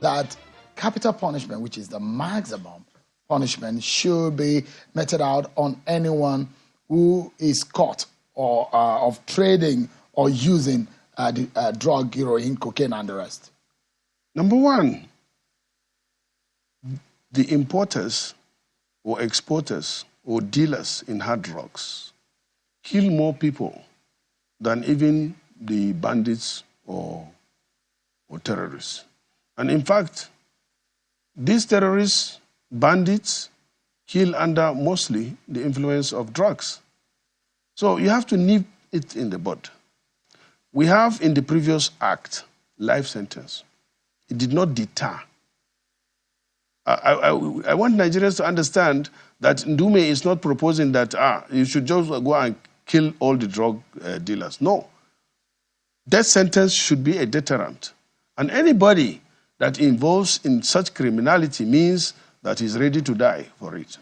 That capital punishment, which is the maximum punishment, should be meted out on anyone who is caught or of trading or using the drug, heroin, cocaine, and the rest. Number one, the importers or exporters or dealers in hard drugs kill more people than even the bandits or terrorists. And in fact, these terrorists, bandits, kill under mostly the influence of drugs. So you have to nip it in the bud. We have in the previous act, life sentence. It did not deter. I want Nigerians to understand that Ndume is not proposing that you should just go and kill all the drug dealers. No. Death sentence should be a deterrent. And anybody that involves in such criminality means that he's ready to die for it.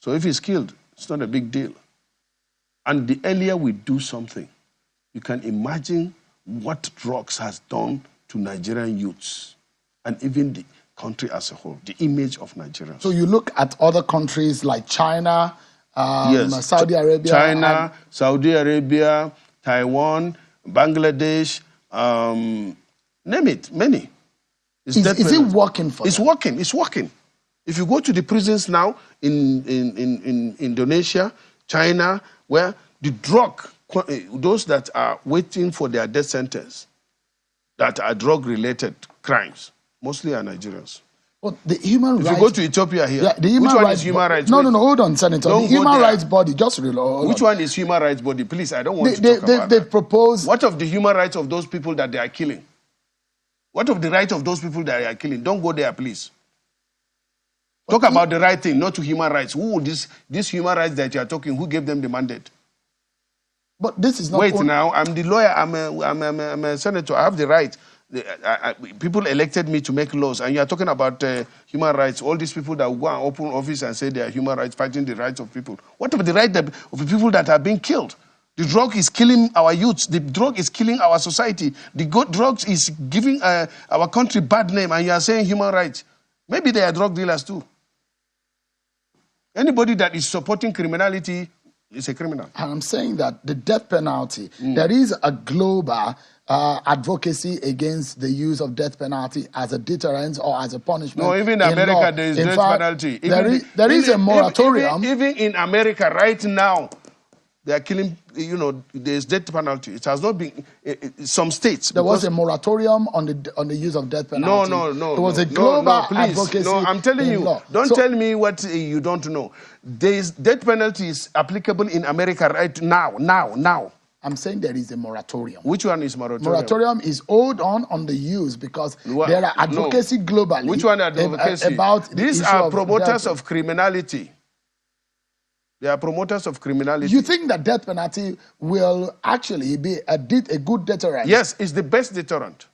So if he's killed, it's not a big deal. And the earlier we do something, you can imagine what drugs has done to Nigerian youths and even the country as a whole, the image of Nigerians. So you look at other countries like China, yes, Saudi Arabia. China, Saudi Arabia, Taiwan, Bangladesh, name it, many. Is it working for It's them? working, it's working. If you go to the prisons now in Indonesia, China, where the drug, those that are waiting for their death sentence, that are drug-related crimes, mostly are Nigerians. But the human rights... If you go to Ethiopia here, yeah, the human which one rights is human rights? No, hold on, Senator. The human rights body, just reload. Which one is human rights body? Please, I don't want to talk about They've that. proposed... What of the human rights of those people that they are killing? What of the right of those people that they are killing? Don't go there, please. Talk about the right thing, not to human rights. Who this human rights that you are talking, who gave them the mandate? But this is not... Wait now, I'm the lawyer, I'm a senator, I have the right. People elected me to make laws, and you are talking about human rights. All these people that will go and open office and say they are human rights, fighting the rights of people. What of the right of the people that are being killed? The drug is killing our youths. The drug is killing our society. The drugs is giving our country bad name, and you are saying human rights. Maybe they are drug dealers too. Anybody that is supporting criminality is a criminal. I'm saying that the death penalty, there is a global advocacy against the use of death penalty as a deterrent or as a punishment. No, even in America there is death penalty. There is a moratorium. Even in America right now, they are killing, there's death penalty. It has not been, some states. There was a moratorium on the use of death penalty. No. It was a global advocacy. No, I'm telling you, law. don't tell me what you don't know. Death penalty is applicable in America right now. I'm saying there is a moratorium. Which one is moratorium? Moratorium is hold on the use because there are advocacy globally. Which one are advocacy? About These are promoters of criminality. They are promoters of criminality. You think that death penalty will actually be a good deterrent? Yes, it's the best deterrent.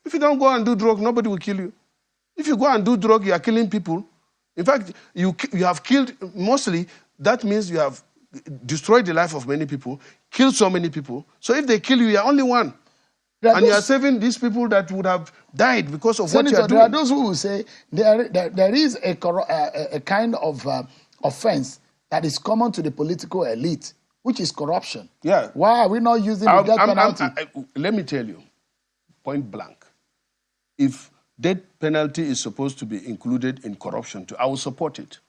If you don't go and do drug, nobody will kill you. If you go and do drug, you are killing people. In fact, you have killed, mostly, that means you have destroyed the life of many people, killed so many people. So if they kill you, you are only one. And you are saving these people that would have died because of what you are doing. There are those who will say there is a kind of offense that is common to the political elite, which is corruption. Yeah. Why are we not using the death penalty? Let me tell you, point blank, if death penalty is supposed to be included in corruption too, I will support it.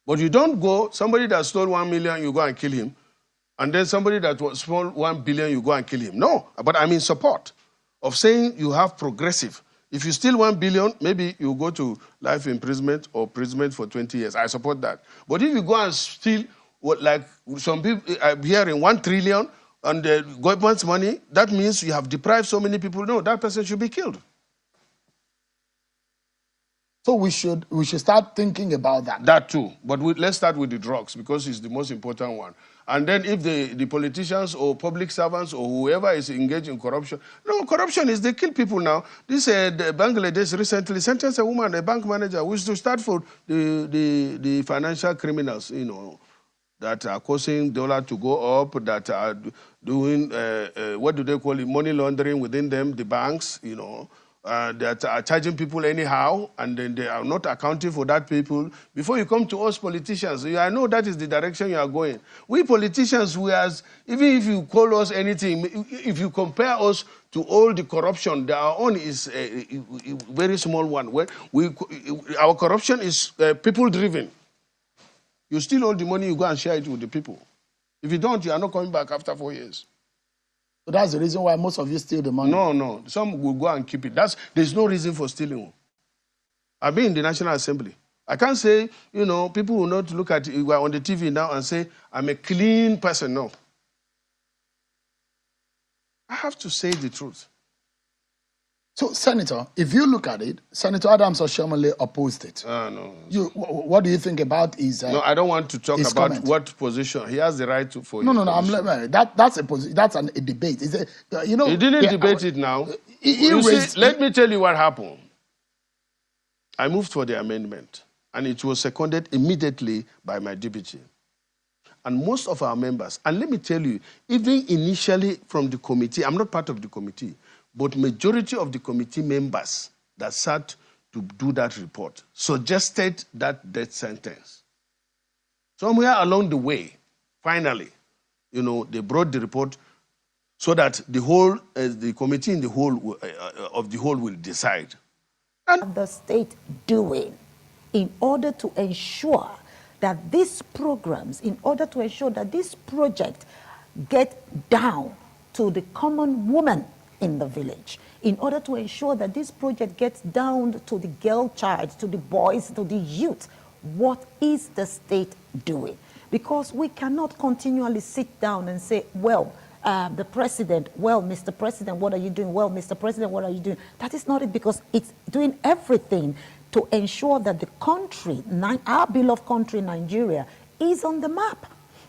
But you don't go, somebody that stole 1 million, you go and kill him, and then somebody that stole 1 billion, you go and kill him. No, but I'm in support of saying you have progressive. If you steal 1 billion, maybe you go to life imprisonment or imprisonment for 20 years. I support that. But if you go and steal, like some people are hearing 1 trillion and the government's money, that means you have deprived so many people. No, that person should be killed. So we should start thinking about that. That too. But let's start with the drugs because it's the most important one. And then if the politicians or public servants or whoever is engaged in corruption, no, corruption is they kill people now. This the Bangladesh recently sentenced a woman, a bank manager, who is to start for the financial criminals, you know, that are causing dollar to go up, that are doing, what do they call it, money laundering within them, the banks, you know, that are charging people anyhow, and then they are not accounting for that people. Before you come to us politicians, I know that is the direction you are going. We politicians, even if you call us anything, if you compare us to all the corruption, our own is a very small one. Our corruption is people-driven. You steal all the money, you go and share it with the people. If you don't, you are not coming back after 4 years. So that's the reason why most of you steal the money? No. Some will go and keep it. There's no reason for stealing. I've been in the National Assembly. I can't say, you know, people will not look at you on the TV now and say, I'm a clean person. No. I have to say the truth. So, Senator, if you look at it, Senator Adams Oshomole opposed it. No. What do you think about his No, I don't want to talk about comment? what position. He has the right to for No. That's a position. That's a debate. Is it, you know, he didn't debate it now. Let me tell you what happened. I moved for the amendment, and it was seconded immediately by my deputy. And most of our members, and let me tell you, even initially from the committee, I'm not part of the committee, but majority of the committee members that sat to do that report suggested that death sentence. Somewhere along the way, finally, you know, they brought the report so that the committee in the whole of the whole will decide. And the state doing in order to ensure that these programs, in order to ensure that this project get down to the common woman in the village, in order to ensure that this project gets down to the girl child, to the boys, to the youth. What is the state doing? Because we cannot continually sit down and say, well, the president, well, Mr. President, what are you doing? Well, Mr. President, what are you doing? That is not it, because it's doing everything to ensure that the country, our beloved country, Nigeria, is on the map.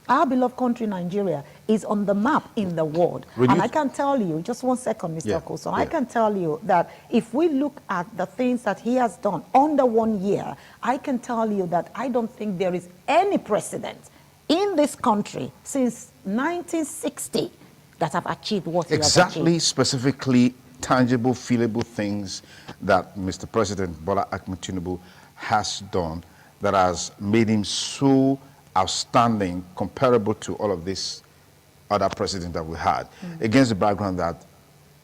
Our beloved country, Nigeria, is on the map in the world. And I can tell you, just 1 second, Mr. Koson, I can tell you that if we look at the things that he has done under 1 year, I can tell you that I don't think there is any precedent in this country since 1960 that have achieved what he has achieved. Exactly, specifically, tangible, feelable things that Mr. President Bola Ahmed Tinubu has done that has made him so outstanding, comparable to all of these other presidents that we had, against the background that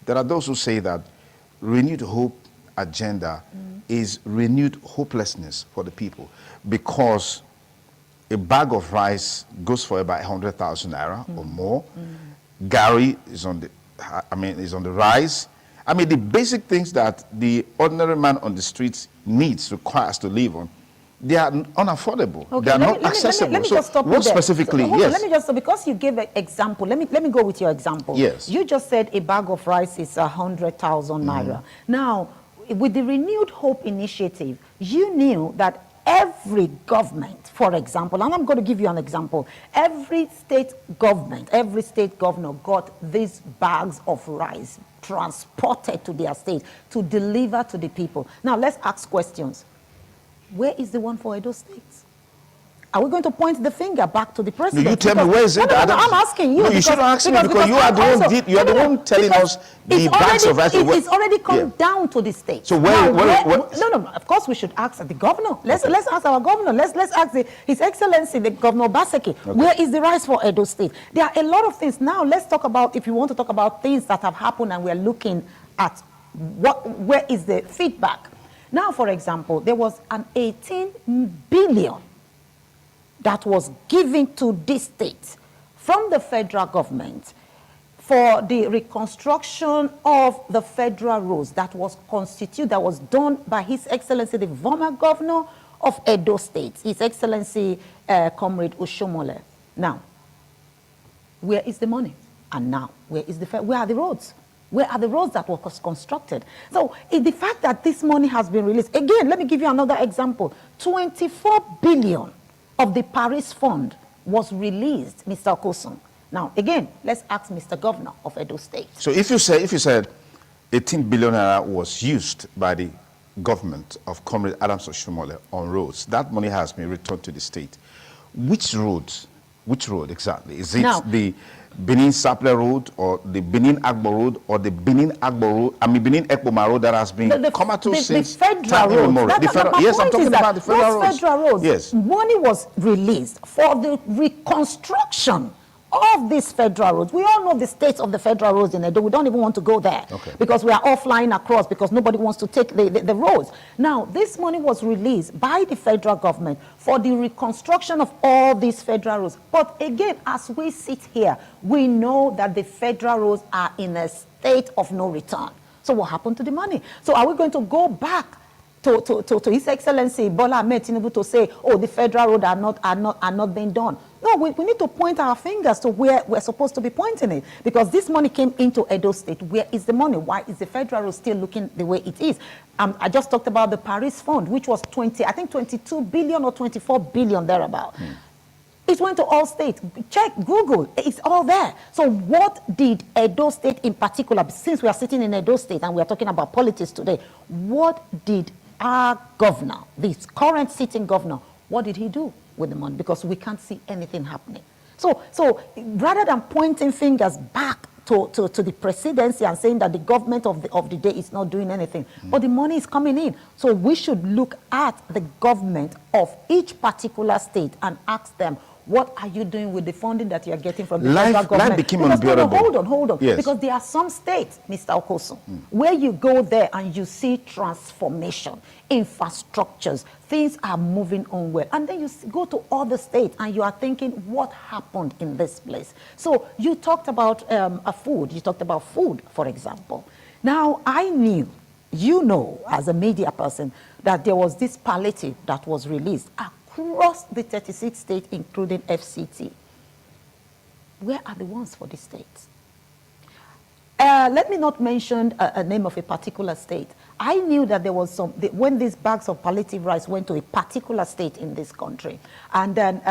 there are those who say that renewed hope agenda is renewed hopelessness for the people, because a bag of rice goes for about 100,000 naira or more. Gary is on the rise. I mean, the basic things that the ordinary man on the streets requires to live on, they are unaffordable. Okay, they are not accessible. Let me just stop what specifically? So, yes. Let me just, because you gave an example, let me go with your example. Yes. You just said a bag of rice is 100,000 naira. Now, with the Renewed Hope Initiative, you knew that every government, for example, and I'm going to give you an example, every state governor got these bags of rice transported to their state to deliver to the people. Now, let's ask questions. Where is the one for Edo State? Are we going to point the finger back to the president? No, you tell me, where is it? No, I'm asking you. No, you shouldn't ask me, because you are the one telling us the bags of rice. It's already come down to the state. So No, of course we should ask the governor. Let's ask our governor. Let's ask His Excellency, the Governor Obaseki. Okay. Where is the rice for Edo State? There are a lot of things. Now let's talk about, if you want to talk about things that have happened and we're looking at where is the feedback. Now, for example, there was an 18 billion that was given to this state from the federal government for the reconstruction of the federal roads that was done by His Excellency, the former governor of Edo State, His Excellency Comrade Oshomole. Now, where is the money? And now, where are the roads? Where are the roads that were constructed? So the fact that this money has been released, again, let me give you another example. 24 billion of the Paris Fund was released, Mr. Okosun. Now, again, let's ask Mr. Governor of Edo State. So if you said 18 billion naira was used by the government of Comrade Adams Oshomole on roads, that money has been returned to the state. Which road exactly? Is it the Benin Sapler Road or the Benin Agbo Road or the Benin Agbo Road, Benin Ekboma Road that has been comatose since federal roads. Yes, I'm talking about the federal roads. Federal roads. Yes. Money was released for the reconstruction of these federal roads. We all know the state of the federal roads in Edo. We don't even want to go there because we are all flying across because nobody wants to take the roads. Now, this money was released by the federal government for the reconstruction of all these federal roads. But again, as we sit here, we know that the federal roads are in a state of no return. So what happened to the money? So are we going to go back to His Excellency Bola Ahmed Tinubu to say, oh, the federal roads are not being done? No, we need to point our fingers to where we're supposed to be pointing it, because this money came into Edo State. Where is the money? Why is the federal road still looking the way it is? I just talked about the Paris Fund, which was 22 billion or 24 billion thereabout. It went to all states. Check Google, it's all there. So what did Edo State in particular, since we are sitting in Edo State and we are talking about politics today, what did our governor, this current sitting governor, what did he do with the money? Because we can't see anything happening. So rather than pointing fingers back to the presidency and saying that the government of the day is not doing anything, but the money is coming in. So we should look at the government of each particular state and ask them, what are you doing with the funding that you are getting from the federal government? Life became unbearable. Hold on. Yes. Because there are some states, Mr. Okosun, where you go there and you see transformation, infrastructures, things are moving on well. And then you go to other states and you are thinking, what happened in this place? So you talked about food. You talked about food, for example. Now, I knew, as a media person, that there was this palliative that was released across the 36 states, including FCT. Where are the ones for the states? Let me not mention a name of a particular state. I knew that there was when these bags of palliative rice went to a particular state in this country, and then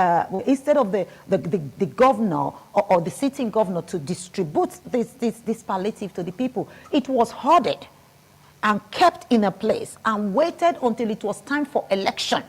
instead of the governor or the sitting governor to distribute this palliative to the people, it was hoarded and kept in a place and waited until it was time for election.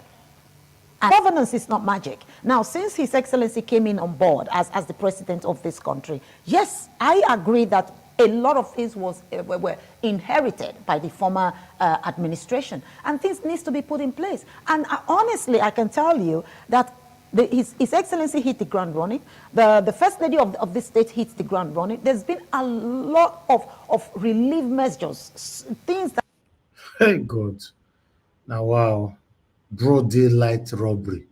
And governance is not magic. Now, since His Excellency came in on board as the president of this country, yes, I agree that a lot of things were inherited by the former administration, and things needs to be put in place. And honestly, I can tell you that His Excellency hit the ground running. The First Lady of this state hit the ground running. There's been a lot of relief measures, things that... Hey, God. Now, wow. Broad daylight robbery,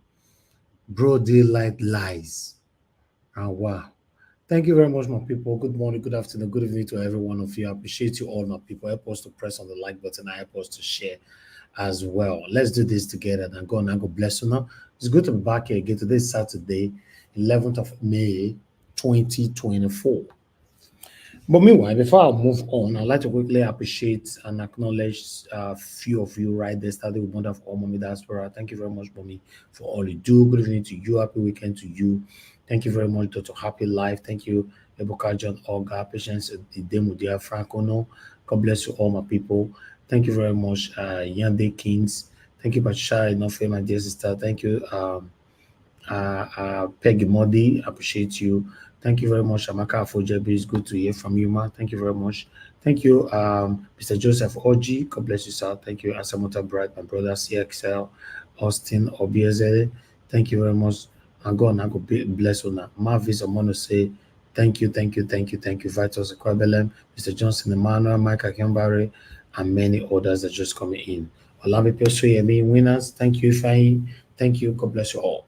broad daylight lies. And wow. Thank you very much, my people. Good morning, good afternoon, good evening to every one of you. I appreciate you all, my people. Help us to press on the like button and help us to share as well. Let's do this together and go and God bless you now. It's good to be back here again. Today is Saturday, 11th of May, 2024. But meanwhile, before I move on, I'd like to quickly appreciate and acknowledge a few of you right there. Starting with Mother of all Mommy Diaspora. Thank you very much, Mommy, for all you do. Good evening to you. Happy weekend to you. Thank you very much, Dr. Happy Life. Thank you, Ebuka John Olga, Patience Demudia Francono. God bless you all, my people. Thank you very much, Yande Kings. Thank you, Patricia Enofe, my dear sister. Thank you, Peggy Modi. Appreciate you. Thank you very much, Amaka Afojebi. It's good to hear from you, ma. Thank you very much. Thank you, Mr. Joseph Oji. God bless you, sir. Thank you, Asamota Bright, my brother, CXL, Austin Obiezele. Thank you very much. And God, and God bless you now. Marvis, I want to say thank you. Vitus Ekwabelem, Mr. Johnson Emmanuel, Mike Akembare, and many others that are just coming in. Olabi Pesoyemi, winners. Thank you, Ifeanyi. Thank you. God bless you all.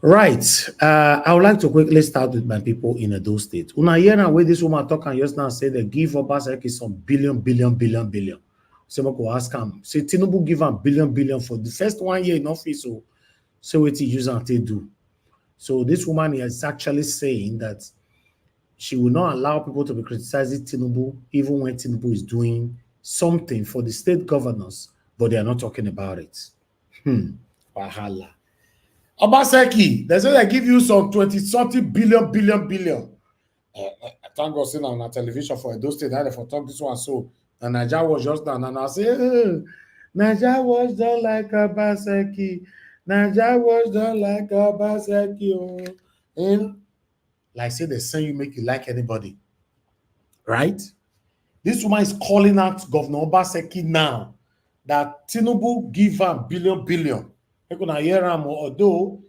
Right. I would like to quickly start with my people in Edo State. Una hear now where this woman talk and just now say they give Obaseki some billion. So I go ask him, say Tinubu give him billion for the first 1 year in office. So what he use and they do. So this woman is actually saying that she will not allow people to be criticizing Tinubu even when Tinubu is doing something for the state governors, but they are not talking about it. Wahala. Obaseki, they say they give you some 20-something billion. Thank God sitting on a television for those state that for talk this one so and Naija was just done and I say Naija was done like Obaseki. Naija was done like Obaseki. Oh. And like say they send you make you like anybody. Right? This woman is calling out Governor Obaseki now that Tinubu give am billion. Make una hear am, although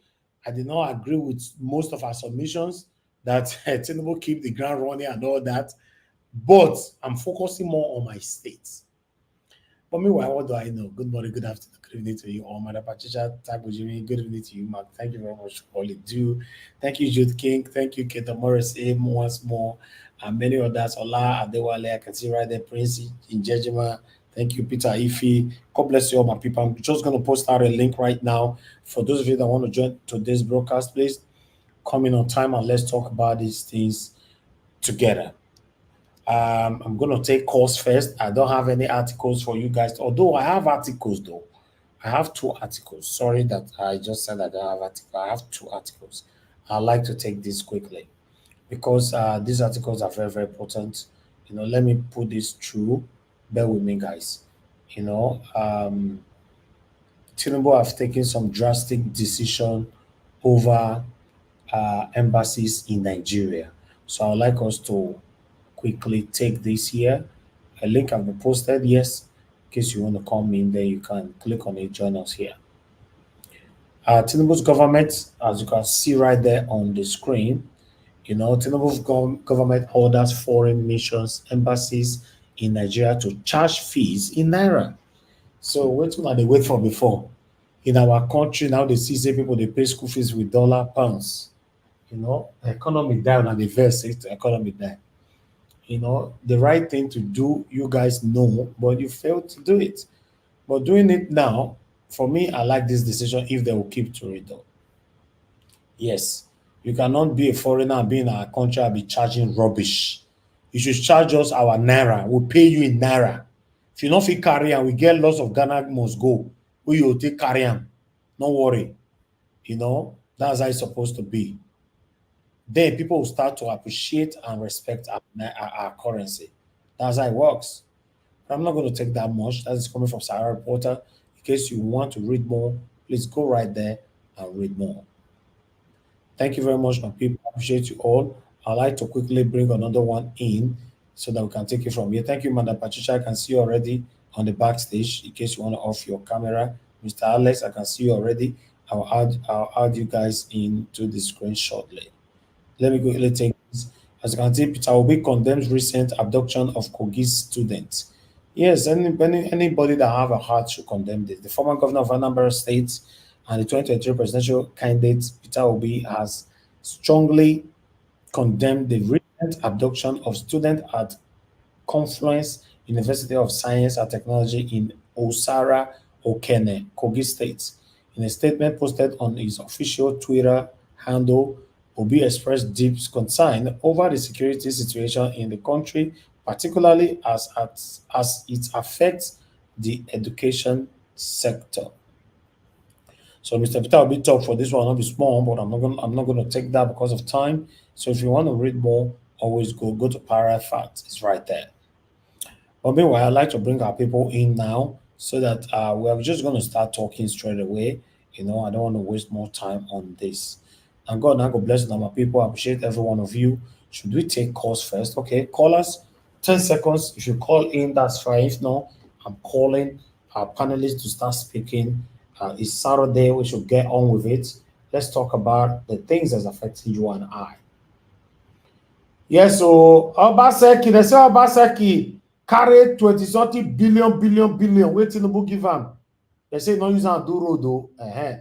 I did not agree with most of our submissions that Tinubu keep the ground running and all that, but I'm focusing more on my states. But meanwhile, what do I know? Good morning, good afternoon, good evening to you all. Madam Patricia Tagbojimi, good evening to you, Mark. Thank you very much for all you do. Thank you, Jude King. Thank you, Keto Morris Aim once more. And many others. Ola Adewale, I can see right there, Prince in Jejima. Thank you, Peter Ife. God bless you all, my people. I'm just going to post out a link right now. For those of you that want to join today's broadcast, please come in on time and let's talk about these things together. I'm going to take calls first. I don't have any articles for you guys, although I have articles though. I have 2 articles. Sorry that I just said I don't have articles. I have 2 articles. I'd like to take this quickly because these articles are very, very important. Let me put this through. Bear with me, guys. Tinubu have taken some drastic decision over embassies in Nigeria. So I'd like us to quickly take this here. A link has been posted, yes. In case you want to come in there, you can click on it, join us here. Tinubu's government, as you can see right there on the screen, Tinubu's government orders foreign missions, embassies in Nigeria to charge fees in Naira. So what are they wait for before? In our country, now they see people, they pay school fees with dollar, pounds. Economy down and the verse the economy down. The right thing to do, you guys know, but you failed to do it. But doing it now, for me, I like this decision if they will keep to it though. Yes, you cannot be a foreigner and be in our country and be charging rubbish. You should charge us our Naira. We'll pay you in Naira. If you don't feel carry and we get lots of Ghana must go, we will take carry them. Don't worry. That's how it's supposed to be. Then people will start to appreciate and respect our currency. That's how it works. I'm not going to take that much. That is coming from Sahara Reporter. In case you want to read more, please go right there and read more. Thank you very much, my people. I appreciate you all. I'd like to quickly bring another one in so that we can take it from here. Thank you, Madam Patricia. I can see you already on the backstage in case you want to off your camera. Mr. Alex, I can see you already. I'll add you guys into the screen shortly. Let me quickly take this. As you can see, Peter Obi condemns recent abduction of Kogi's students. Yes, anybody that have a heart should condemn this. The former governor of Anambra State and the 2023 presidential candidate, Peter Obi, has strongly condemned the recent abduction of students at Confluence University of Science and Technology in Osara, Okene, Kogi State. In a statement posted on his official Twitter handle, Obi expressed deep concern over the security situation in the country, particularly as it affects the education sector. So Mr. Peter will be talk for this one, not be small, but I'm not going to take that because of time. So if you want to read more, always go to Para Facts. It's right there. But meanwhile, I'd like to bring our people in now so that we're just going to start talking straight away. I don't want to waste more time on this. And God bless my people. I appreciate every one of you. Should we take calls first? Okay, callers, 10 seconds. If you call in, that's fine. If not, I'm calling our panelists to start speaking. It's Saturday. We should get on with it. Let's talk about the things that's affecting you and I. Yes, so Obaseki, they say Obaseki carry 20-something billion. Waiting to give am. They say no use and do road though.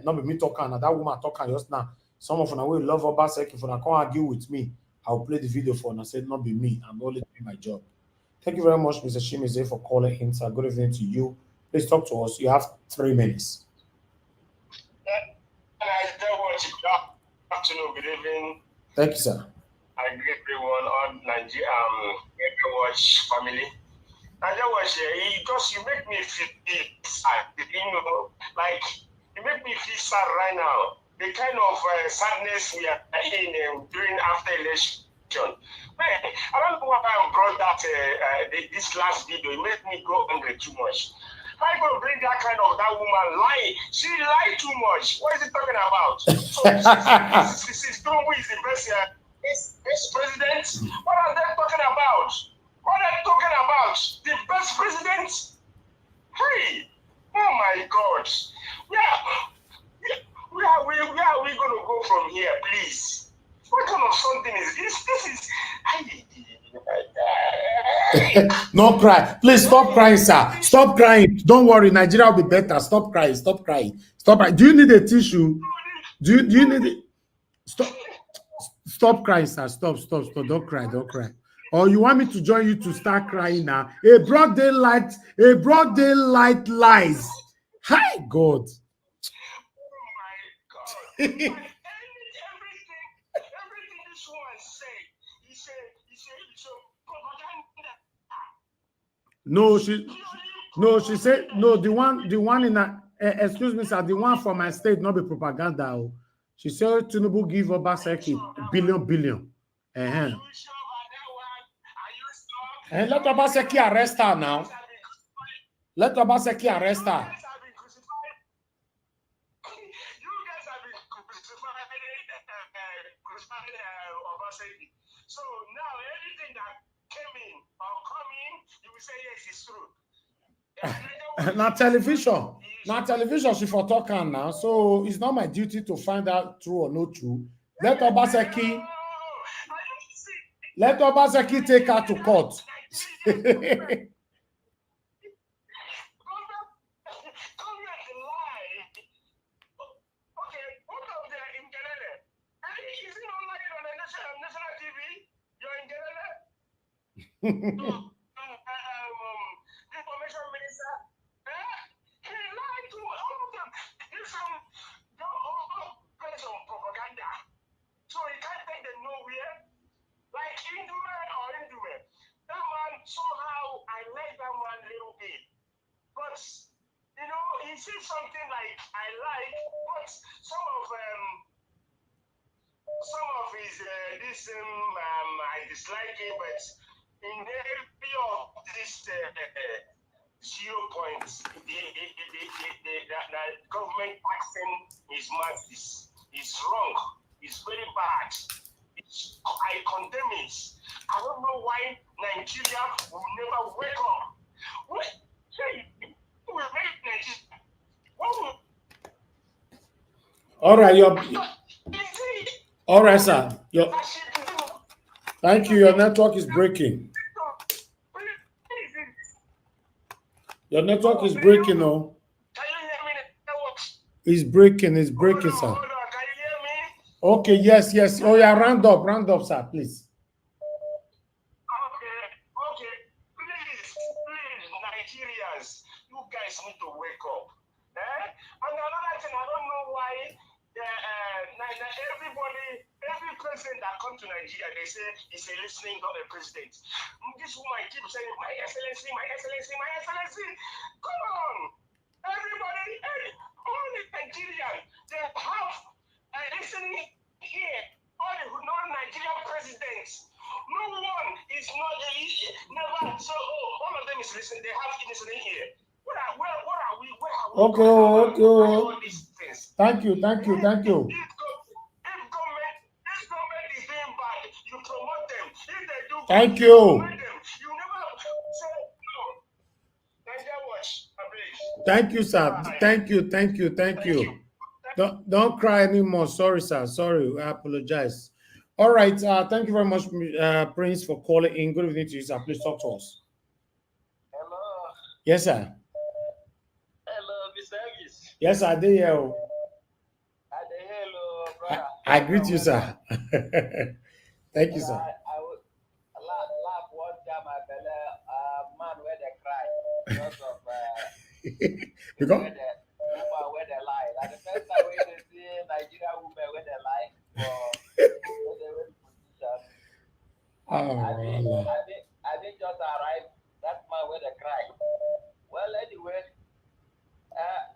Not be me talking. That woman talking just now. Some of them will love Obaseki. If they come argue with me, I'll play the video for and I said not be me. I'm only doing my job. Thank you very much, Mr. Shimize, for calling in. Sir. Good evening to you. Please talk to us. You have 3 minutes. Good afternoon, good evening. Thank you, sir. I greet everyone on Nigeria, Watch family. Nigeria Watch, you make me feel sad, like, you make me feel sad right now. The kind of sadness we are in during after election. Man, I don't know why I brought that this last video. It made me go angry too much. How you gonna bring that kind of that woman lying? She lied too much. What is he talking about? So this Tinubu is the best president. What are they talking about? What are they talking about? The best president? Hey, oh my God. Where are we gonna go from here, please? What kind of something is this? This is No cry. Please stop crying, sir. Stop crying. Don't worry. Nigeria will be better. Stop crying. Stop crying. Stop crying. Do you need a tissue? Do you need it? Stop crying, sir. Stop. Don't cry. Don't cry. Or you want me to join you to start crying now? A broad daylight lies. Hi, God. Oh my God. Everything this woman said, he said propaganda. She said, no, the one in a, excuse me, sir, the one from my state, not be propaganda. Oh. She said, Tinubu give Obaseki billion. And let Obaseki arrest her now. Let Obaseki arrest her. So now anything that came in or coming, you will say yes, it's true. Now television she for talk on now, so it's not my duty to find out true or not true. Let Obaseki take her to court. Information minister, he lied to all of them. Give some propaganda. So he can't take them nowhere. Like Indume. That man, somehow I like that man a little bit. But he said something like I like, but some of his I dislike it, but in the area of this 0 points, the government action is mad, is wrong, is very bad. I condemn it. I don't know why Nigeria will never wake up. What? Hey, who will make Nigeria? What will? All right, all right, sir. Thank you. Your network is breaking. Your network is breaking, oh. Can you hear me? It's breaking, sir. Hold on, can you hear me? Okay, yes. Oh, yeah, round up, sir, please. Okay. Please, Nigerians, you guys need to wake up. And another thing, I don't know why every president that comes to Nigeria, they say he's a listening president. This woman keeps saying, My Excellency, My Excellency, My Excellency. Come on. Everybody, all the Nigerians, they have listening here. All the non-Nigerian presidents. No one is never. So all of them is listening. They have listening here. Where are we? Okay. Thank you. If government is doing bad, you promote them. If they do good, Thank you you. promote them. You never say no. Nigeria Watch, please. Thank you, sir. Thank you. Don't cry anymore. Sorry, sir. Sorry, I apologize. All right. Thank you very much, Prince, for calling in. Good evening to you, sir. Please talk to us. Hello. Yes, sir. Hello, Mr. Elvis. Yes, I did. Hello, brother. I greet you, sir. Thank you, sir. I would laugh one time I felt man where they cry because of Because woman where they lie. Like the first time when they see Nigerian women where they lie for where they win position. where they cry. Well, anyway,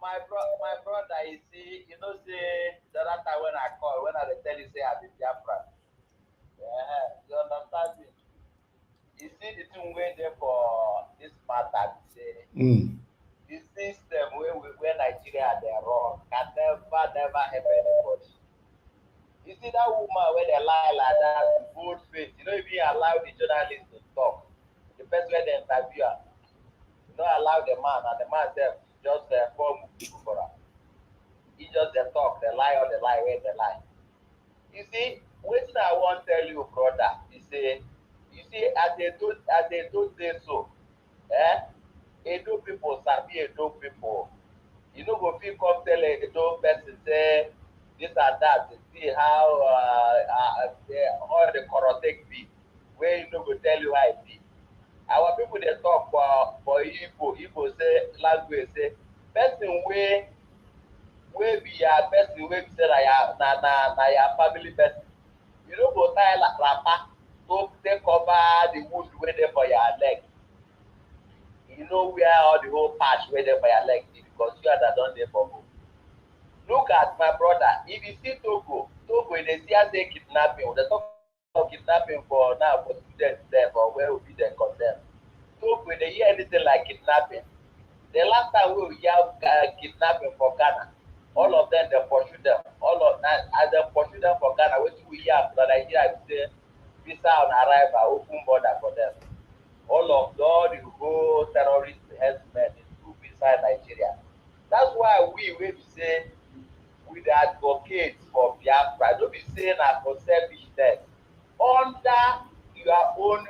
my brother, you see, you know, say the other time when I call, when I tell you say I'm in Biafra, you understand me? You see the thing where there for this matter, say the system where Nigeria they run can never help anybody. You see that woman where they lie like that, bold face, you know, if you allow the journalist to talk, the best way they interview her, you know, allow the man, and the man self just form people for her. He just talk, they lie or they lie, where they lie. You see, what I want to tell you, brother, is say, you see, as they don't say so, Edo people, sabi Edo people, you know, go feel come tell Edo person say this and that, see how all the correct be, where you know go tell you how it be. Our people they talk for Igbo say language say person where be your person where be say na your family person. You don't go tie wrapper to take cover the wound where they for your leg. You know where all the whole patch where they for your leg because you are that don't there for home. Look at my brother. If you see Togo they see as they kidnapping. They talk about kidnapping for now for students there for where will be the condemned. Togo they hear anything like kidnapping. The last time we hear kidnapping for Ghana, all of them they pursue them. All of that as they pursue them for Ghana, what we hear from Nigeria we say visa on arrival, open border for them. All the whole terrorist herdsmen is inside Nigeria. That's why we say we the advocates for Biafra. Don't be saying that for selfishness. Under your own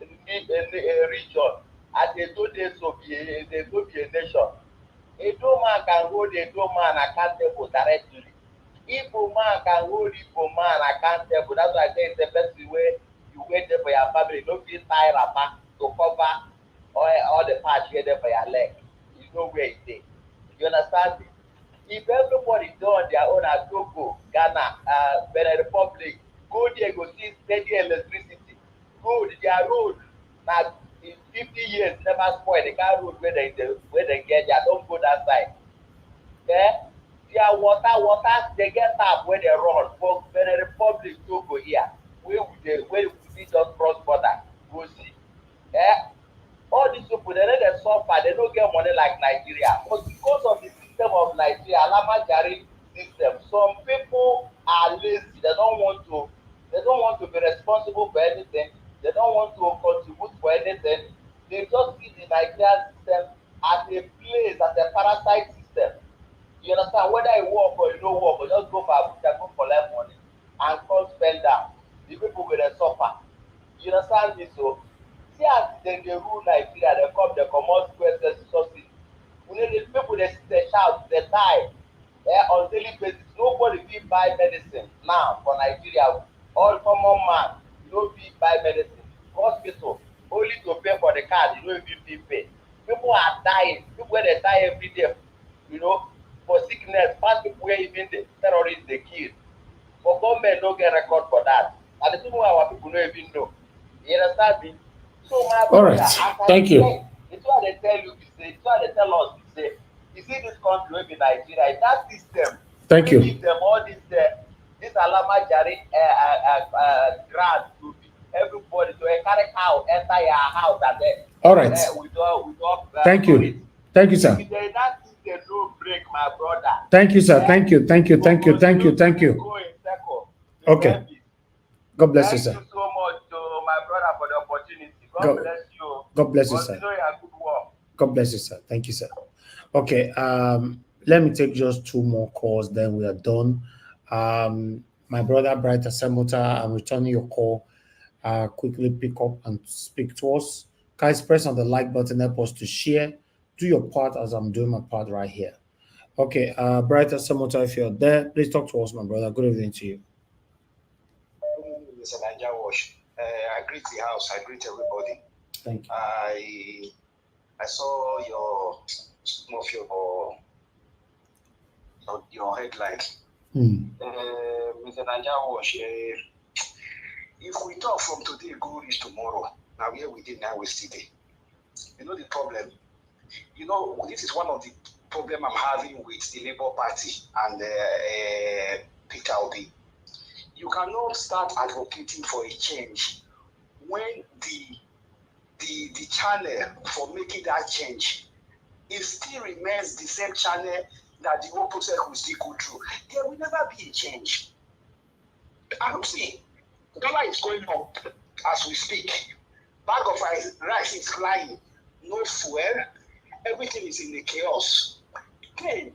region, as they do this to be a nation. Edo man can hold Edo man accountable directly. Igbo man can hold Igbo man accountable. That's why I say it's the best way you wait there for your family. Don't be tie wrapper to cover all the parts here there for your leg. You know where it is. You understand me? If everybody do on their own as Togo, Ghana, Benin Republic, go there, go see steady electricity. Go their road. Now, in 50 years, never spoil the car road where they get there. Don't go that side. Okay? Their water, they get tap where they run. For Benin Republic, Togo here, where we just cross border, go see. All these people, they suffer, they don't get money like Nigeria. But because of the system of Nigeria, Alama Jari system, some people are lazy. They don't want to be responsible for anything. They don't want to contribute for anything. They just see the Nigerian system as a place, as a parasite system. You understand? Whether you work or you don't work, or just go for Abuja, go collect money and come spend that. The people will suffer. You understand me? So see as dem dey rule Nigeria, they comot square subsidy. You know the people they shout, they die on daily basis. Nobody fit buy medicine now for Nigeria. All common man no fit buy medicine. Hospital only to pay for the card, you no even fit pay. People are dying. People wey dey die every day, you know, for sickness pass people wey even the terrorists dey kill. But government no get record for that. And the people wey our people no even know. You understand me? So my brother, Thank you. It's what they tell you, it's what they tell us, you see this country will be Nigeria, that system. Thank you. Give them all this Alama Jari grant to everybody to carry cow enter your house and then all right. Thank you. Thank you, sir. If that system no break, my brother. Thank you, sir. Thank you. Okay. God bless you, sir. Thank you so much to my brother for the opportunity. God bless you. God bless you, sir. Continue your good work. God bless you, sir. Thank you, sir. Okay, let me take just 2 more calls, then we are done. My brother, Bright Asemota, I'm returning your call. Quickly pick up and speak to us. Guys, press on the like button, help us to share. Do your part as I'm doing my part right here. Okay, Bright Asemota, if you're there, please talk to us, my brother. Good evening to you. Mr. Niger Wash. I greet the house. I greet everybody. Thank you. I saw some of your headlines. Mr. Niger Wash. If we talk from today, go reach tomorrow. Now here we did, now we still there. You know the problem? You know, this is one of the problem I'm having with the Labour Party and Peter Obi. You cannot start advocating for a change when the channel for making that change, it still remains the same channel that the whole process will still go through. There will never be a change. I don't see. Dollar is going up as we speak. Bag of rice is flying. No fuel. Everything is in the chaos. Again,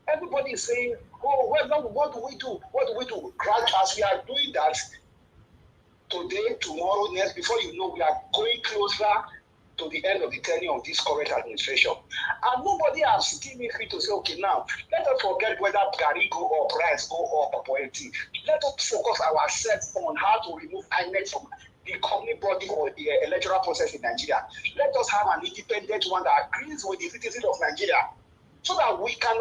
everybody is saying, oh, well, what do we do? What do we do? As we are doing that today, tomorrow, next, before you know, we are going closer to the end of the tenure of this current administration. And nobody has given me free to say, okay, now, let us forget whether Gary go up, price go up, or anything. Let us focus ourselves on how to remove INEC from the company body for the electoral process in Nigeria. Let us have an independent one that agrees with the citizens of Nigeria so that we can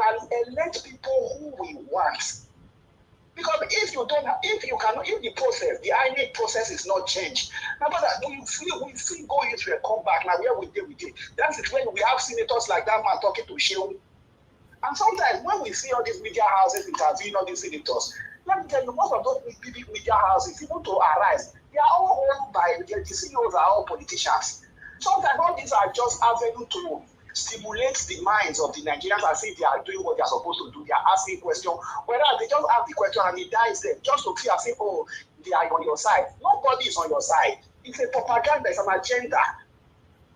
elect people who we want. Because if the process, the INEC process is not changed, now that we still go into a comeback. Now where we did. That's it when we have senators like that man talking to Shehu. And sometimes when we see all these media houses interviewing all these senators, let me tell you, most of those big media houses, even to arise, they are all owned by the CEOs are all politicians. Sometimes all these are just avenue to stimulate the minds of the Nigerians as if they are doing what they are supposed to do. They are asking questions, whether they just ask the question and it dies them, just to feel as if, oh, they are on your side. Nobody is on your side. It's a propaganda, it's an agenda.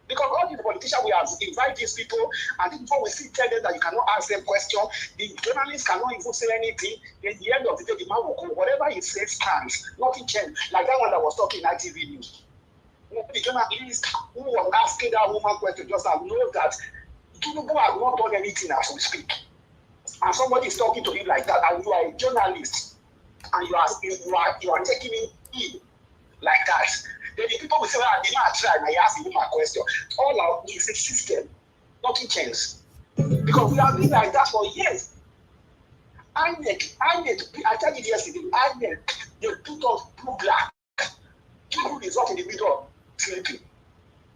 Because all these politicians, we have invited these people, and before we still tell them that you cannot ask them questions, the journalists cannot even say anything. At the end of the day, the man will go, whatever he says stands. Nothing changed. Like that one that was talking in ITV News. The journalist who was asking that woman question just now knows that Tinubu has not done anything as we speak. And somebody is talking to him like that, and you are a journalist, and you are taking him in like that. Then the people will say, well, I did not try, and I asked him my question. All our is a system. Nothing changes. Because we have been like that for years. INEC, I tell you yesterday, INEC, they put us blue black. People is not in the middle sleeping.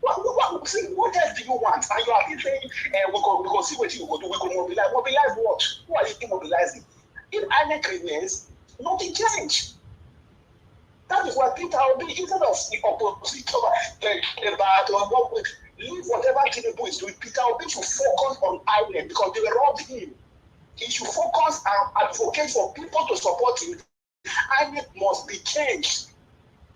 What else do you want? And you are saying, we go see what you go do. We go mobilize. Mobilize what? Who are you mobilizing? If INEC remains, nothing change. That is why Peter Obi, instead of the opposition, leave whatever Tinubu is doing, Peter Obi should focus on INEC because they robbed him. He should focus and advocate for people to support him. INEC must be changed.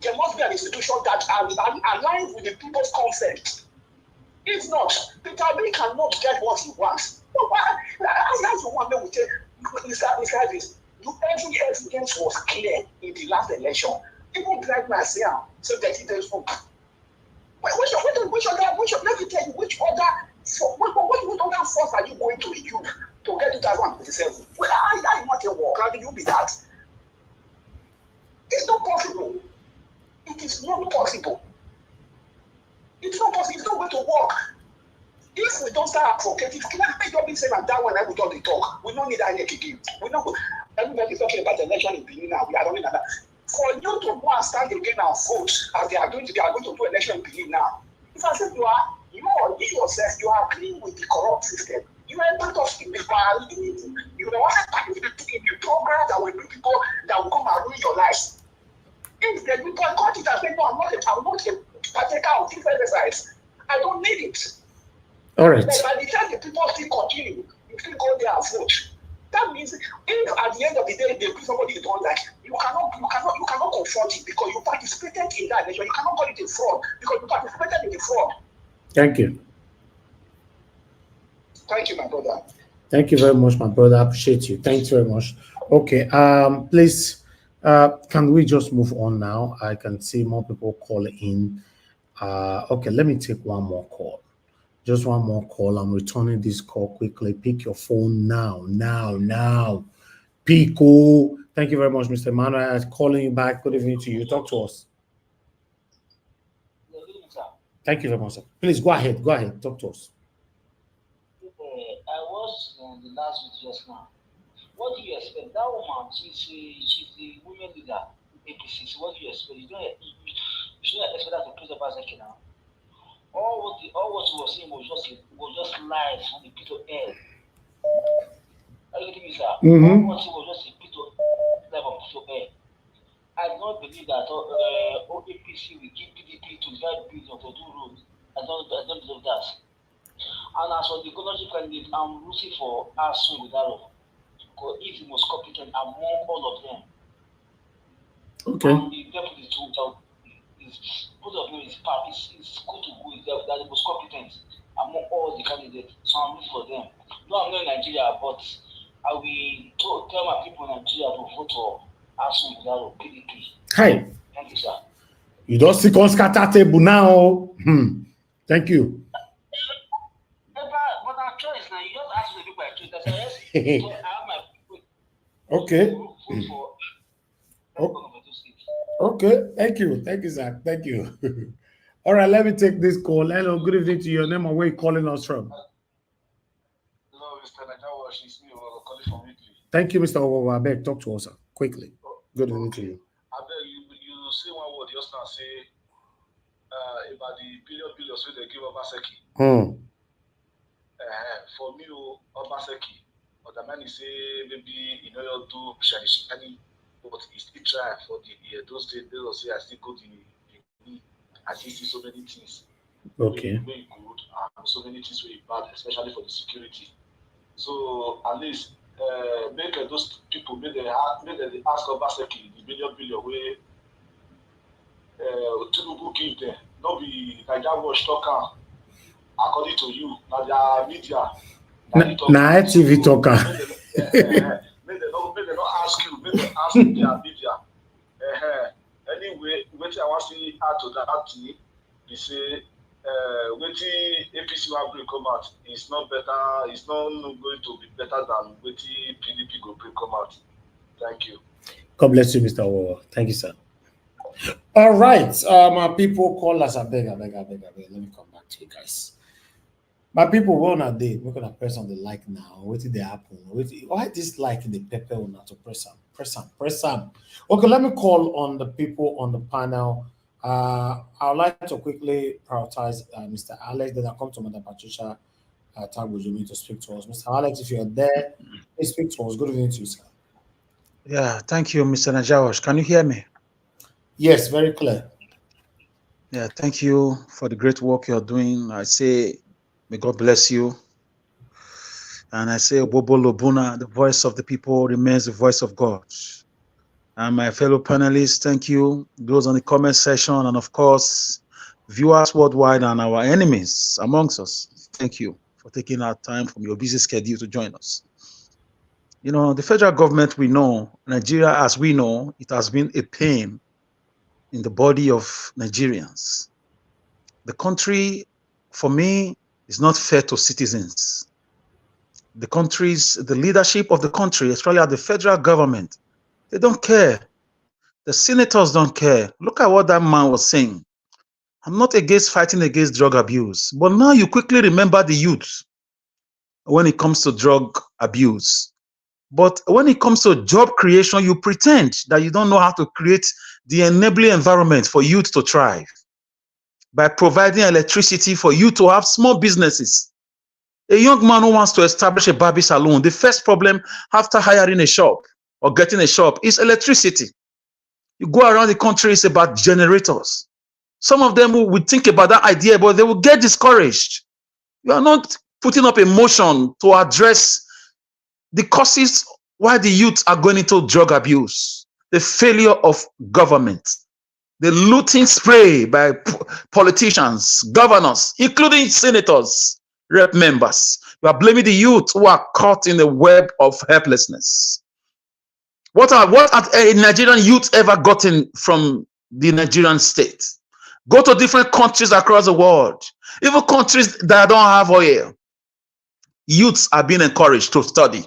There must be an institution that aligns with the people's consent. If not, Peter Obi cannot get what he wants. That's the one that we take. Mr. Davis, every evidence was clear in the last election. Even Black man say, so that it is open. Which let me tell you, which other force are you going to use to get 2027? Well, I want a war. How do you be that? It's not possible. It is not possible. It's not possible. It's not going to work. If we don't start advocating, let me be saying that one I will don't talk. We don't need INEC again. We don't. Everybody is talking about the election in Benin now. We are running that. For you to go and stand again and vote as they are going to do election in Benin now. It's as if you yourself, you are agreeing with the corrupt system. You are part of the people. You are participating in the program that will bring people that will come and ruin your life. If the people got it and say, no, I'm not a partaker of this exercise. I don't need it. All right. But by the time the people still continue, you still go there and vote. That means if at the end of the day they bring somebody you don't like, you cannot confront it because you participated in that election. You cannot call it a fraud because you participated in the fraud. Thank you. Thank you, my brother. Thank you very much, my brother. I appreciate you. Thanks very much. Okay, please, can we just move on now? I can see more people calling in. Okay, let me take one more call. Just one more call. I'm returning this call quickly. Pick your phone now. Pico. Thank you very much, Mr. Emmanuel. I'm calling you back. Good evening to you. Talk to us. Thank you very much, sir. Please go ahead. Talk to us. I was on the last week just now. What do you expect? That woman, she's the women leader, Embassies. What do you expect? You don't expect her to close up as a now. All what of him was just lies from the pit of hell. Are you getting me, sir? Mm-hmm. What he was just a pit of hell. I do not believe that APC will give PDP to guide billion to do roads. I don't believe that. And as for the governorship candidate, I'm rooting for Asun Witaro because he's the most competent among all of them. Okay. And the deputy too, both of them is good to go. They're the most competent among all the candidates. So I'm rooting for them. No, I'm not in Nigeria, but I will tell my people in Nigeria to vote for Asun Witaro, PDP. Hi. Thank you, sir. You don't see on scatter table now. Thank you. But our choice now, you just ask the people by choice. That's yes. So I have my people. Okay. Vote for. Okay. Thank you, Zach. Thank you. All right, let me take this call. Hello, good evening to your name and where you calling us from. Hello, Mr. Najawash. It's me, calling from Italy. Thank you, Mr. Owabek. Talk to us, sir, quickly. Good evening to you. I beg you say one word just now, say about the billions wey they give Obaseki. For me, Obaseki, but the man is say maybe you know do Shani, but he still try for the those days. They will say I still go the I still see so many things. Okay. Very good and so many things very bad, especially for the security. So at least make those people make they ask Obaseki the billion way Tinubu give them. Not be Najawash talker. According to you, now their media. Now TV talker. May they not ask you. May they ask their media. Anyway, what I want to say add to that he say waiting APC will bring come out. It's not better. It's not going to be better than waiting PDP will bring come out. Thank you. God bless you, Mr. Wawa. Thank you, sir. All right, my people call us. I beg. Let me come back to you guys. My people, one a day, we're gonna press on the like now. What did they happen? Why this like in the paper or not to press on? Okay, let me call on the people on the panel. I would like to quickly prioritize Mr. Alex. Then I'll come to Madam Patricia Tagbojumi to speak to us. Mr. Alex, if you're there, please speak to us. Good evening to you, sir. Yeah, thank you, Mr. Najawash. Can you hear me? Yes, very clear. Yeah, thank you for the great work you're doing. I say, may God bless you. And I say, Bobo Lobuna, the voice of the people remains the voice of God. And my fellow panelists, thank you. Those on the comment section, and of course, viewers worldwide and our enemies amongst us. Thank you for taking out time from your busy schedule to join us. You know, the federal government, we know, Nigeria, as we know, it has been a pain in the body of Nigerians. The country, for me, is not fair to citizens. The leadership of the country, especially at the federal government, they don't care. The senators don't care. Look at what that man was saying. I'm not against fighting against drug abuse, but now you quickly remember the youth when it comes to drug abuse. But when it comes to job creation, you pretend that you don't know how to create the enabling environment for youth to thrive by providing electricity for you to have small businesses. A young man who wants to establish a barber salon, the first problem after hiring a shop or getting a shop is electricity. You go around the country, it's about generators. Some of them will think about that idea, but they will get discouraged. You are not putting up a motion to address the causes why the youth are going into drug abuse, the failure of government, the looting spray by politicians, governors, including senators, rep members. You are blaming the youth who are caught in the web of helplessness. What have a Nigerian youth ever gotten from the Nigerian state? Go to different countries across the world, even countries that don't have oil. Youths are being encouraged to study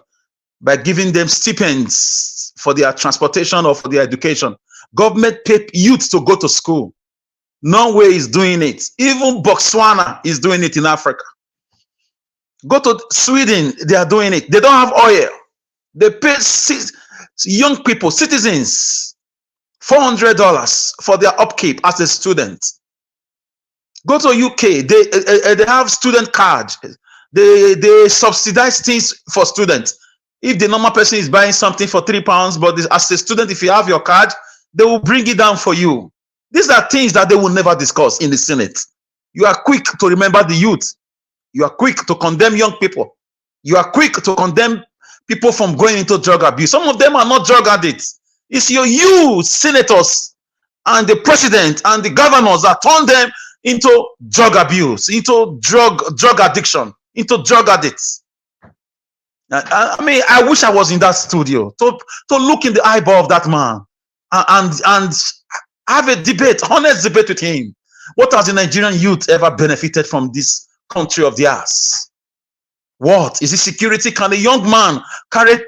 by giving them stipends for their transportation or for their education. Government pay youth to go to school. Norway is doing it. Even Botswana is doing it in Africa. Go to Sweden, they are doing it. They don't have oil. They pay young people, citizens, $400 for their upkeep as a student. Go to UK. They have student card. They subsidize things for students. If the normal person is buying something for £3, but as a student, if you have your card, they will bring it down for you. These are things that they will never discuss in the Senate. You are quick to remember the youth. You are quick to condemn young people. You are quick to condemn people from going into drug abuse. Some of them are not drug addicts. It's you senators and the president and the governors that turn them into drug abuse, into drug addiction, into drug addicts. I mean, I wish I was in that studio to look in the eyeball of that man and have a debate, honest debate with him. What has the Nigerian youth ever benefited from this country of theirs? What is the security? Can a young man carry,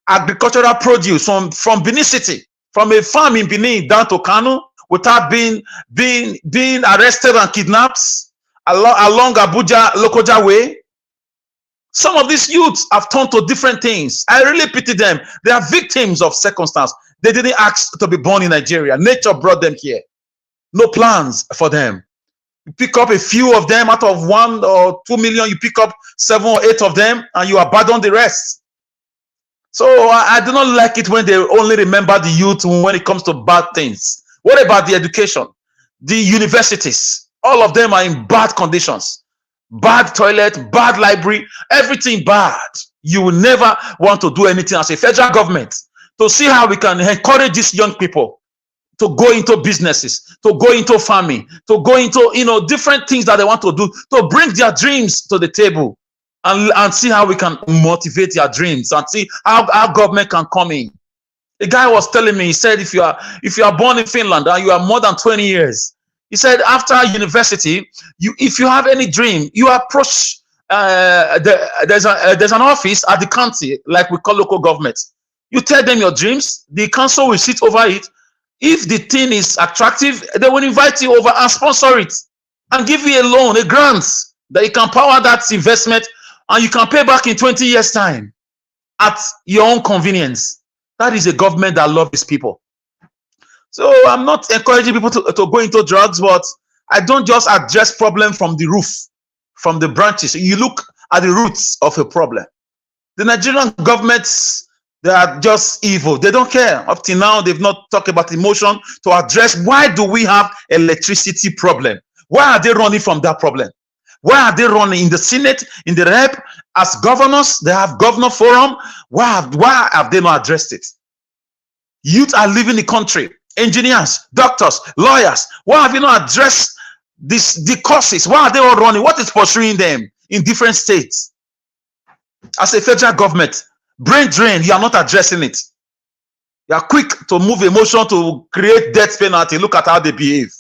agricultural produce from Benin City, from a farm in Benin down to Kano, without being arrested and kidnapped along Abuja Lokoja way? Some of these youths have turned to different things. I really pity them. They are victims of circumstance. They didn't ask to be born in Nigeria. Nature brought them here. No plans for them. You pick up a few of them out of 1 or 2 million. You pick up 7 or 8 of them, and you abandon the rest. So I do not like it when they only remember the youth when it comes to bad things. What about the education? The universities, all of them are in bad conditions. Bad toilet, bad library, everything bad. You will never want to do anything as a federal government to see how we can encourage these young people to go into businesses, to go into farming, to go into different things that they want to do, to bring their dreams to the table and see how we can motivate their dreams and see how our government can come in. A guy was telling me, he said, if you are born in Finland and you are more than 20 years, he said after university, if you have any dream, you approach there's an office at the county, like we call local government. You tell them your dreams, the council will sit over it. If the thing is attractive, they will invite you over and sponsor it and give you a loan, a grant that you can power that investment and you can pay back in 20 years' time at your own convenience. That is a government that loves its people. So I'm not encouraging people to go into drugs, but I don't just address problem from the roof, from the branches. You look at the roots of a problem. The Nigerian governments, they are just evil. They don't care. Up till now, they've not talked about emotion to address why do we have electricity problem? Why are they running from that problem? Why are they running in the Senate, in the Rep, as governors? They have governor forum. Why have they not addressed it? Youth are leaving the country. Engineers, doctors, lawyers. Why have you not addressed the causes? Why are they all running? What is pursuing them in different states? As a federal government, brain drain, you are not addressing it. You are quick to move emotion to create death penalty. Look at how they behave.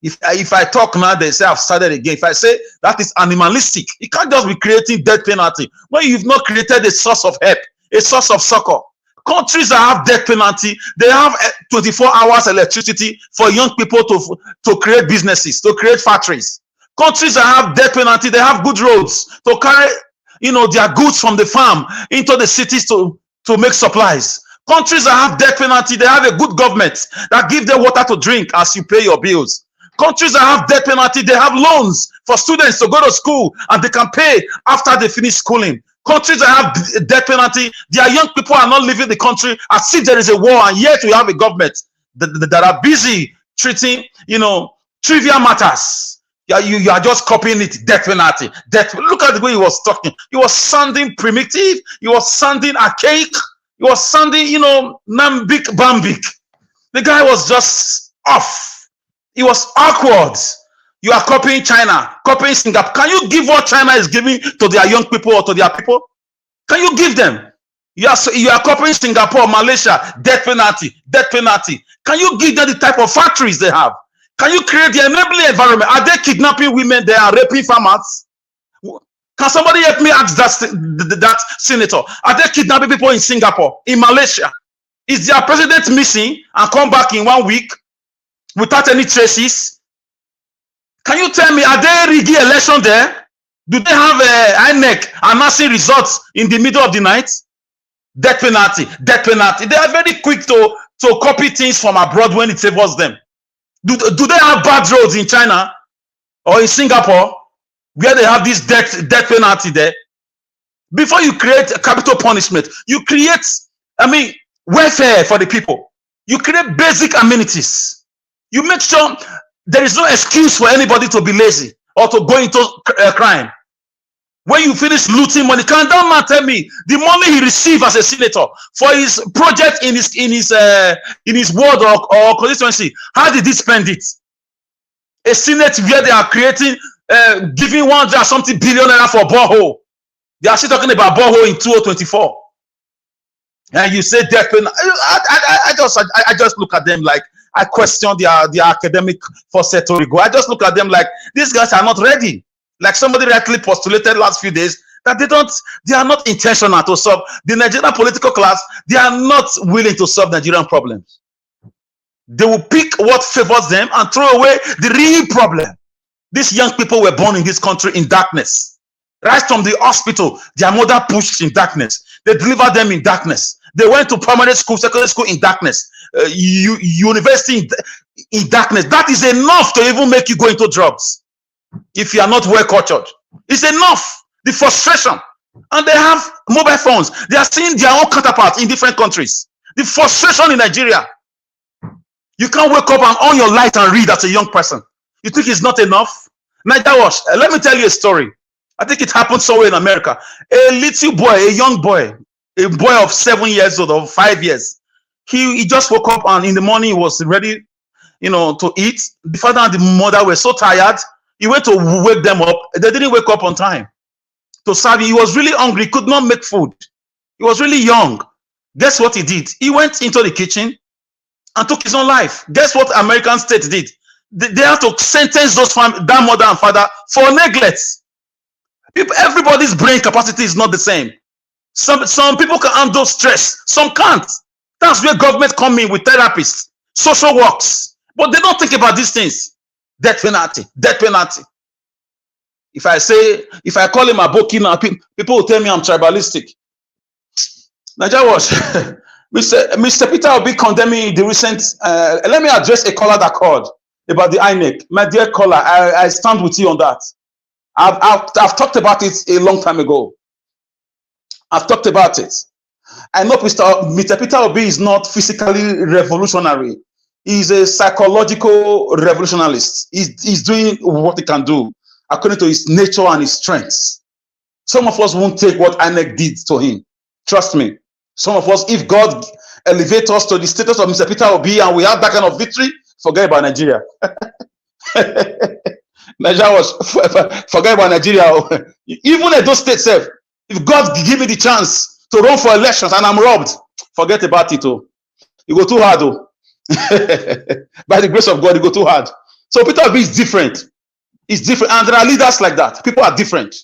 If I talk now, they say I've started again. If I say that is animalistic, you can't just be creating death penalty when you've not created a source of help, a source of succor. Countries that have death penalty, they have 24 hours electricity for young people to create businesses, to create factories. Countries that have death penalty, they have good roads to carry their goods from the farm into the cities to make supplies. Countries that have death penalty, they have a good government that give them water to drink as you pay your bills. Countries that have death penalty, they have loans for students to go to school and they can pay after they finish schooling. Countries that have death penalty, their young people are not leaving the country as if there is a war, and yet we have a government that are busy treating, trivial matters. You are just copying it. Death penalty. Look at the way he was talking. He was sounding primitive. He was sounding archaic. He was sounding, nambic bambic. The guy was just off. He was awkward. You are copying China, copying Singapore. Can you give what China is giving to their young people or to their people? Can you give them? You are copying Singapore, Malaysia, death penalty, death penalty. Can you give them the type of factories they have? Can you create the enabling environment? Are they kidnapping women? They are raping farmers? Can somebody help me ask that senator? Are they kidnapping people in Singapore, in Malaysia? Is their president missing and come back in 1 week without any traces? Can you tell me, are they rigging election there? Do they have INEC announcing results in the middle of the night? Death penalty, death penalty. They are very quick to copy things from abroad when it favors them. Do they have bad roads in China or in Singapore where they have this death penalty there? Before you create a capital punishment, you create, welfare for the people. You create basic amenities. You make sure there is no excuse for anybody to be lazy or to go into crime. When you finish looting money, can that man tell me the money he received as a senator for his project in his ward or constituency? How did he spend it? A senate where they are creating, giving 100 something billion for borehole. They are still talking about borehole in 2024, and you say death penalty. I just look at them like I question their academic foresight to go. I just look at them like these guys are not ready. Like somebody rightly postulated last few days that they are not intentional to solve the Nigerian political class. They are not willing to solve Nigerian problems. They will pick what favors them and throw away the real problem. These young people were born in this country in darkness. Right from the hospital, their mother pushed in darkness. They delivered them in darkness. They went to primary school, secondary school in darkness, university in darkness. That is enough to even make you go into drugs. If you are not well cultured, it's enough. The frustration, and they have mobile phones. They are seeing their own counterparts in different countries. The frustration in Nigeria. You can't wake up and on your light and read as a young person. You think it's not enough? Let me tell you a story. I think it happened somewhere in America. A little boy, a young boy, a boy of 7 years old or 5 years. He just woke up and in the morning he was ready, to eat. The father and the mother were so tired. He went to wake them up. They didn't wake up on time to serve him. He was really hungry. He could not make food. He was really young. Guess what he did? He went into the kitchen and took his own life. Guess what American state did? They have to sentence that mother and father for neglect. Everybody's brain capacity is not the same. Some people can handle stress. Some can't. That's where government come in with therapists, social works. But they don't think about these things. Death penalty. If I call him Aboki now, people will tell me I'm tribalistic. Nigeria was Mr. Peter will be condemning the recent. Let me address a caller that called about the INEC. My dear caller, I stand with you on that. I've talked about it a long time ago. I've talked about it. I know Mr. Peter Obi is not physically revolutionary. He's a psychological revolutionist. He's doing what he can do according to his nature and his strengths. Some of us won't take what INEC did to him. Trust me. Some of us, if God elevates us to the status of Mr. Peter Obi and we have that kind of victory, forget about Nigeria. Nigeria was forget about Nigeria. Even at those states, if God give me the chance to run for elections and I'm robbed, forget about it. Oh, you go too hard. Oh, by the grace of God, you go too hard. So Peter Obi is different. It's different, and there are leaders like that. People are different.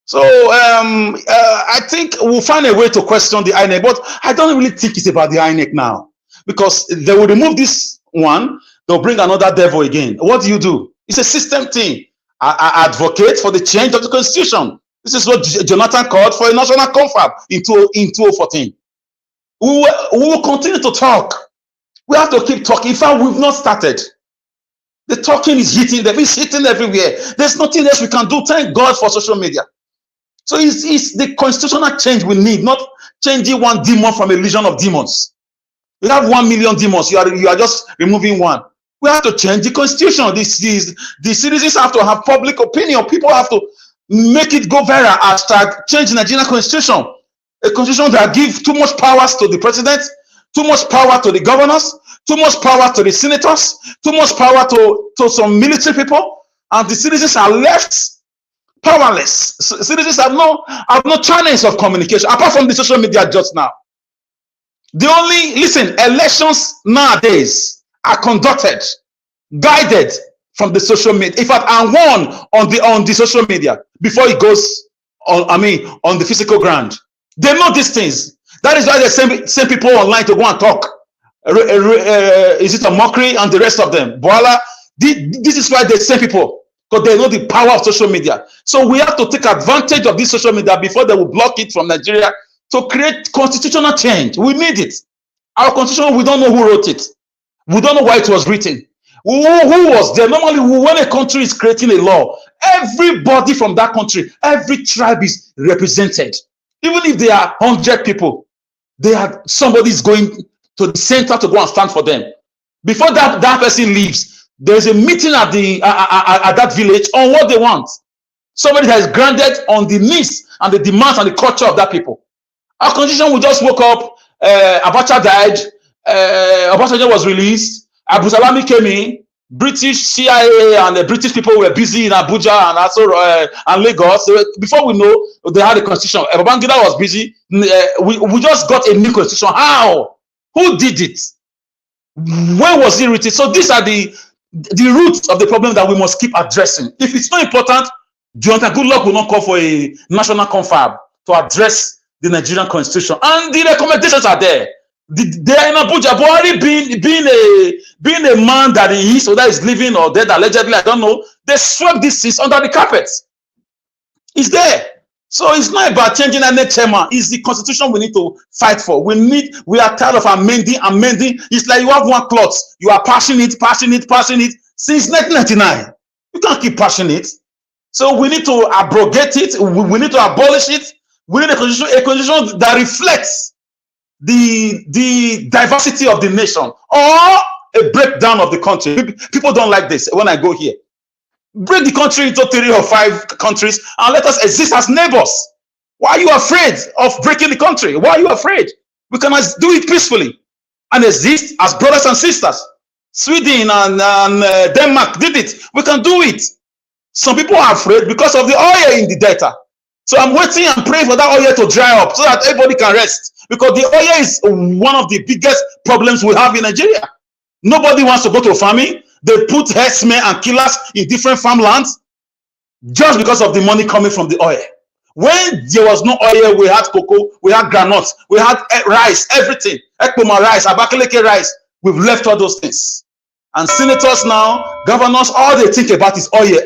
So I think we'll find a way to question the INEC, but I don't really think it's about the INEC now, because they will remove this one, they'll bring another devil again. What do? It's a system thing. I advocate for the change of the constitution. This is what Jonathan called for a national confab in 2014. We will continue to talk. We have to keep talking. In fact, we've not started. The talking is hitting them. It's hitting everywhere. There's nothing else we can do. Thank God for social media. So it's the constitutional change we need, not changing one demon from a legion of demons. We have 1 million demons. You are just removing one. We have to change the constitution. The citizens have to have public opinion. People have to make it go viral. Hashtag change the Nigerian constitution. A constitution that gives too much powers to the president, too much power to the governors, too much power to the senators, too much power to some military people, and the citizens are left powerless. Citizens have no channels of communication apart from the social media just now. Elections nowadays are conducted, guided from the social media. In fact, and won on the social media before it goes on the physical ground. They know these things. That is why they send people online to go and talk. Is it a mockery and the rest of them? Boala, this is why they send people, because they know the power of social media. So we have to take advantage of this social media before they will block it from Nigeria to create constitutional change. We need it. Our constitution, we don't know who wrote it. We don't know why it was written. Who was there? Normally, when a country is creating a law, everybody from that country, every tribe is represented. Even if there are 100 people, somebody is going to the center to go and stand for them. Before that person leaves, there's a meeting at that village on what they want. Somebody has granted on the needs and the demands and the culture of that people. Our constitution, we just woke up, Abacha died, Obasanjo was released, Abu Salami came in, British CIA and the British people were busy in Abuja and also and Lagos. So before we know, they had a constitution. Babangida was busy. We just got a new constitution. How? Who did it? When was it written? So these are the roots of the problem that we must keep addressing. If it's not important, Jonathan Goodluck will not call for a national confab to address the Nigerian constitution, and the recommendations are there. They are in Abuja. Buhari being a man that he is, or that is living or dead allegedly, I don't know. They swept this things under the carpet. It's there. So it's not about changing any chairman. It's the constitution we need to fight for. We are tired of amending. It's like you have one cloth. You are passing it since 1999. You can't keep passing it. So we need to abrogate it. We need to abolish it. We need a constitution that reflects the diversity of the nation, or a breakdown of the country. People don't like this when I go here. Break the country into 3 or 5 countries and let us exist as neighbors. Why are you afraid of breaking the country? Why are you afraid? We can do it peacefully and exist as brothers and sisters. Sweden and Denmark did it. We can do it. Some people are afraid because of the oil in the delta. So I'm waiting and praying for that oil to dry up so that everybody can rest. Because the oil is one of the biggest problems we have in Nigeria. Nobody wants to go to farming. They put herdsmen and killers in different farmlands just because of the money coming from the oil. When there was no oil, we had cocoa, we had granules, we had rice, everything. Ekpoma rice, Abakaleke rice. We've left all those things. And senators now, governors, all they think about is oil.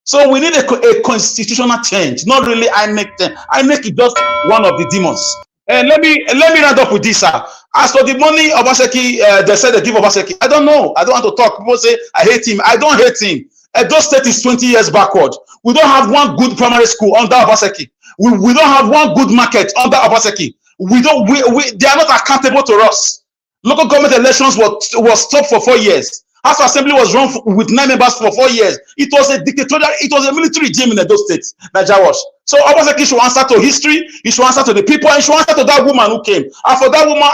So we need a constitutional change, not really INEC. INEC is just one of the demons. And let me round up with this, sir. As for the money Obaseki, they said they give Obaseki. I don't know. I don't want to talk. People say I hate him. I don't hate him. Edo State is 20 years backward. We don't have one good primary school under Obaseki. We don't have one good market under Obaseki. They are not accountable to us. Local government elections was stopped for 4 years. House Assembly was run with 9 members for 4 years. It was a dictatorial, it was a military regime in Edo State, Nigeria was. So Obaseki should answer to history, he should answer to the people, and he should answer to that woman who came. And for that woman,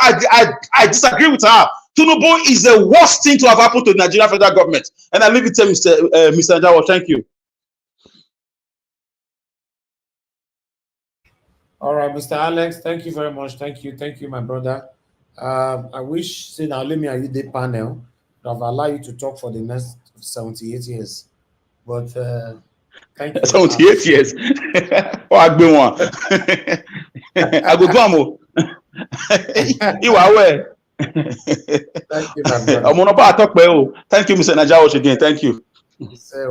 I disagree with her. Tinubu is the worst thing to have happened to the Nigerian federal government. And I leave it to Mr. Nigeria. Thank you. All right, Mr. Alex, thank you very much. Thank you, my brother. I wish, say now, let me are you the panel. I've allowed you to talk for the next 78 years. But thank you. 78 years. Oh, I go on. I go do you are aware. Thank you, my brother. Thank you, Mr. Najawosh, again. Thank you. Say.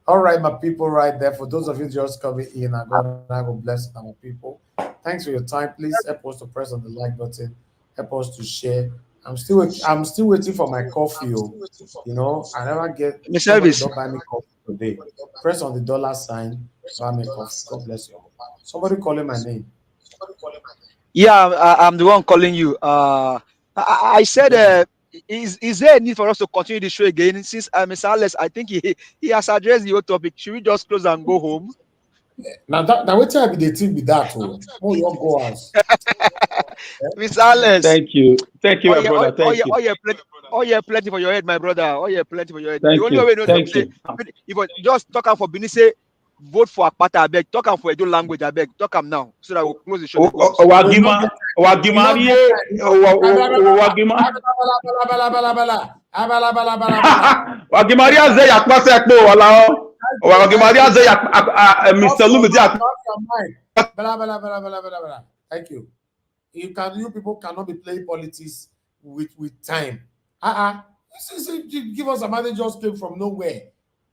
All right, my people, right there. For those of you just coming in, God bless our people. Thanks for your time. Please help us to press on the like button. Help us to share. I'm still waiting for my coffee. You know, I never get. Don't buy me coffee today. Press on the $sign. Buy me coffee. God bless you. Somebody calling my name. Yeah, I'm the one calling you. I said, is there a need for us to continue the show again? Since Mr. Alex, I think he has addressed the whole topic. Should we just close and go home? Now what time the thing with that? Oh, you go out. Mr. Alex. Thank you, my brother. Thank you. Plenty for your head, my brother. Plenty for your head. Thank the only you. way no Thank say, if I just talk am for Benin, say vote for Akpata, I beg. Talk am for Edo language, I beg. Talk am now, so that we'll close the show. Thank you. You people cannot be playing politics with time. Give us a man that just came from nowhere.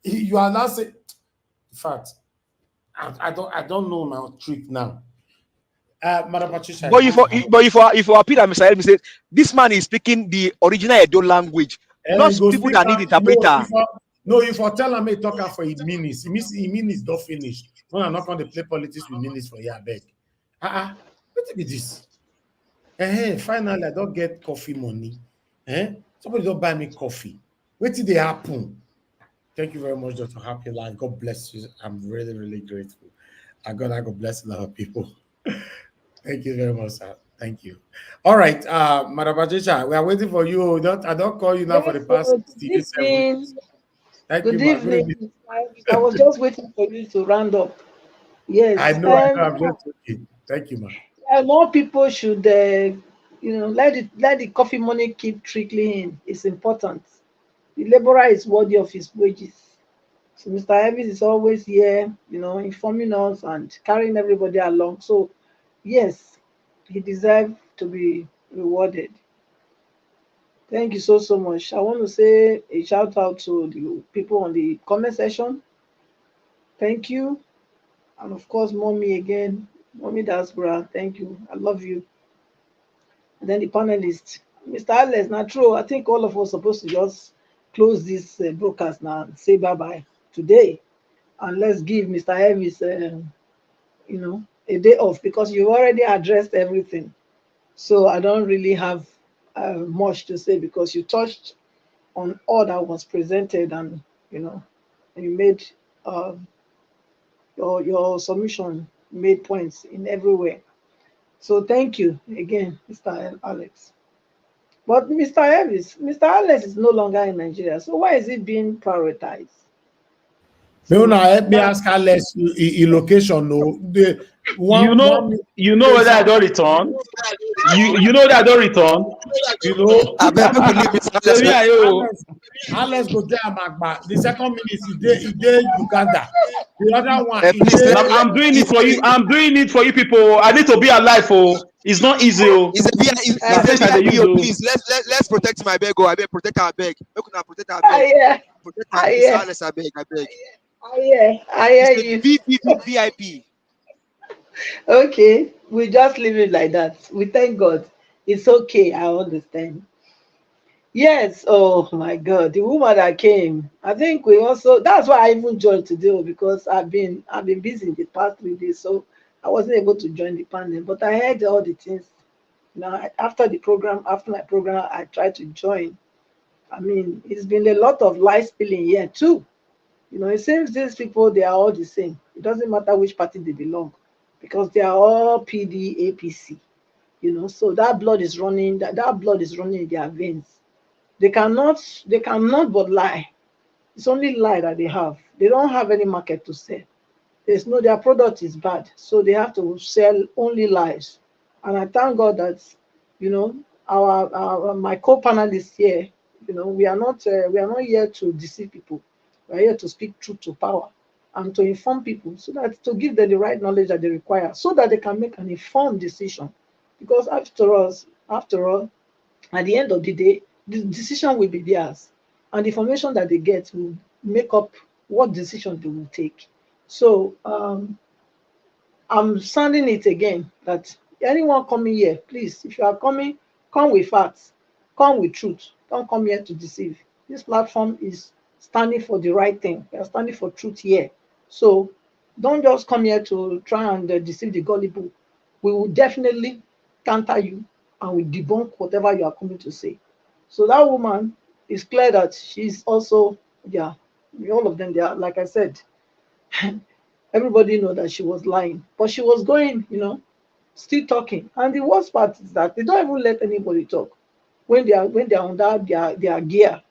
You are now saying, in fact, I don't know my trick now. Madam Patricia. But if you appeal, Mr. Elmi said this man is speaking the original Edo language, not people that need interpreter. No, if I tell him I talk for a minutes, it means don't finish. When I'm not going to play politics with minutes for your beg. What is this? Finally, I don't get coffee money. Somebody don't buy me coffee. What did they happen? Thank you very much, Dr. Happy Line. God bless you. I'm really, really grateful. God bless a lot of people. Thank you very much, sir. Thank you. All right, Madam Patricia, we are waiting for you. I don't call you now for the past 67 weeks. Good evening. I was just waiting for you to round up. Yes. I know. I'm just joking. Thank you, ma'am. More people should, let the coffee money keep trickling in. It's important. The laborer is worthy of his wages. So Mr. Evans is always here, informing us and carrying everybody along. So, yes, he deserves to be rewarded. Thank you so much. I want to say a shout out to the people on the comment section. Thank you. And of course, Mommy again. Mommy Diaspora, thank you. I love you. And then the panelists. Mr. Alex, not true. I think all of us are supposed to just close this broadcast now and say bye-bye today. And let's give Mr. Elvis, a day off because you've already addressed everything. So I don't really have much to say because you touched on all that was presented and, you made your submission made points in every way. So thank you again, Mr. Alex. But Mr. Alex is no longer in Nigeria. So why is it being prioritized? No, help me ask Alex location. No, you know whether I don't return. You know that I don't return. Alex go there, Magba. The second minute he did Uganda. The other one, I'm doing it for you. I'm doing it for you people. I need to be alive. It's not easy. Please let's protect my beg. I beg protect our beg. How can I protect our beg? Protect our Alex. I beg. I hear you. VIP. Okay, we just leave it like that. We thank God. It's okay. I understand. Yes. Oh my God, the woman that came. I think that's why I even joined today because I've been busy in the past 3 days, so I wasn't able to join the panel. But I heard all the things. After my program, I tried to join. I mean, it's been a lot of lie spilling here too. It seems these people, they are all the same. It doesn't matter which party they belong because they are all PD, APC. So that blood is running. That blood is running in their veins. They cannot but lie. It's only lie that they have. They don't have any market to sell. Their product is bad, so they have to sell only lies. And I thank God that my co-panelists here, we are not here to deceive people. We are here to speak truth to power and to inform people so that to give them the right knowledge that they require so that they can make an informed decision. Because after all, at the end of the day, the decision will be theirs. And the information that they get will make up what decision they will take. So I'm sounding it again that anyone coming here, please, if you are coming, come with facts, come with truth. Don't come here to deceive. This platform is standing for the right thing. We are standing for truth here. So don't just come here to try and deceive the gullible. We will definitely counter you and we debunk whatever you are coming to say. So that woman is clear that she's also, all of them, they are, like I said, everybody know that she was lying, but she was going, still talking. And the worst part is that they don't even let anybody talk when they are on that their gear,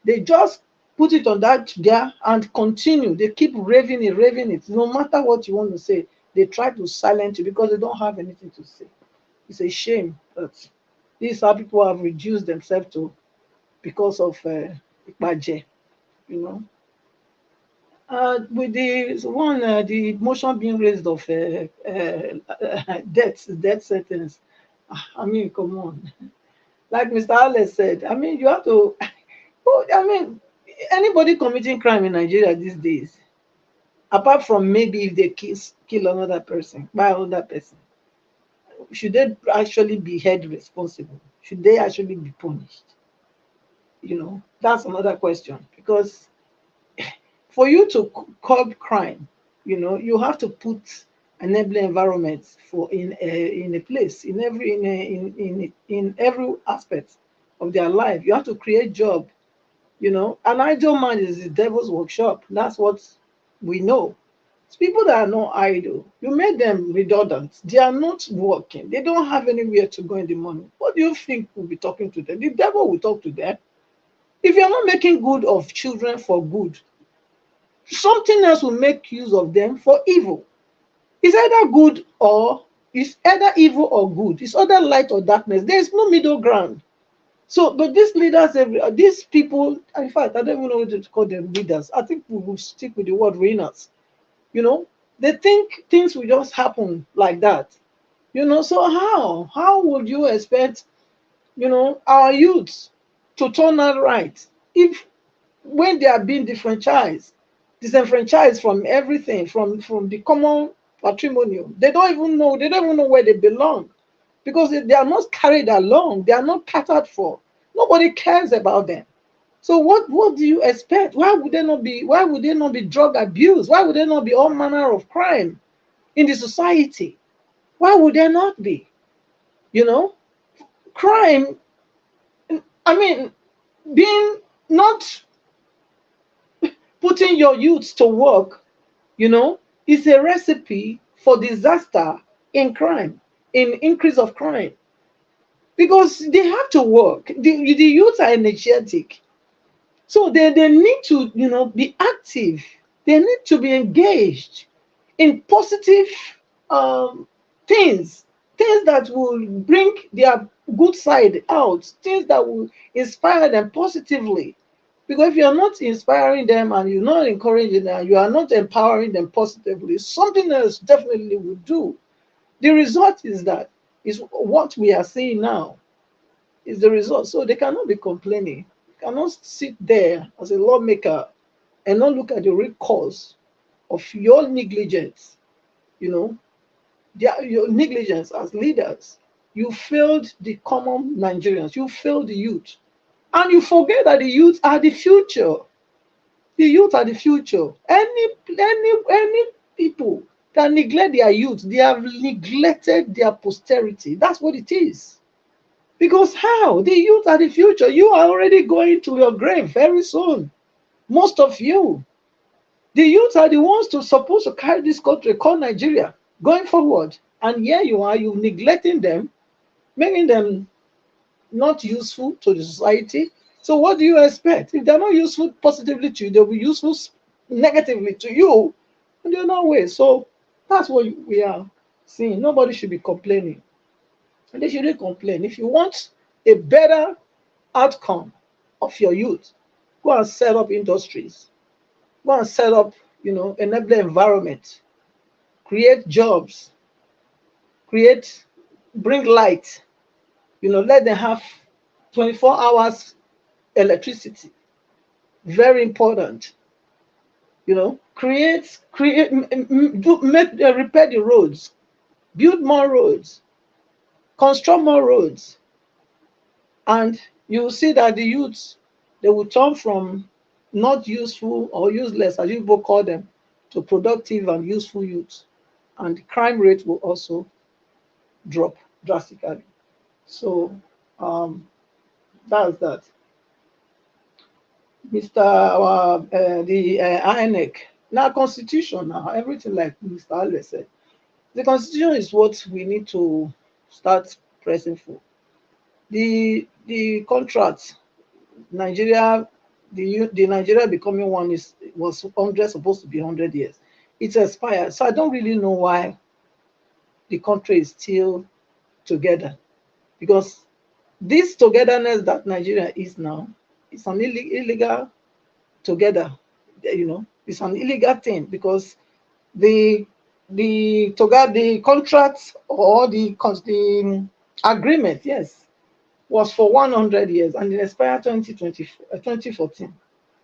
they just put it on that gear and continue. They keep raving it. No matter what you want to say, they try to silence you because they don't have anything to say. It's a shame that this is how people have reduced themselves to because of Ipaje, with the motion being raised of death sentence. I mean, come on. Like Mr. Alex said, I mean, you have to. Anybody committing crime in Nigeria these days, apart from maybe if they kill another person, by another person, should they actually be held responsible? Should they actually be punished? You know, that's another question, because for you to curb crime, you know, you have to put enabling environments for in a place in every in every aspect of their life. You have to create job. You know, an idle man is the devil's workshop. That's what we know. It's people that are not idle, you made them redundant. They are not working. They don't have anywhere to go in the morning. What do you think will be talking to them? The devil will talk to them. If you're not making good of children for good, something else will make use of them for evil. It's either good or it's either evil or good. It's either light or darkness. There is no middle ground. So, but these leaders, these people, in fact, I don't even know what to call them leaders. I think we will stick with the word reigners. You know, they think things will just happen like that. You know, so how would you expect, you know, our youths to turn out right if when they are being disenfranchised from everything, from the common patrimonial, they don't even know where they belong, because they are not carried along, they are not catered for. Nobody cares about them. So what do you expect? Why would there not be drug abuse? Why would there not be all manner of crime in the society? Why would there not be? You know, crime, I mean, being not putting your youth to work, you know, is a recipe for disaster in crime, in increase of crime. Because they have to work. The youth are energetic. So they need to, you know, be active. They need to be engaged in positive um, things, things that will bring their good side out, things that will inspire them positively. Because if you're not inspiring them and you're not encouraging them, you are not empowering them positively, something else definitely will do. The result is what we are seeing now, is the result. So they cannot be complaining. You cannot sit there as a lawmaker and not look at the root cause of your negligence. You know, your negligence as leaders. You failed the common Nigerians. You failed the youth. And you forget that the youth are the future. The youth are the future. Any people that neglect their youth, they have neglected their posterity. That's what it is. Because how? The youth are the future. You are already going to your grave very soon. Most of you. The youth are the ones supposed to carry this country called Nigeria going forward. And here you are, you neglecting them, making them not useful to the society. So what do you expect? If they're not useful positively to you, they'll be useful negatively to you in the other way. So that's what we are seeing. Nobody should be complaining. And they shouldn't complain. If you want a better outcome of your youth, go and set up industries. Go and set up, you know, enable environment, create jobs, bring light, you know, let them have 24 hours electricity. Very important. You know, repair the roads, build more roads, construct more roads, and you will see that the youths, they will turn from not useful or useless, as you both call them, to productive and useful youths, and the crime rate will also drop drastically. So that's that. Mr. The INEC, now constitution, now everything like Mr. Ale said, the constitution is what we need to start pressing for. The contract, Nigeria, the Nigeria becoming one was 100, supposed to be 100 years. It's expired, so I don't really know why the country is still together, because this togetherness that Nigeria is now, it's an illegal together. You know, it's an illegal thing, because the contract or the agreement, yes, was for 100 years and it expired 2014.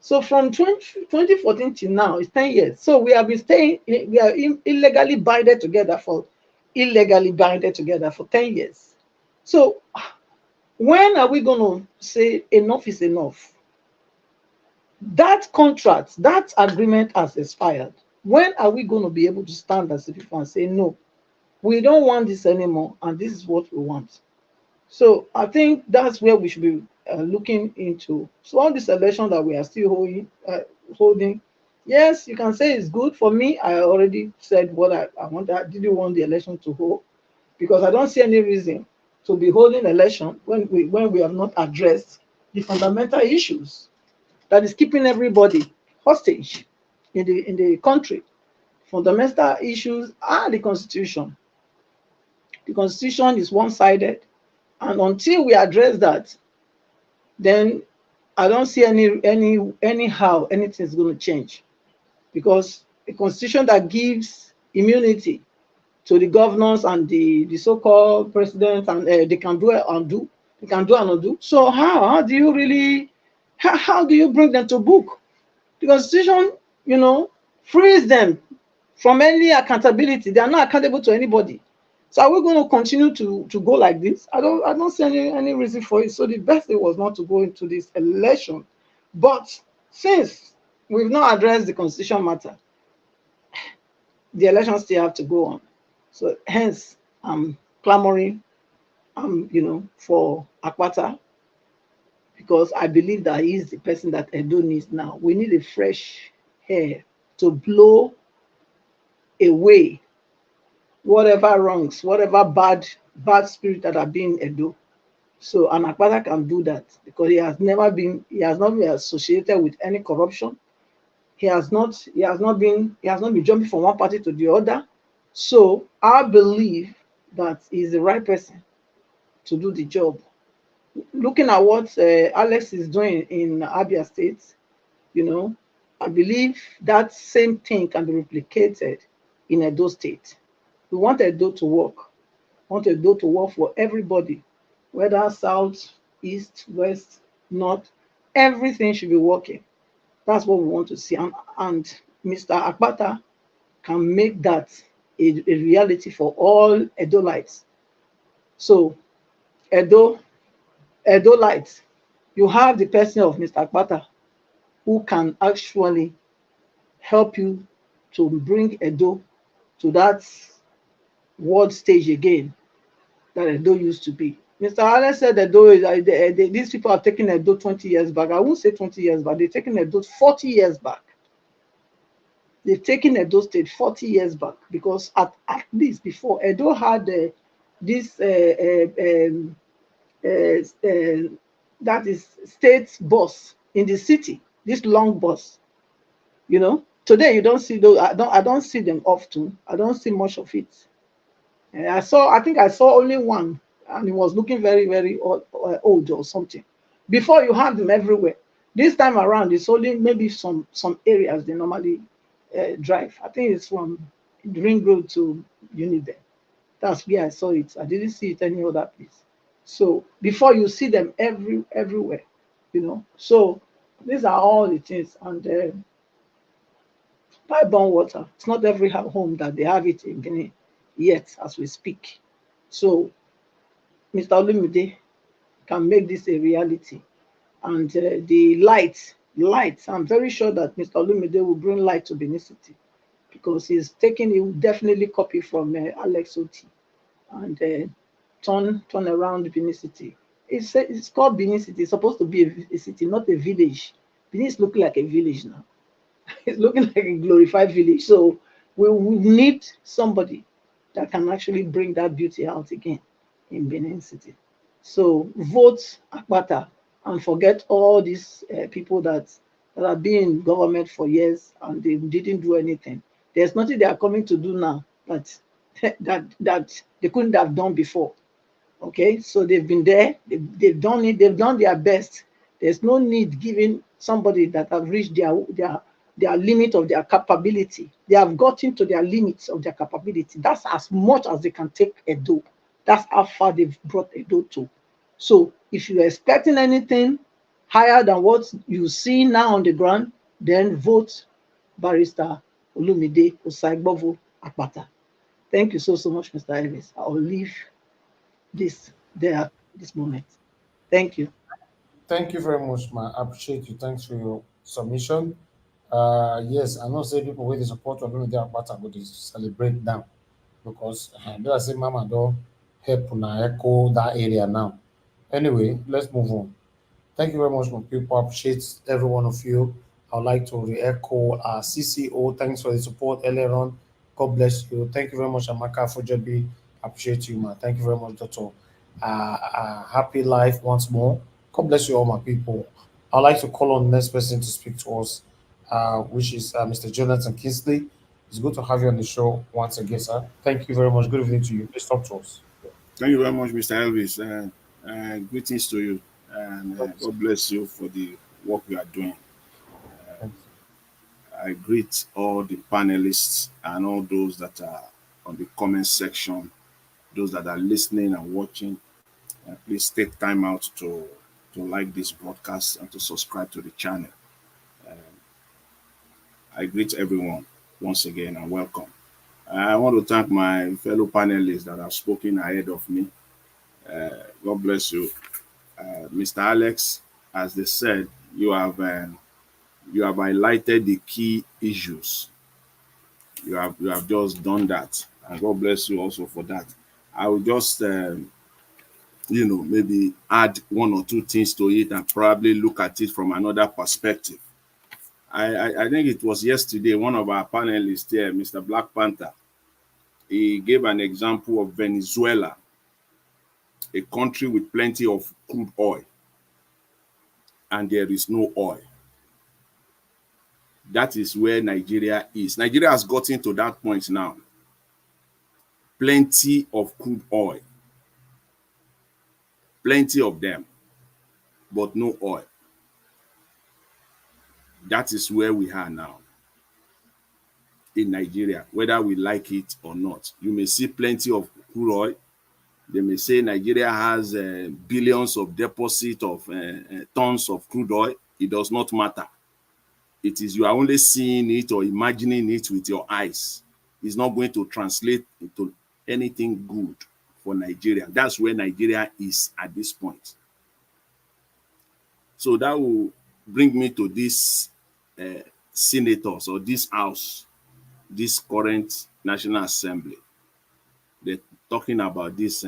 So from 2014 till now, it's 10 years. So we have been staying, we are illegally binded together for illegally binded together for 10 years. So when are we going to say enough is enough? That contract, that agreement has expired. When are we going to be able to stand as a people and say, no, we don't want this anymore, and this is what we want? So I think that's where we should be looking into. So all this election that we are still holding, yes, you can say it's good. For me, I already said what I want. I didn't want the election to hold because I don't see any reason to be holding election when we have not addressed the fundamental issues that is keeping everybody hostage in the country. Fundamental issues are the constitution. The constitution is one-sided, and until we address that, then I don't see anyhow anything is going to change, because a constitution that gives immunity to the governors and the so-called president, and they can do and undo, they can do and undo. So how do you really how do you bring them to book? The constitution, frees them from any accountability. They are not accountable to anybody. So are we going to continue to go like this? I don't see any reason for it. So the best thing was not to go into this election. But since we've not addressed the constitution matter, the elections still have to go on. So hence I'm clamoring for Akpata, because I believe that he is the person that Edo needs now. We need a fresh air to blow away whatever wrongs, whatever bad spirit that are being Edo. So an Akpata can do that, because he has not been associated with any corruption. He has not been jumping from one party to the other. So I believe that he's the right person to do the job. Looking at what Alex is doing in Abia State, I believe that same thing can be replicated in Edo State. We want Edo to work. We want Edo to work for everybody, whether south, east, west, north. Everything should be working. That's what we want to see. And Mr. Akpata can make that a reality for all Edolites. So Edolites, you have the person of Mr. Akpata, who can actually help you to bring Edo to that world stage again that Edo used to be. Mr. Allen said Edo these people are taking Edo 20 years back. I won't say 20 years back. They're taking Edo 40 years back. They've taken Edo State 40 years back, because at least before, Edo had this that is state bus in the city, this long bus. Today you don't see those. I don't see them often. I don't see much of it. I think I saw only one, and it was looking very, very old or something. Before, you have them everywhere. This time around, it's only maybe some areas they normally drive. I think it's from Ring Road to Uniden. That's where I saw it. I didn't see it any other place. So before, you see them everywhere, So these are all the things. And pipe-borne water, it's not every home that they have it in Guinea yet as we speak. So Mr. Olumide can make this a reality. And the light, I'm very sure that Mr. Olumide will bring light to Benin City, because he will definitely copy from Alex Oti, and turn around Benin City. It's called Benin City. It's supposed to be a city, not a village. Benin is looking like a village now. It's looking like a glorified village. So we need somebody that can actually bring that beauty out again in Benin City. So vote Akpata and forget all these people that have been in government for years and they didn't do anything. There's nothing they are coming to do now that they couldn't have done before. Okay, so they've been there, they've done it, they've done their best. There's no need giving somebody that have reached their limit of their capability. They have gotten to their limits of their capability. That's as much as they can take Edo. That's how far they've brought Edo to. So if you're expecting anything higher than what you see now on the ground, then vote Barrister Olumide Osaigbovo Akpata. Thank you so much, Mr. Elvis. I'll leave this there at this moment. Thank you. Thank you very much, man. I appreciate you. Thanks for your submission. Yes, I know say people with the support of them, they are about to go to celebrate them because they are saying Mama don't help na echo that area now. Anyway, let's move on. Thank you very much, my people. I appreciate every one of you. I would like to re-echo CCO. Thanks for the support earlier on. God bless you. Thank you very much, Amaka for Joby. Appreciate you, man. Thank you very much, Doctor. Happy life once more. God bless you, all my people. I'd like to call on the next person to speak to us, which is Mr. Jonathan Kingsley. It's good to have you on the show once again, sir. Thank you very much. Good evening to you. Please talk to us. Thank you very much, Mr. Elvis. Greetings to you, and Thanks. God bless you for the work you are doing. Thanks. I greet all the panelists and all those that are on the comment section, those that are listening and watching. Please take time out to like this broadcast and to subscribe to the channel. I greet everyone once again and welcome. I want to thank my fellow panelists that have spoken ahead of me. God bless you. Mr. Alex, as they said, you have highlighted the key issues. You have just done that, and God bless you also for that. I will just maybe add one or two things to it and probably look at it from another perspective. I think it was yesterday, one of our panelists here, Mr. Black Panther, he gave an example of Venezuela, a country with plenty of crude oil, and there is no oil. That is where Nigeria is. Nigeria has gotten to that point now. Plenty of crude oil, plenty of them, but no oil. That is where we are now in Nigeria, whether we like it or not. You may see plenty of crude oil. They may say Nigeria has billions of deposit of tons of crude oil. It does not matter. It is you are only seeing it or imagining it with your eyes. It's not going to translate into anything good for Nigeria. That's where Nigeria is at this point. So that will bring me to this senators or this house, this current National Assembly. They're talking about this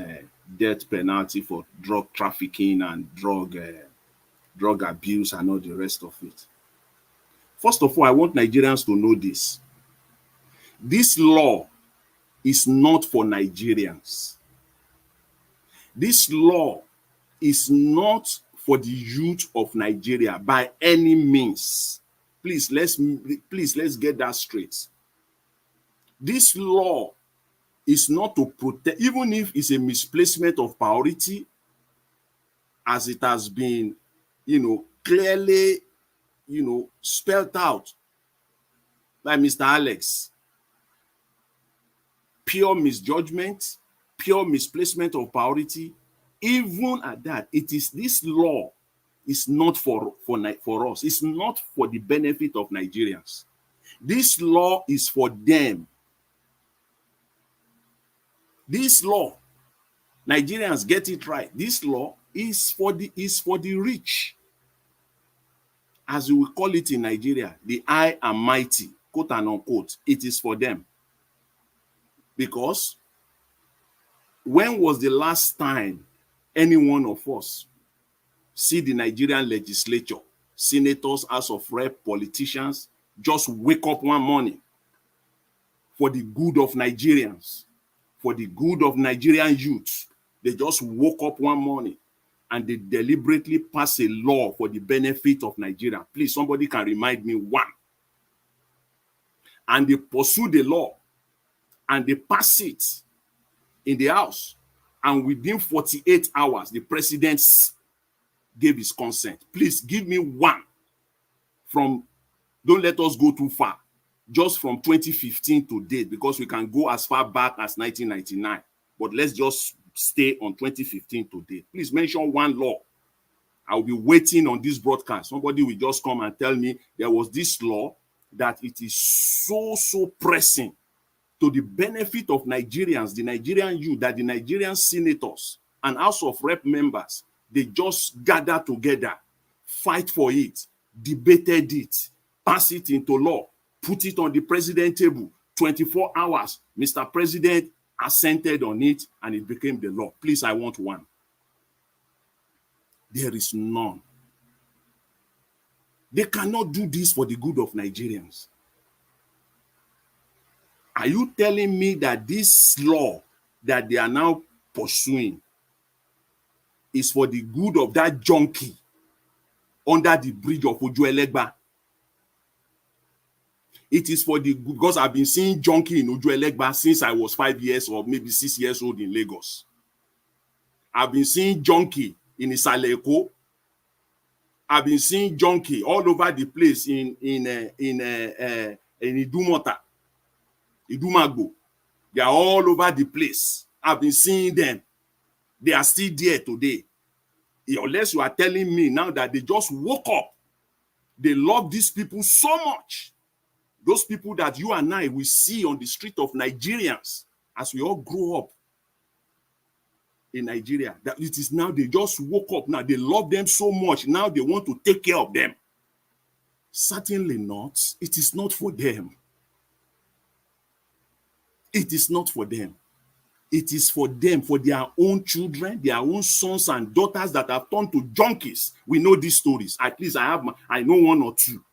death penalty for drug trafficking and drug abuse and all the rest of it. First of all, I want Nigerians to know this. This law is not for Nigerians. This law is not for the youth of Nigeria by any means. Please, let's get that straight. This law is not to protect, even if it's a misplacement of priority, as it has been, clearly, spelled out by Mr. Alex. Pure misjudgment, pure misplacement of priority. Even at that, it is this law is not for us. It's not for the benefit of Nigerians. This law is for them. This law, Nigerians get it right. This law is for the rich, as we will call it in Nigeria, the high and mighty, quote and unquote. It is for them. Because when was the last time any one of us see the Nigerian legislature, senators, House of Rep, politicians, just wake up one morning for the good of Nigerians, for the good of Nigerian youth? They just woke up one morning and they deliberately pass a law for the benefit of Nigeria. Please, somebody can remind me one. And they pursue the law and they pass it in the House. And within 48 hours, the president gave his consent. Please give me one from, don't let us go too far, just from 2015 to date, because we can go as far back as 1999. But let's just stay on 2015 to date. Please mention one law. I'll be waiting on this broadcast. Somebody will just come and tell me there was this law that it is so pressing to the benefit of Nigerians, the Nigerian youth, that the Nigerian senators and House of Rep members, they just gather together, fight for it, debated it, pass it into law, put it on the president table, 24 hours, Mr. President assented on it, and it became the law. Please, I want one. There is none. They cannot do this for the good of Nigerians. Are you telling me that this law that they are now pursuing is for the good of that junkie under the bridge of Ojuelegba? It is for the good, because I've been seeing junkie in Ojuelegba since I was 5 years or maybe 6 years old in Lagos. I've been seeing junkie in Isaleko. I've been seeing junkie all over the place in Idumota, Idumagbo. They are all over the place. I've been seeing them. They are still there today. Unless you are telling me now that they just woke up. They love these people so much. Those people that you and I will see on the street of Nigerians as we all grow up in Nigeria, that it is now they just woke up now. They love them so much. Now they want to take care of them. Certainly not. It is not for them. It is not for them. It is for them, for their own children, their own sons and daughters that have turned to junkies. We know these stories. At least I know one or two.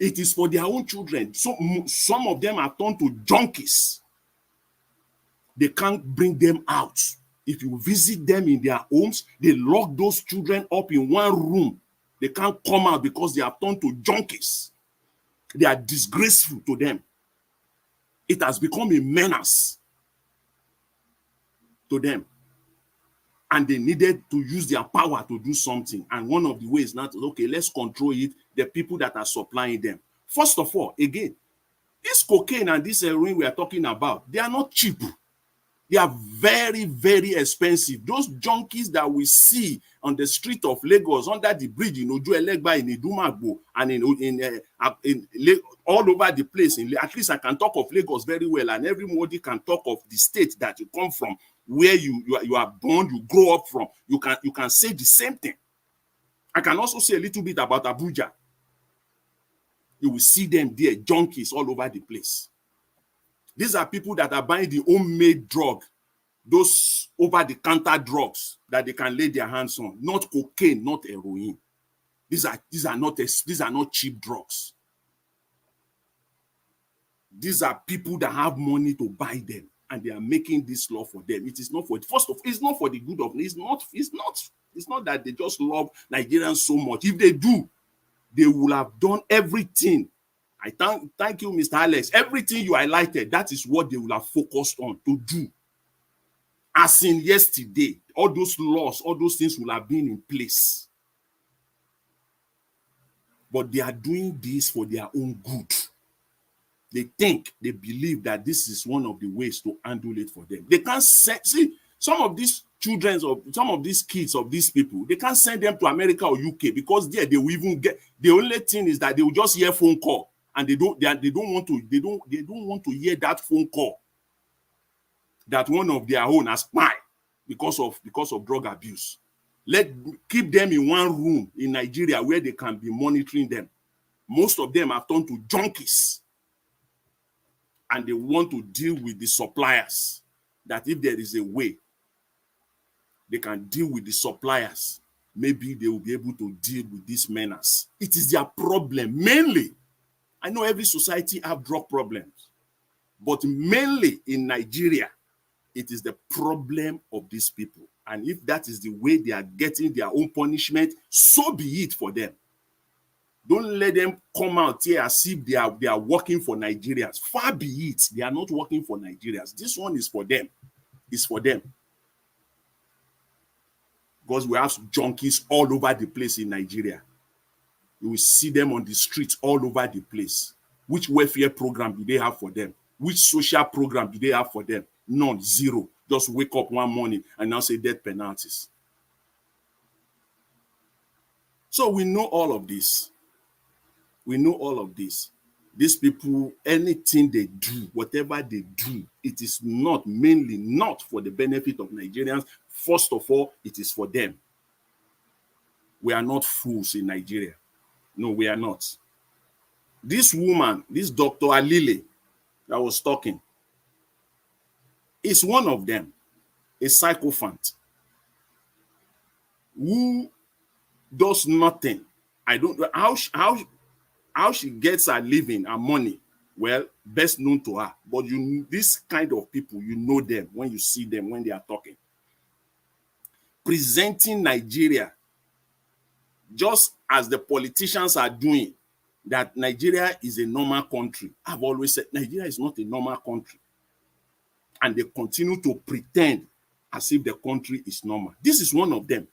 It is for their own children. So some of them have turned to junkies. They can't bring them out. If you visit them in their homes, they lock those children up in one room. They can't come out because they have turned to junkies. They are disgraceful to them. It has become a menace to them. And they needed to use their power to do something. And one of the ways now, okay, let's control it, the people that are supplying them. First of all, again, this cocaine and this heroin we are talking about, they are not cheap. They are very, very expensive. Those junkies that we see on the street of Lagos, under the bridge in Ojuelegba, in Idumagbo, and all over the place. At least I can talk of Lagos very well, and everybody can talk of the state that you come from, where you are born, you grow up from. You can say the same thing. I can also say a little bit about Abuja. You will see them there, junkies all over the place. These are people that are buying the homemade drug, those over-the-counter drugs that they can lay their hands on, not cocaine, not heroin. These are not cheap drugs. These are people that have money to buy them, and they are making this law for them. It is not for, first of all, it's not for the good of, it's not that they just love Nigerians so much. If they do, they will have done everything. I thank you, Mr. Alex. Everything you highlighted, that is what they will have focused on to do. As in yesterday, all those laws, all those things will have been in place. But they are doing this for their own good. They think, they believe that this is one of the ways to handle it for them. They can't see some of these children, of some of these kids of these people, they can't send them to America or UK, because there they will even get, the only thing is that they will just hear phone call, and they don't want to hear that phone call that one of their own has died because of drug abuse. Keep them in one room in Nigeria where they can be monitoring them. Most of them have turned to junkies, and they want to deal with the suppliers. That if there is a way they can deal with the suppliers, maybe they will be able to deal with this menace. It is their problem mainly. I know every society have drug problems, but mainly in Nigeria, it is the problem of these people. And if that is the way they are getting their own punishment, so be it for them. Don't let them come out here as if they are working for Nigerians. Far be it. They are not working for Nigerians. This one is for them. It's for them. Because we have junkies all over the place in Nigeria. You will see them on the streets all over the place. Which welfare program do they have for them? Which social program do they have for them? None, zero. Just wake up one morning and now say death penalties. So we know all of this. We know all of this. These people, anything they do, whatever they do, it is mainly not for the benefit of Nigerians. First of all, it is for them. We are not fools in Nigeria. No, we are not. This woman, this Dr. Alile that was talking, is one of them, a sycophant who does nothing. I don't know how she gets her living, her money. Well, best known to her. But this kind of people, you know them when you see them, when they are talking. Presenting Nigeria just as the politicians are doing, that Nigeria is a normal country. I've always said Nigeria is not a normal country. And they continue to pretend as if the country is normal. This is one of them.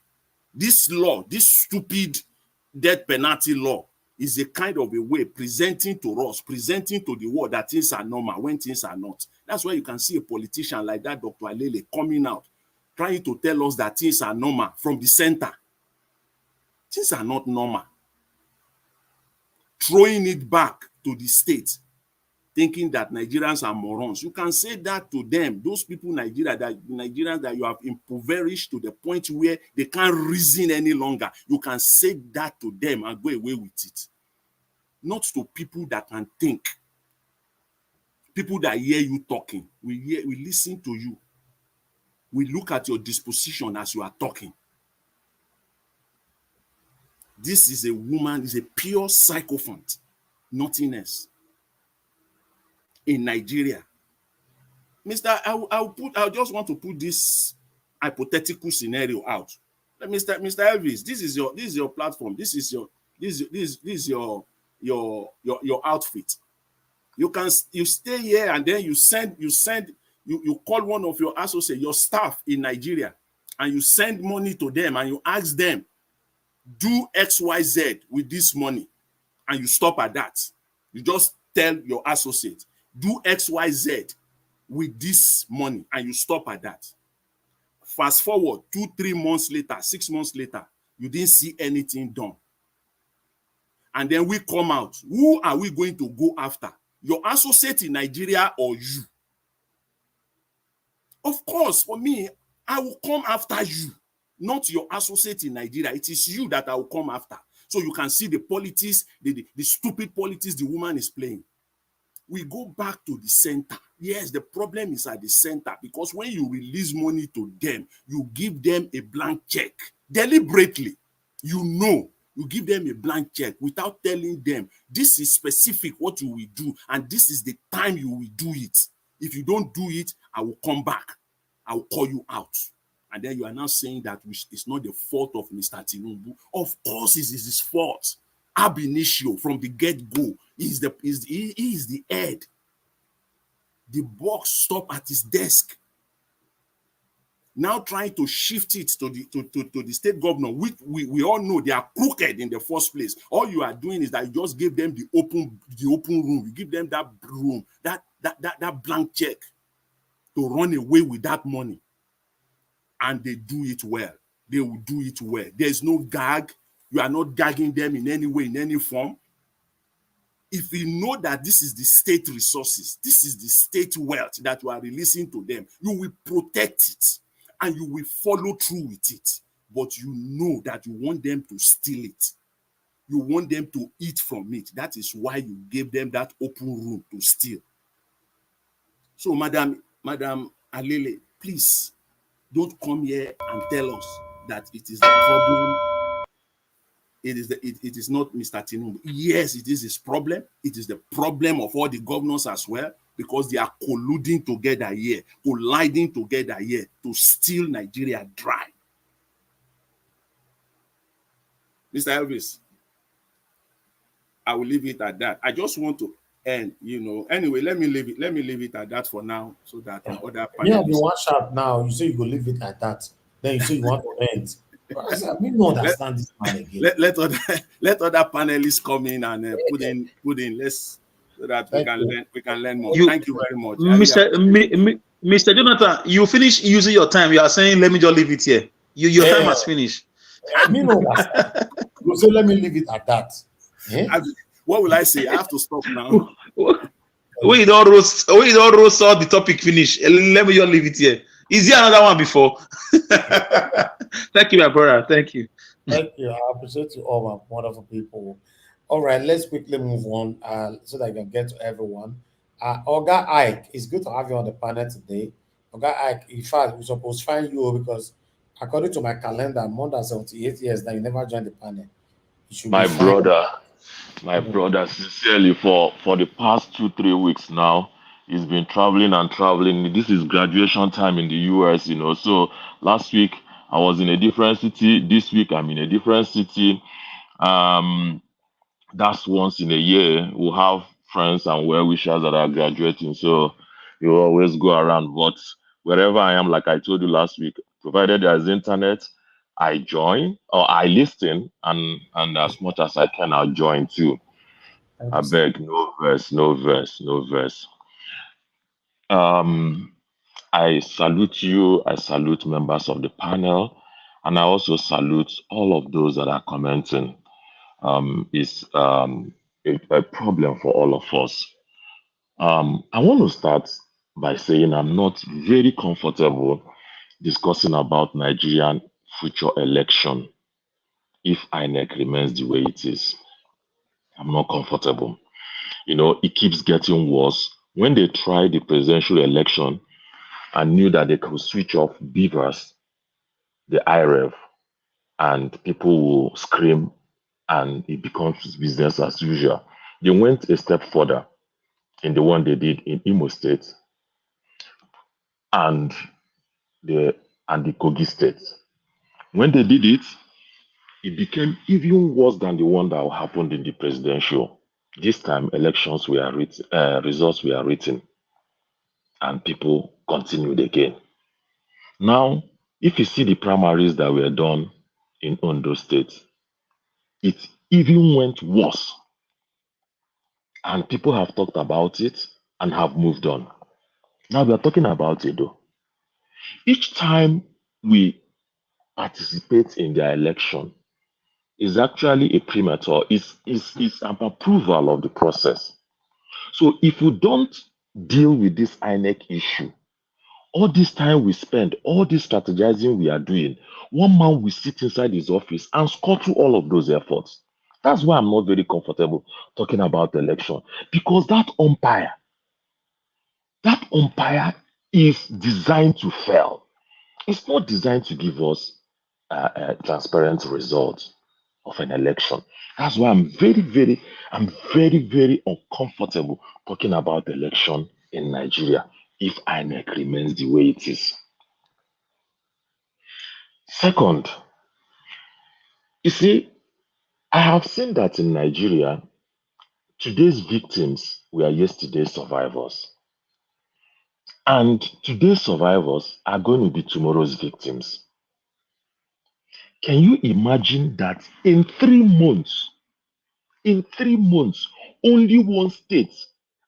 This law, this stupid death penalty law, is a kind of a way presenting to us, presenting to the world that things are normal when things are not. That's why you can see a politician like that, Dr. Alele, coming out, trying to tell us that things are normal from the center. Things are not normal. Throwing it back to the state, thinking that Nigerians are morons. You can say that to them, those people Nigerians that you have impoverished to the point where they can't reason any longer. You can say that to them and go away with it. Not to people that can think. People that hear you talking. We listen to you. We look at your disposition as you are talking. This is a woman, is a pure sycophant. Nothing else. In Nigeria. I just want to put this hypothetical scenario out. Mr. Elvis, this is your platform. This is your outfit. You stay here and then you call one of your associates, your staff in Nigeria, and you send money to them and you ask them, do XYZ with this money, and you stop at that. You just tell your associate, do XYZ with this money, and you stop at that. Fast forward 2-3 months later, 6 months later, you didn't see anything done. And then we come out. Who are we going to go after? Your associate in Nigeria or you? Of course, for me, I will come after you, not your associate in Nigeria. It is you that I will come after. So you can see the politics, the stupid politics the woman is playing. We go back to the center. Yes, the problem is at the center, because when you release money to them, you give them a blank check deliberately. You give them a blank check without telling them this is specific what you will do, and this is the time you will do it. If you don't do it, I will come back. I will call you out. And then you are now saying that it's not the fault of Mr. Tinubu. Of course, it is his fault. Ab initio, from the get-go, he is the head. The box stop at his desk. Now trying to shift it to the state governor, which we all know they are crooked in the first place. All you are doing is that you just give them the open room. You give them that room, that blank check to run away with that money. And they do it well. They will do it well. There's no gag. You are not gagging them in any way, in any form. If you know that this is the state resources, this is the state wealth that you are releasing to them, you will protect it and you will follow through with it. But you know that you want them to steal it. You want them to eat from it. That is why you gave them that open room to steal. So, Madam Alele, please, don't come here and tell us that it is the problem. It is not Mr. Tinubu. Yes, it is his problem. It is the problem of all the governors as well, because they are colluding together here, colliding together here to steal Nigeria dry. Mr. Elvis, I will leave it at that. I just want to end, Anyway, let me leave it at that for now, so that other panelists. Yeah, you want sharp now. You say you go leave it at that. Then you say you want to end. I don't understand this man again. Let other panelists come in and put in. Let's, so that we can learn more. Thank you very much, Mr. Jonathan. You finish using your time. You are saying, let me just leave it here. Your time has finished. You say let me leave it at that. What will I say? I have to stop now. We don't roast all the topic finish. Let me just leave it here. Is there another one before? Thank you, my brother. Thank you. Thank you. I appreciate you all, my wonderful people. All right, let's quickly move on so that I can get to everyone. Oga Ike, it's good to have you on the panel today. Oga Ike, in fact, we're supposed to find you because according to my calendar, more than 78 years now, you never joined the panel. You should be My fine. brother, sincerely, for the past 2-3 weeks now, he's been traveling and traveling. This is graduation time in the US, So last week I was in a different city. This week I'm in a different city. Um, that's once in a year. We'll have friends and well wishers that are graduating. So you always go around. But wherever I am, like I told you last week, provided there's internet, I join or I listen, and as much as I can, I'll join too. I beg, no verse, no verse, no verse. I salute you. I salute members of the panel, and I also salute all of those that are commenting. It's a problem for all of us. I want to start by saying I'm not very comfortable discussing about Nigerian future election if INEC remains the way it is. I'm not comfortable. It keeps getting worse. When they tried the presidential election and knew that they could switch off beavers, the IREV, and people will scream and it becomes business as usual. They went a step further in the one they did in Imo State and the Kogi State. When they did it, it became even worse than the one that happened in the presidential. This time, results were written, and people continued again. Now, if you see the primaries that were done in Ondo State, it even went worse. And people have talked about it and have moved on. Now we are talking about Edo. Each time we participate in the election is actually a premature, is an approval of the process. So if we don't deal with this INEC issue, all this time we spend, all this strategizing we are doing, one man will sit inside his office and score through all of those efforts. That's why I'm not very comfortable talking about the election, because that umpire is designed to fail. It's not designed to give us a transparent result of an election. That's why I'm very, very uncomfortable talking about the election in Nigeria if INEC remains the way it is. Second, you see, I have seen that in Nigeria, today's victims were yesterday's survivors. And today's survivors are going to be tomorrow's victims. Can you imagine that in 3 months, only one state,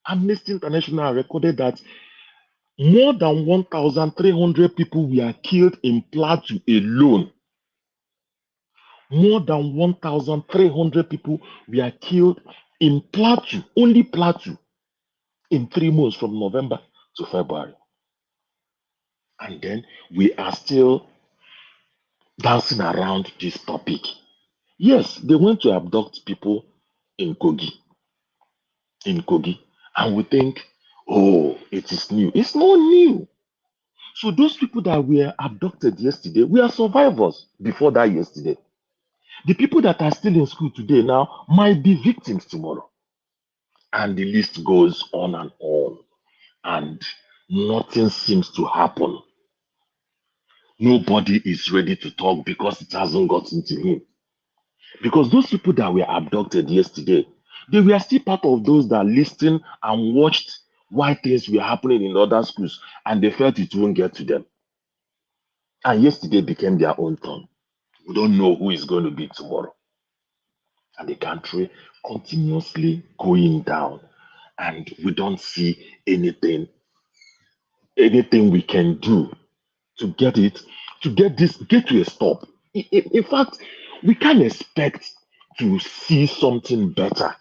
Amnesty International recorded that more than 1,300 people were killed in Plateau alone. More than 1,300 people were killed in Plateau, only Plateau, in 3 months from November to February. And then we are still dancing around this topic. Yes, they went to abduct people in Kogi, and we think, oh, it is new. It's not new. So those people that were abducted yesterday, we are survivors before that yesterday. The people that are still in school today now might be victims tomorrow. And the list goes on, and nothing seems to happen. Nobody is ready to talk because it hasn't gotten to him. Because those people that were abducted yesterday, they were still part of those that listened and watched why things were happening in other schools, and they felt it won't get to them. And yesterday became their own turn. We don't know who is going to be tomorrow. And the country continuously going down, and we don't see anything we can do to get to a stop. In fact, we can't expect to see something better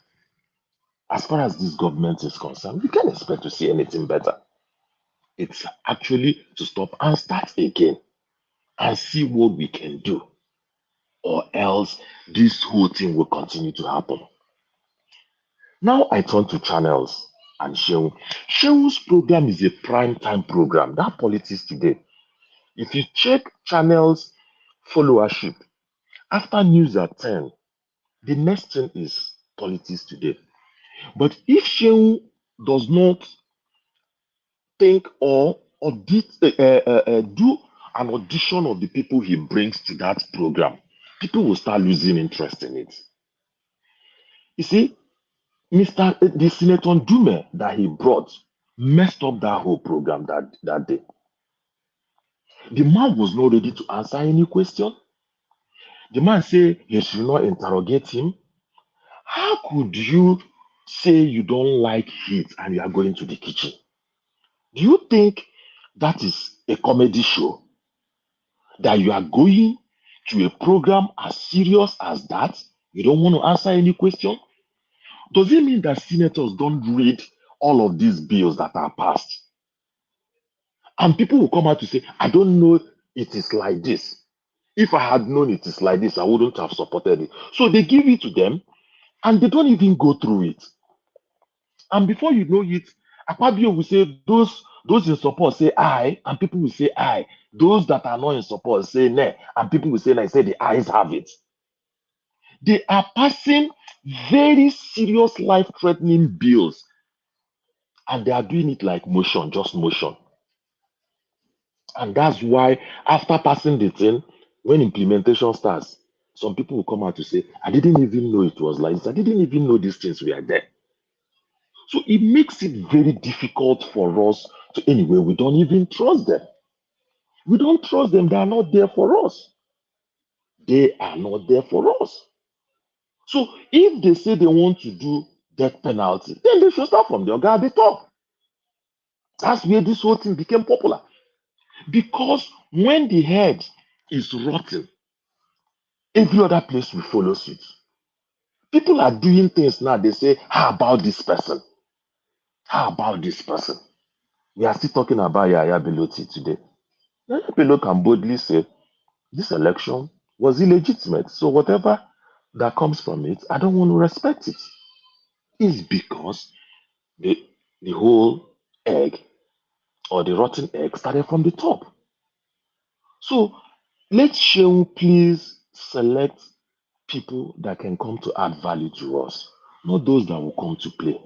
as far as this government is concerned, we can't expect to see anything better. It's actually to stop and start again and see what we can do, or else this whole thing will continue to happen. Now I turn to channels and Shehu. Shehu's program is a prime time program. That politics today. If you check channels followership, after news at 10, the next thing is politics today. But if Shehu does not think or do an audition of the people he brings to that program, people will start losing interest in it. You see, the Senator Ndume that he brought messed up that whole program that day. The man was not ready to answer any question. The man said you should not interrogate him. How could you say you don't like heat and you are going to the kitchen? Do you think that is a comedy show? That you are going to a program as serious as that? You don't want to answer any question? Does it mean that senators don't read all of these bills that are passed? And people will come out to say, I don't know it is like this. If I had known it is like this, I wouldn't have supported it. So they give it to them and they don't even go through it. And before you know it, Akpabio will say those in support say aye, and people will say aye. Those that are not in support say nay, and people will say nay, say the ayes have it. They are passing very serious life-threatening bills, and they are doing it like motion, just motion. And that's why after passing the thing, when implementation starts, some people will come out to say, I didn't even know it was like this. I didn't even know these things were there. So it makes it very difficult for us to, anyway, we don't even trust them. We don't trust them. They are not there for us. They are not there for us. So if they say they want to do death penalty, then they should start from the guy at the top. That's where this whole thing became popular. Because when the head is rotten, every other place will follow suit. People are doing things now. They say, how about this person? How about this person? We are still talking about Yaya Bello today. Yaya Bello can boldly say, this election was illegitimate. So whatever that comes from it, I don't want to respect it. It's because the whole egg or the rotten egg started from the top. So let Shehu please select people that can come to add value to us, not those that will come to play.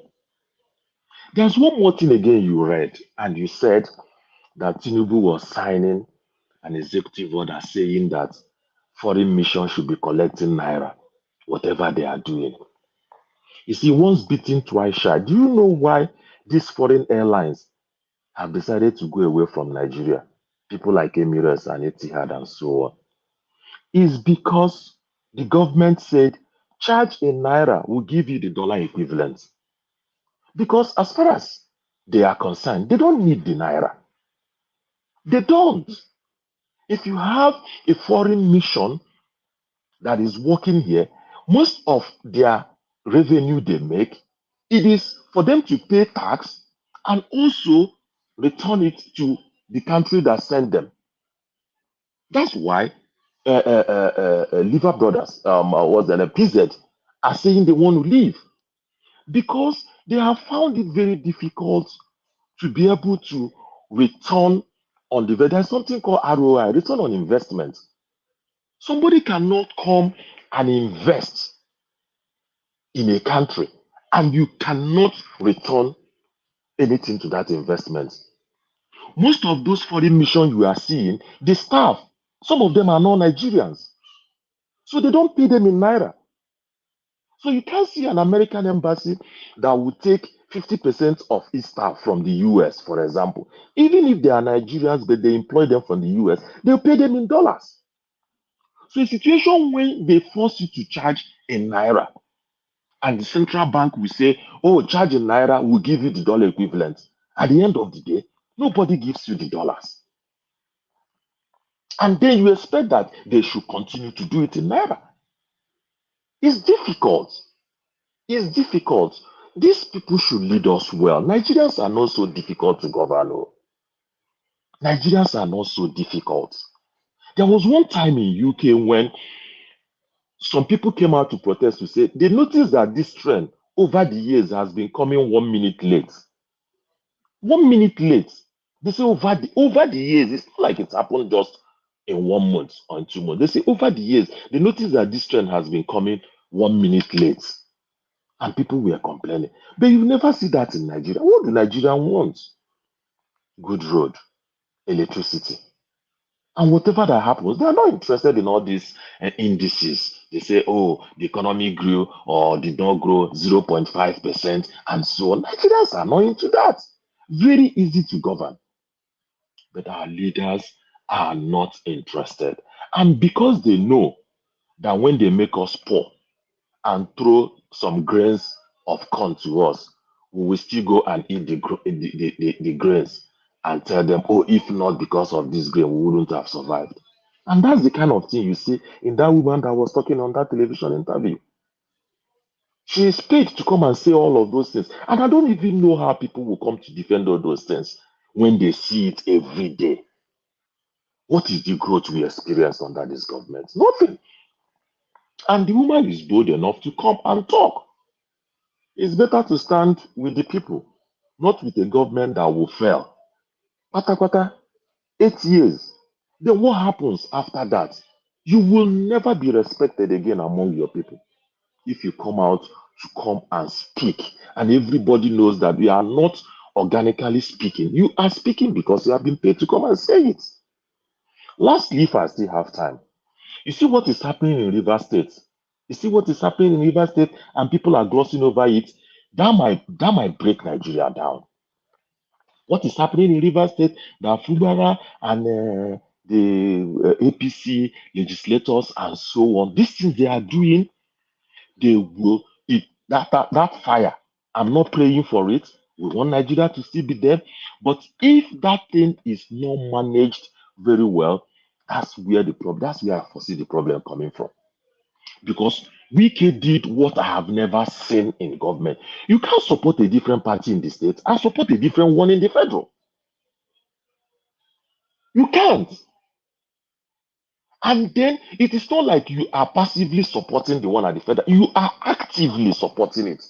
There's one more thing again you read, and you said that Tinubu was signing an executive order saying that foreign missions should be collecting naira, whatever they are doing. You see, once bitten, twice shy. Do you know why these foreign airlines have decided to go away from Nigeria? People like Emirates and Etihad and so on. Is because the government said, charge in naira, will give you the dollar equivalent. Because as far as they are concerned, they don't need the naira. They don't. If you have a foreign mission that is working here, most of their revenue they make, it is for them to pay tax and also return it to the country that sent them. That's why Liver Brothers, was an PZ, are saying they want to leave because they have found it very difficult to be able to return on the, there's something called ROI, return on investment. Somebody cannot come and invest in a country and you cannot return anything to that investment. Most of those foreign missions you are seeing, the staff, some of them are not Nigerians. So they don't pay them in naira. So you can't see an American embassy that would take 50% of its staff from the US, for example. Even if they are Nigerians, but they employ them from the US, they'll pay them in dollars. So a situation when they force you to charge in naira, and the central bank will say, oh, charge in naira, will give you the dollar equivalent. At the end of the day, nobody gives you the dollars. And then you expect that they should continue to do it in naira. It's difficult. It's difficult. These people should lead us well. Nigerians are not so difficult to govern. Oh. Nigerians are not so difficult. There was one time in UK when some people came out to protest to say they noticed that this trend over the years has been coming 1 minute late. 1 minute late. They say over the years, it's not like it happened just in 1 month or in 2 months. They say over the years, they noticed that this trend has been coming 1 minute late. And people were complaining. But you never see that in Nigeria. What do Nigerians want? Good road, electricity. And whatever that happens, they are not interested in all these indices. They say, oh, the economy grew or did not grow 0.5% and so on. Nigerians are not into that. Very easy to govern. But our leaders are not interested. And because they know that when they make us poor and throw some grains of corn to us, we will still go and eat the grains and tell them, oh, if not because of this grain, we wouldn't have survived. And that's the kind of thing you see in that woman that was talking on that television interview. She is paid to come and say all of those things. And I don't even know how people will come to defend all those things when they see it every day. What is the growth we experience under this government? Nothing. And the woman is bold enough to come and talk. It's better to stand with the people, not with a government that will fail. Pata, 8 years. Then what happens after that? You will never be respected again among your people if you come out to come and speak. And everybody knows that you are not organically speaking. You are speaking because you have been paid to come and say it. Lastly, if I still have time, you see what is happening in River State. You see what is happening in River State, and people are glossing over it. That might break Nigeria down. What is happening in River State? That Fubara and the APC legislators and so on, these things they are doing, they will that fire. I'm not praying for it. We want Nigeria to still be there, but if that thing is not managed very well, that's where I foresee the problem coming from. Because Wike did what I have never seen in government. You can't support a different party in the state and support a different one in the federal. You can't. And then it is not like you are passively supporting the one at the federal. You are actively supporting it.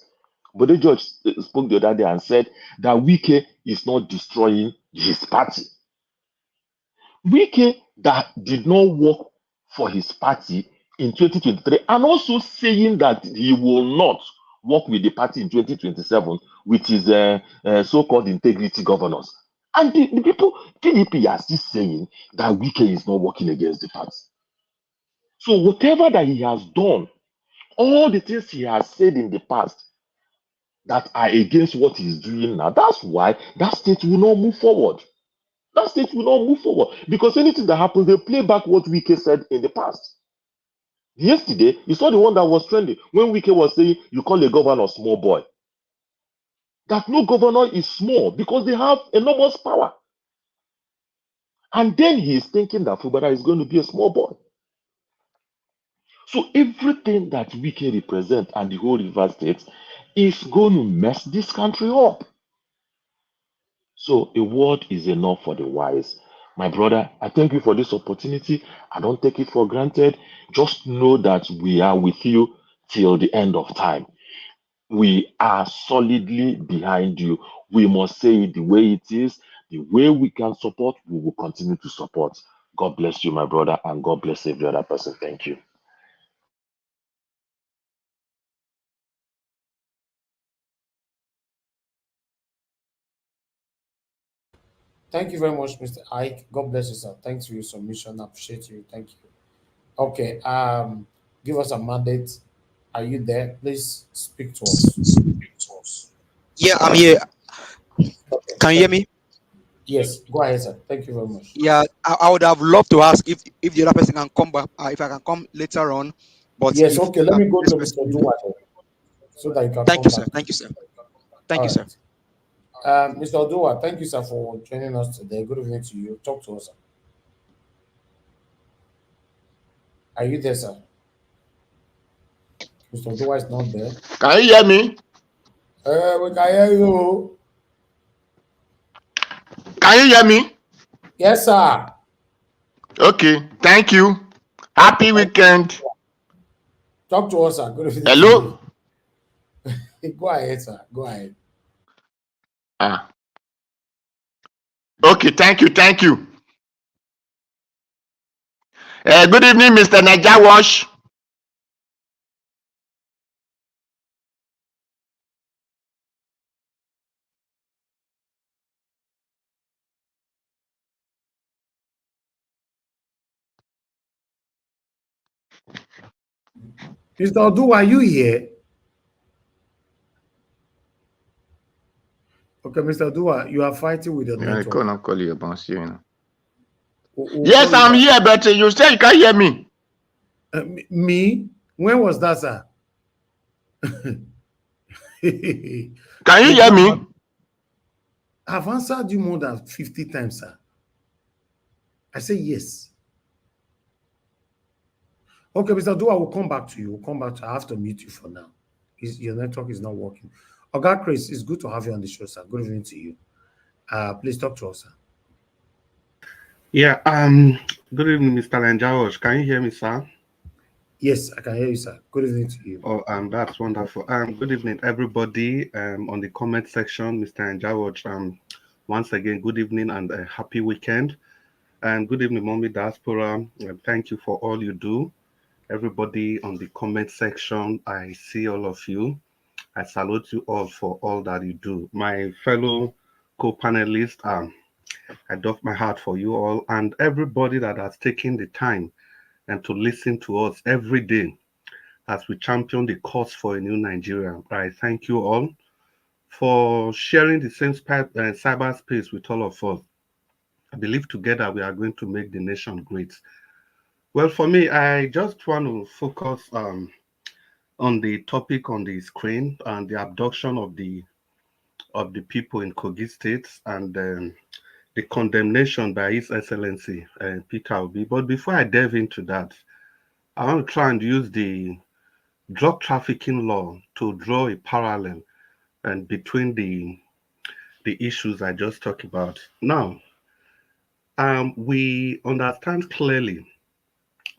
But the judge spoke the other day and said that Wike is not destroying his party. Wike that did not work for his party in 2023 and also saying that he will not work with the party in 2027 with his so-called integrity governors. And the people, PDP are still saying that Wike is not working against the party. So whatever that he has done, all the things he has said in the past that are against what he's doing now, that's why that state will not move forward. That state will not move forward because anything that happens, they play back what Wike said in the past. Yesterday, you saw the one that was trending when Wike was saying, you call a governor small boy. That no governor is small because they have enormous power. And then he is thinking that Fubara is going to be a small boy. So everything that Wike represents and the whole River State is going to mess this country up. So a word is enough for the wise. My brother, I thank you for this opportunity. I don't take it for granted. Just know that we are with you till the end of time. We are solidly behind you. We must say it the way it is. The way we can support, we will continue to support. God bless you, my brother, and God bless every other person. Thank you. Thank you very much, Mr. Ike. God bless you, sir. Thanks for your submission. I appreciate you. Thank you. Okay. Give us a mandate. Are you there? Please speak to us. Yeah, I'm here. Okay. Can you hear me? Yes. Go ahead, sir. Thank you very much. Yeah, I would have loved to ask if the other person can come back, if I can come later on. But Yes. if Okay. Let me go this to person, Mr. Duwate so that you can thank come you, sir. back. Thank you, sir. All Thank you, sir. right. Mr. Odua, thank you, sir, for joining us today. Good evening to you. Talk to us, sir. Are you there, sir? Mr. Odua is not there. Can you hear me? We can hear you. Can you hear me? Yes, sir. Okay, thank you. Happy weekend. Talk to us, sir. Good evening to Hello? you. Go ahead, sir. Go ahead. Ah, okay, thank you, thank you. Good evening, Mr. Naija Wash. Mr. Odu, are you here? Okay, Mr. Dua, you are fighting with your Yeah, I network. call you about you, We'll Yes, call you I'm back. here, but you say you can't hear me. Me? When was that, sir? Can you We'll hear call you back. me? I've answered you more than 50 times, sir. I say yes. Okay, Mr. Dua, we'll come back to you. We'll come back to I have to mute you for now. Your network is not working. Oga Chris, it's good to have you on the show, sir. Good evening to you. Please talk to us, sir. Yeah, good evening, Mr. Lanjawosh. Can you hear me, sir? Yes, I can hear you, sir. Good evening to you. Oh, that's wonderful. Good evening, everybody. On the comment section, Mr. Lanjawosh. Once again, good evening and a happy weekend. And good evening, Mommy Diaspora. Thank you for all you do. Everybody on the comment section, I see all of you. I salute you all for all that you do. My fellow co-panelists, I doff my heart for you all and everybody that has taken the time and to listen to us every day as we champion the cause for a new Nigeria. I thank you all for sharing the same cyberspace with all of us. I believe together we are going to make the nation great. Well, for me, I just want to focus on the topic on the screen and the abduction of the people in Kogi State and the condemnation by His Excellency Peter Obi. But before I delve into that, I want to try and use the drug trafficking law to draw a parallel and between the issues I just talked about. Now, we understand clearly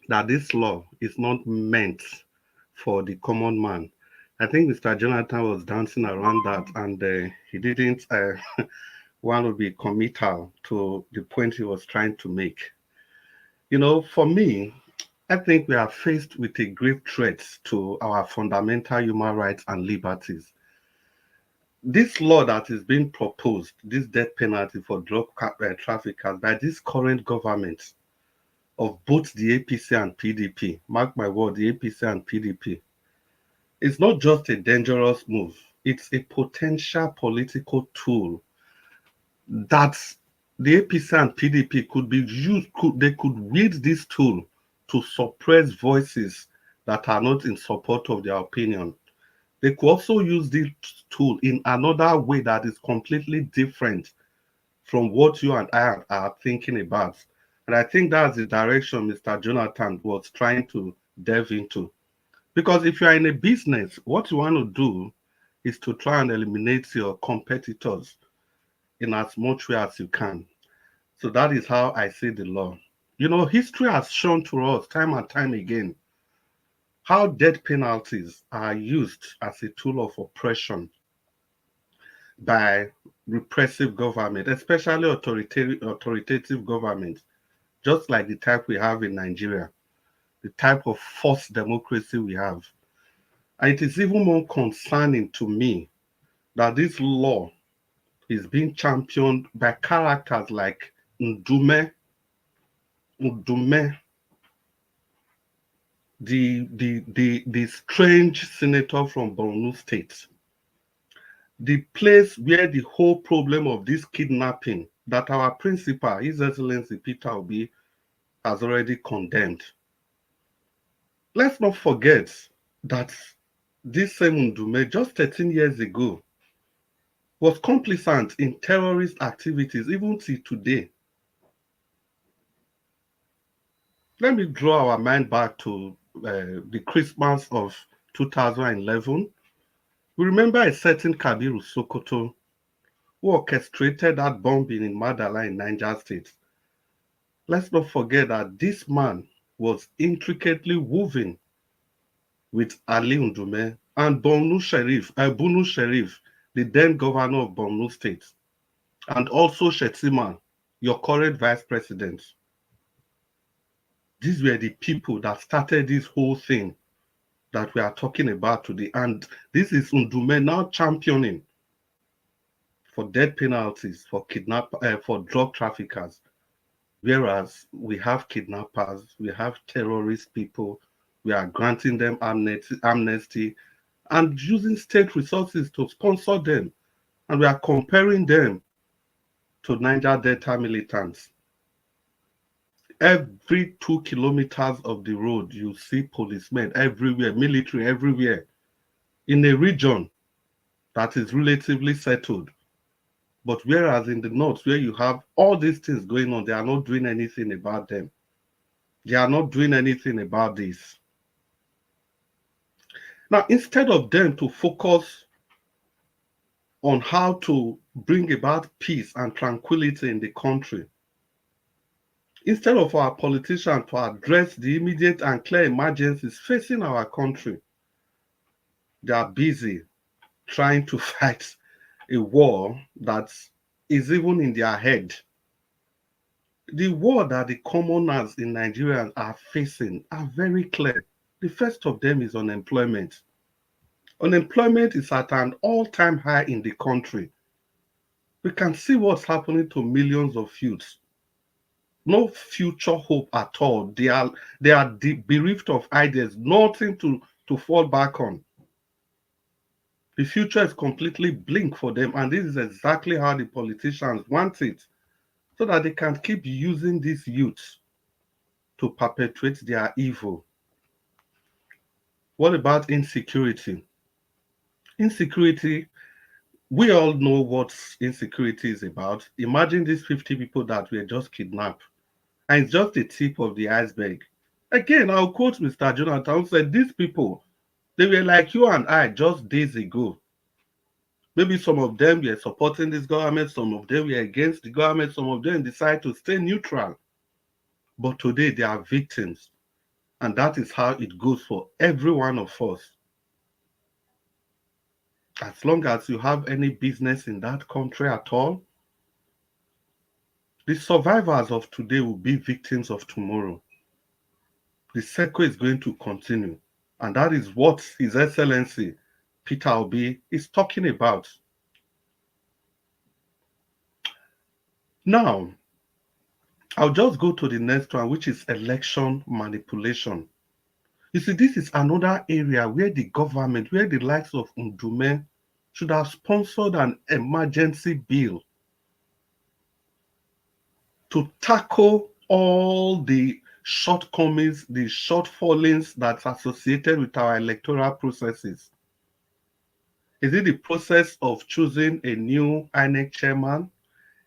that this law is not meant for the common man. I think Mr. Jonathan was dancing around that, and he didn't want to be committal to the point he was trying to make. You know, for me, I think we are faced with a grave threat to our fundamental human rights and liberties. This law that is being proposed, this death penalty for traffickers by this current government of both the APC and PDP, mark my word, the APC and PDP, it's not just a dangerous move, it's a potential political tool that the APC and PDP could be used, they could wield this tool to suppress voices that are not in support of their opinion. They could also use this tool in another way that is completely different from what you and I are thinking about. And I think that's the direction Mr. Jonathan was trying to delve into. Because if you are in a business, what you want to do is to try and eliminate your competitors in as much way as you can. So that is how I see the law. You know, history has shown to us time and time again how death penalties are used as a tool of oppression by repressive government, especially authoritative government, just like the type we have in Nigeria, the type of forced democracy we have. And it is even more concerning to me that this law is being championed by characters like Ndume, the strange senator from Borno State, the place where the whole problem of this kidnapping that our principal, His Excellency Peter Obi, has already condemned. Let's not forget that this same Ndume, just 13 years ago, was complicit in terrorist activities even till today. Let me draw our mind back to the Christmas of 2011. We remember a certain Kabiru Sokoto who orchestrated that bombing in Madala in Niger State. Let's not forget that this man was intricately woven with Ali Ndume and Bunu Sharif, the then governor of Borno State, and also Shetima, your current vice president. These were the people that started this whole thing that we are talking about today. And this is Ndume now championing for death penalties for for drug traffickers. Whereas we have kidnappers, we have terrorist people, we are granting them amnesty and using state resources to sponsor them. And we are comparing them to Niger Delta militants. Every 2 kilometers of the road, you see policemen everywhere, military everywhere, in a region that is relatively settled. But whereas in the north, where you have all these things going on, they are not doing anything about them. They are not doing anything about this. Now, instead of them to focus on how to bring about peace and tranquility in the country, instead of our politicians to address the immediate and clear emergencies facing our country, they are busy trying to fight a war that is even in their head. The war that the commoners in Nigeria are facing are very clear. The first of them is unemployment. Unemployment is at an all-time high in the country. We can see what's happening to millions of youths. No future hope at all. They are bereft of ideas, nothing to fall back on. The future is completely bleak for them, and this is exactly how the politicians want it, so that they can keep using these youths to perpetuate their evil. What about insecurity? Insecurity, we all know what insecurity is about. Imagine these 50 people that were just kidnapped, and it's just the tip of the iceberg. Again, I'll quote Mr. Jonathan, who said, these people, they were like you and I just days ago. Maybe some of them were supporting this government, some of them were against the government, some of them decided to stay neutral. But today they are victims. And that is how it goes for every one of us. As long as you have any business in that country at all, the survivors of today will be victims of tomorrow. The circle is going to continue. And that is what His Excellency Peter Obi is talking about. Now, I'll just go to the next one, which is election manipulation. You see, this is another area where the government, where the likes of Ndume should have sponsored an emergency bill to tackle all the shortcomings, the shortfallings that's associated with our electoral processes. Is it the process of choosing a new INEC chairman?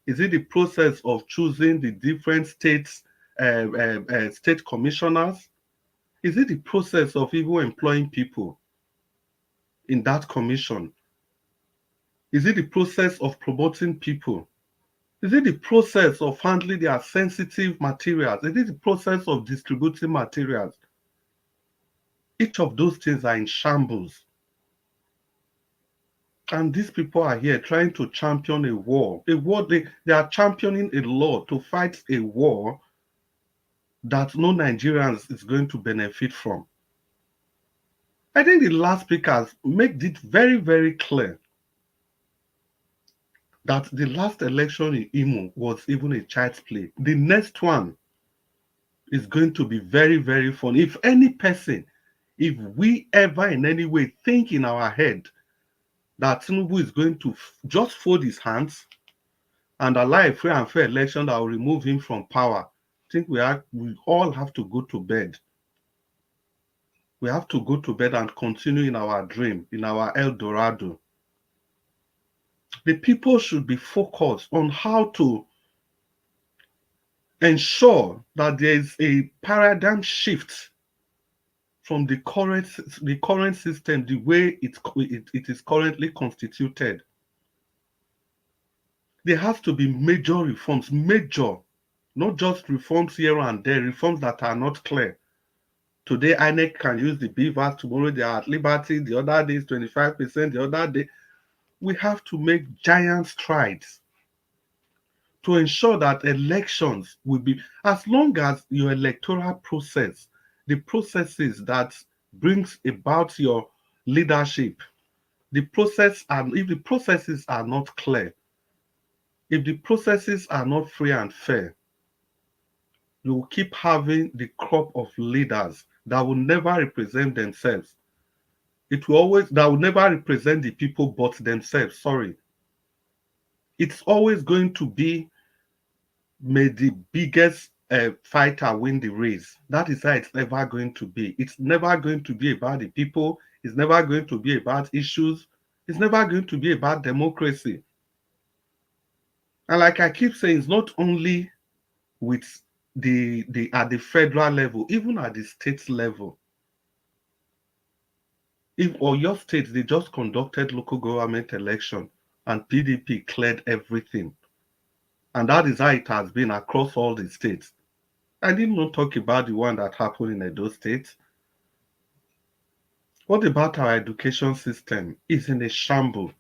Is it the process of choosing the different states, state commissioners? Is it the process of even employing people in that commission? Is it the process of promoting people? Is it the process of handling their sensitive materials? Is it the process of distributing materials? Each of those things are in shambles. And these people are here trying to champion a war. They are championing a law to fight a war that no Nigerians is going to benefit from. I think the last speakers made it very, very clear that the last election in Imo was even a child's play. The next one is going to be very, very fun. If any person, if we ever in any way think in our head that Tinubu is going to just fold his hands and allow a free and fair election that will remove him from power, I think we all have to go to bed. We have to go to bed and continue in our dream, in our El Dorado. The people should be focused on how to ensure that there is a paradigm shift from the current system, the way it is currently constituted. There has to be major reforms, major, not just reforms here and there, reforms that are not clear. Today, INEC can use the beavers, tomorrow they are at liberty, the other day is 25%, the other day. We have to make giant strides to ensure that elections will be, as long as your electoral process, the processes that brings about your leadership, the process, and if the processes are not clear, if the processes are not free and fair, you will keep having the crop of leaders that will never represent themselves. It will always, that will never represent the people but themselves, sorry. It's always going to be, may the biggest fighter win the race. That is how it's ever going to be. It's never going to be about the people. It's never going to be about issues. It's never going to be about democracy. And like I keep saying, it's not only with at the federal level, even at the state level. If or your state, they just conducted local government election and PDP cleared everything. And that is how it has been across all the states. I did not talk about the one that happened in Edo State. What about our education system? It's in a shambles.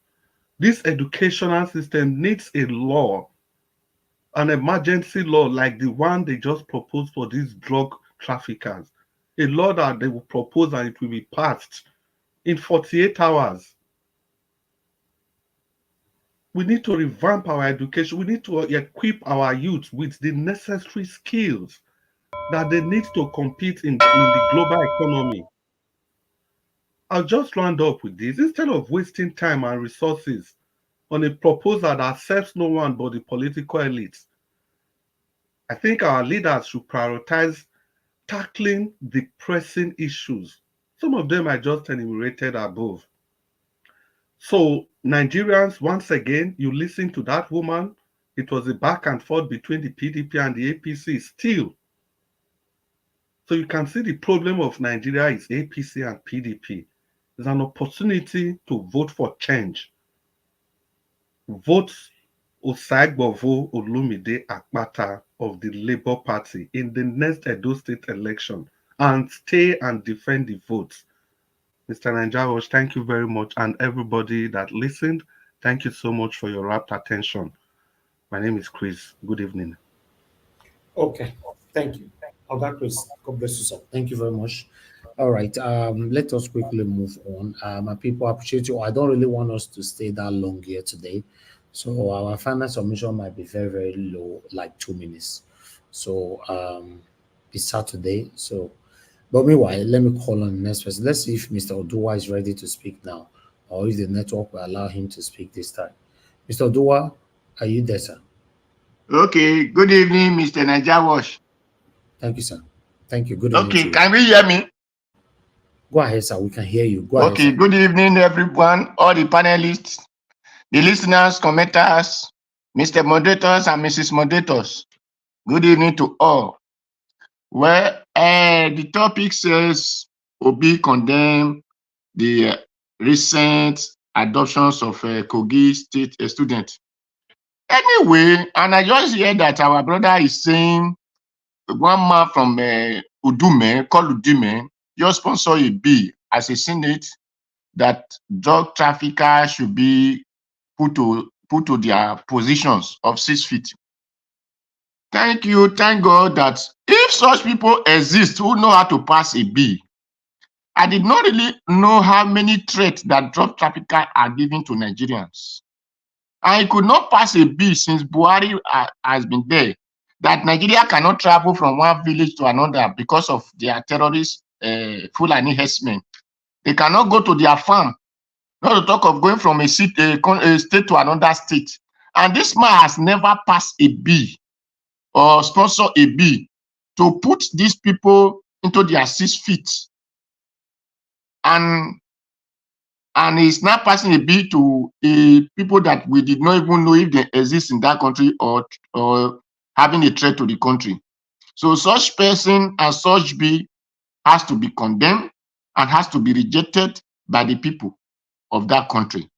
This educational system needs a law, an emergency law like the one they just proposed for these drug traffickers. A law that they will propose and it will be passed in 48 hours. We need to revamp our education. We need to equip our youth with the necessary skills that they need to compete in the global economy. I'll just round up with this. Instead of wasting time and resources on a proposal that serves no one but the political elites, I think our leaders should prioritize tackling the pressing issues. Some of them I just enumerated above. So Nigerians, once again, you listen to that woman. It was a back and forth between the PDP and the APC still. So you can see the problem of Nigeria is APC and PDP. It's an opportunity to vote for change. Vote Osagbovo Olumide Akpata of the Labour Party in the next Edo State election and stay and defend the votes. Mr. Nanjawosh, thank you very much. And everybody that listened, thank you so much for your rapt attention. My name is Chris. Good evening. Okay, thank you. Oga Chris, God bless you, sir. Thank you very much. All right, let us quickly move on. My people, appreciate you. I don't really want us to stay that long here today. So our final submission might be very, very low, like 2 minutes. So it's Saturday. So, but meanwhile, let me call on the next person. Let's see if Mr. Oduwa is ready to speak now, or if the network will allow him to speak this time. Mr. Oduwa, are you there, sir? Okay, good evening, Mr. Najawash. Thank you, sir. Thank you. Good evening. Okay, can we hear me? Go ahead, sir. We can hear you. Go ahead. Okay, good evening, everyone, all the panelists, the listeners, commenters, Mr. Moderators and Mrs. Moderators. Good evening to all. Well, the topic says Obi condemn the recent adoptions of Kogi State student. Anyway, and I just hear that our brother is saying one man from Udume, called Udume, just sponsor a bill as a Senate that drug traffickers should be put to their positions of 6 feet. Thank you, thank God that if such people exist who know how to pass a bill, I did not really know how many threats that drug traffickers are giving to Nigerians. I could not pass a bill since Buhari has been there, that Nigeria cannot travel from one village to another because of their terrorist Fulani herdsmen. They cannot go to their farm, not to talk of going from a state to another state. And this man has never passed a bill or sponsor a bill to put these people into their 6 feet. And he's now passing a bill to people that we did not even know if they exist in that country or having a threat to the country. So such person and such bill has to be condemned. and has to be rejected by the people of that country.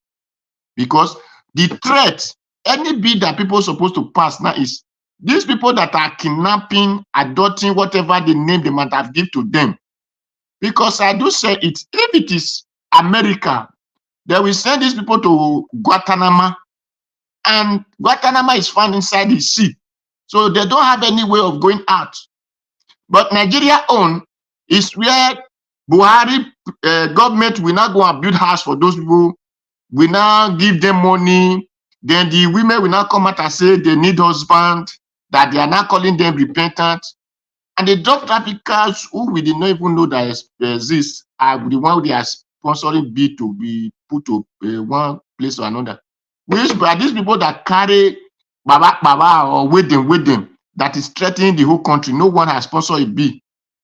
Because the threat, any bill that people are supposed to pass now is these people that are kidnapping, adopting, whatever the name they might have given to them. Because I do say it, if it is America, they will send these people to Guantanamo, and Guantanamo is found inside the sea. So they don't have any way of going out. But Nigeria own is where Buhari government will not go and build house for those people, will now give them money. Then the women will not come out and say they need husband, that they are not calling them repentant. And the drug traffickers who we did not even know that exist are the one they are sponsoring bill to be put to one place or another. Which are these people that carry Baba or with them that is threatening the whole country. No one has sponsored a bill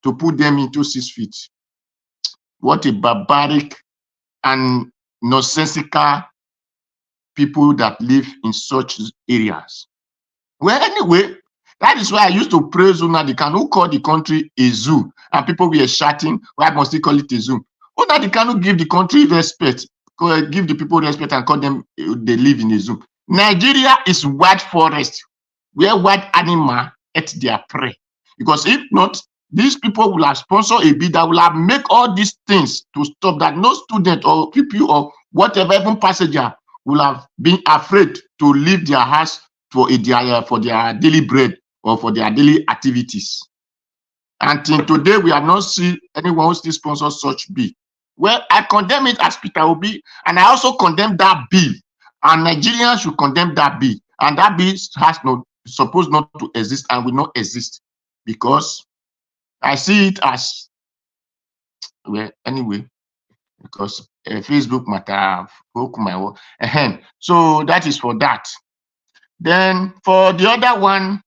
to put them into 6 feet. What a barbaric and nonsensical people that live in such areas. Well, anyway, that is why I used to praise Nnamdi Kanu, who called the country a zoo, and people were shouting, why must he call it a zoo? Nnamdi Kanu give the country respect, give the people respect and call them, they live in a zoo. Nigeria is wild forest, where wild animal ate their prey. Because if not, these people will have sponsored a bill that will have make all these things to stop, that no student or people or whatever, even passenger, will have been afraid to leave their house for their daily bread or for their daily activities. Until today, we have not seen anyone who still sponsors such bill. Well, I condemn it as Peter Obi, and I also condemn that bill. And Nigerians should condemn that bill. And that bill has supposed not to exist and will not exist, because I see it as, well, anyway, because Facebook might have broken my word. So that is for that. Then for the other one,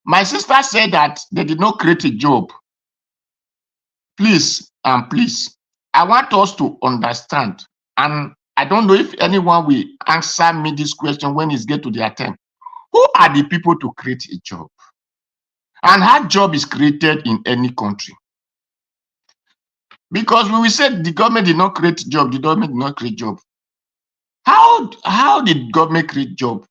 my sister said that they did not create a job. Please, I want us to understand, and I don't know if anyone will answer me this question when it's get to their turn. Who are the people to create a job? And how job is created in any country? Because when we said the government did not create job, the government did not create job. How did government create job?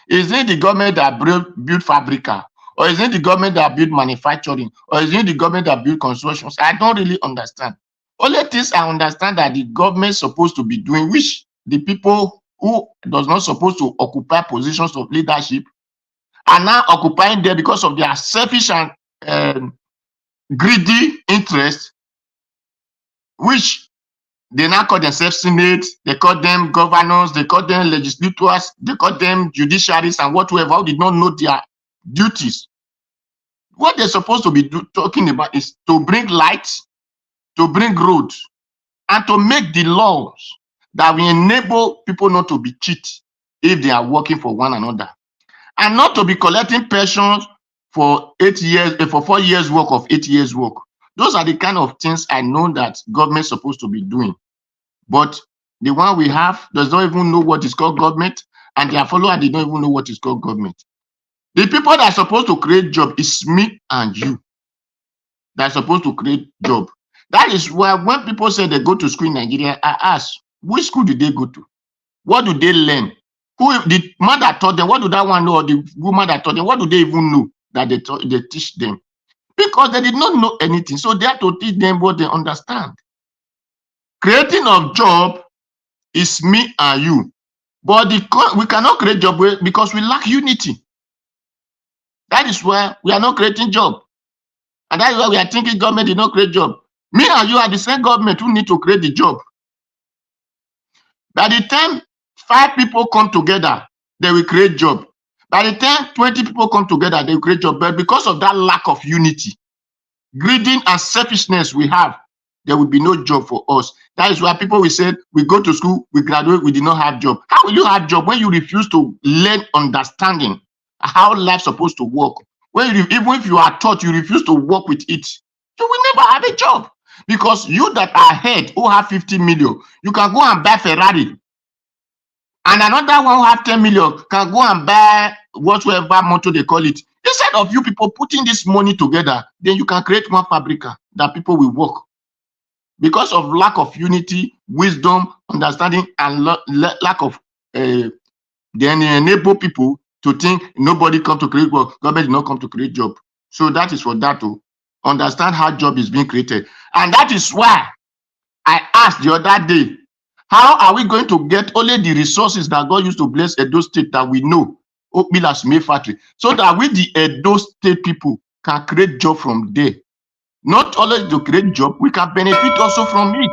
Is it the government that built Fabrica? Or is it the government that built manufacturing? Or is it the government that built constructions? I don't really understand. Only things I understand that the government is supposed to be doing, which the people who does not supposed to occupy positions of leadership are now occupying there because of their selfish and greedy interests, which they now call themselves Senate, they call them governors, they call them legislators, they call them judiciaries and whatever, who did not know their duties. What they're supposed to be talking about is to bring light, to bring road, and to make the laws that will enable people not to be cheated if they are working for one another, and not to be collecting pensions for 8 years, for 4 years work of 8 years work. Those are the kind of things I know that government is supposed to be doing. But the one we have does not even know what is called government, and their followers did not even know what is called government. The people that are supposed to create job is me and you. That are supposed to create job. That is why when people say they go to school in Nigeria, I ask, which school do they go to? What do they learn? Who, the man that taught them, what do that one know? Or the woman that taught them, what do they even know that they teach them? Because they did not know anything. So they have to teach them what they understand. Creating of job is me and you. But we cannot create job because we lack unity. That is why we are not creating job. And that is why we are thinking government did not create job. Me and you are the same government who need to create the job. By the time 5 people come together, they will create job. By the time 20 people come together, they will create job. But because of that lack of unity, greed and selfishness we have, there will be no job for us. That is why people will say, we go to school, we graduate, we did not have job. How will you have job when you refuse to learn understanding how life is supposed to work? When you, even if you are taught, you refuse to work with it, you will never have a job. Because you that are ahead, who have 50 million, you can go and buy Ferrari. And another one who have 10 million can go and buy whatever motor they call it. Instead of you people putting this money together, then you can create one fabrica that people will work. because of lack of unity, wisdom, understanding, and lack of then enable people to think nobody come to create work, government did not come to create job. So that is for that to understand how job is being created. And that is why I asked the other day, how are we going to get only the resources that God used to bless Edo State that we know, Oakmill has made factory, so that we, the Edo State people, can create job from there. Not only to create job, we can benefit also from it.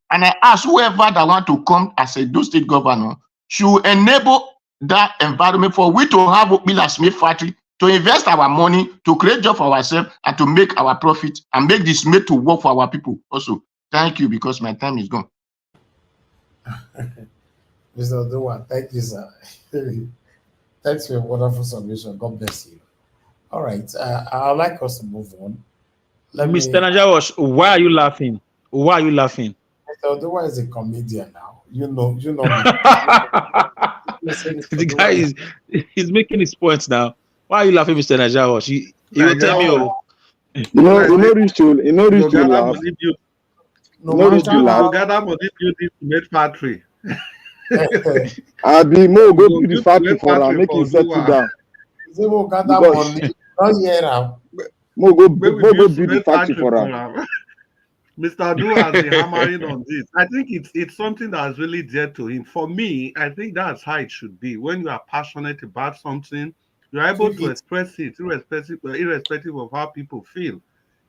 And I ask whoever that want to come as a Edo State governor should enable that environment for we to have Oakmill has made factory, to invest our money, to create job for ourselves, and to make our profit, and make this made to work for our people also. Thank you, because my time is gone. Mr. Oduwa, thank you, sir. Thanks for your wonderful submission. God bless you. All right, I'd like us to move on. Mr. Najawash, why are you laughing? Why are you laughing? Mr. Oduwa is a comedian now. You know me. The guy he's making his points now. Why are you laughing, Mr. Najawash? You will tell me, oh. You know, reach to laugh. No, gather money build this made factory. I be more go to the factory for him, make him settle down. More go build the factory for him. Mr. Du has been hammering on this. I think it's something that's really dear to him. For me, I think that's how it should be. When you are passionate about something, you're able to express it irrespective of how people feel.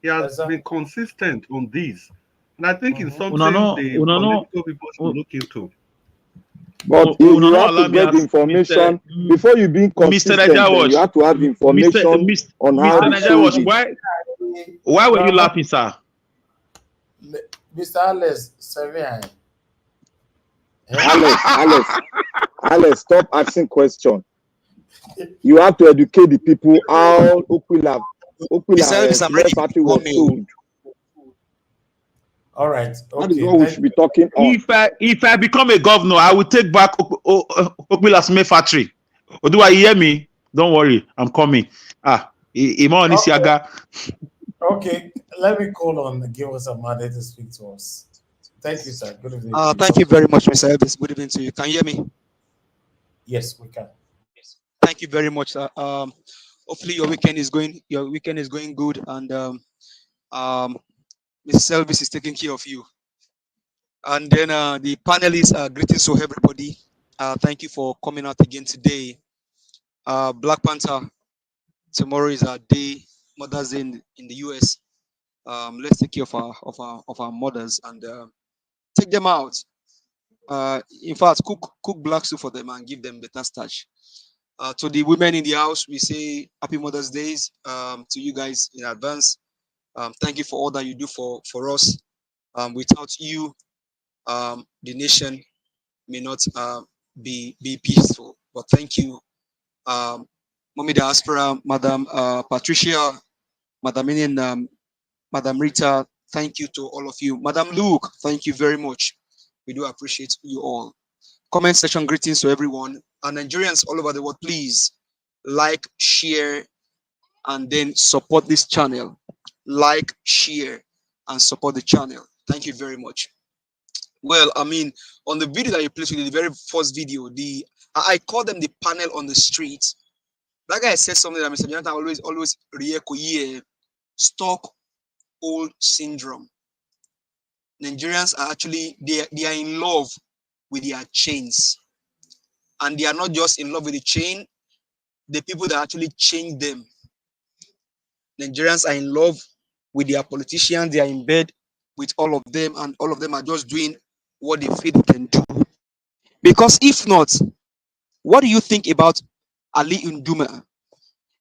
He has been consistent on this. And I think it's something the political people should look into. But you have to get information before you being consistent. You have to have information on how to Najawash, why were you laughing, sir? Mr. Alex, stop asking questions. You have to educate the people how Oakmill factory was sold. All right. Okay. That is what we should be talking on. If I become a governor, I will take back Oakmill has made factory. Or do I hear me? Don't worry, I'm coming. Okay, let me call on give us a mandate to speak to us. Thank you, sir. Good evening. Thank you very much, Mr. Elvis. Good evening to you. Can you hear me? Yes, we can. Yes. Thank you very much, sir. Hopefully your weekend is going good, and Mrs. Elvis is taking care of you. And then the panelists, greetings to everybody. Thank you for coming out again today. Black Panther, tomorrow is our day, Mother's Day in the US. Let's take care of our mothers and take them out. In fact, cook black soup for them and give them better starch. To the women in the house, we say Happy Mother's Days to you guys in advance. Thank you for all that you do for us. Without you, the nation may not be peaceful. But thank you, Mommy Diaspora, Madam Patricia, Madam Minion, Madam Rita. Thank you to all of you. Madam Luke, thank you very much. We do appreciate you all. Comment section greetings to everyone. And Nigerians all over the world, please like, share, and then support this channel. Like, share, and support the channel. Thank you very much. Well, I mean, on the video that you placed with the very first video, I call them the panel on the street. That guy said something that Mr. Jonathan always reecho, Stockholm syndrome. Nigerians are actually they are in love with their chains, and they are not just in love with the chain. The people that actually change them. Nigerians are in love with their politicians. They are in bed with all of them, and all of them are just doing what they feel they can do. Because if not, what do you think about Ali Nduma?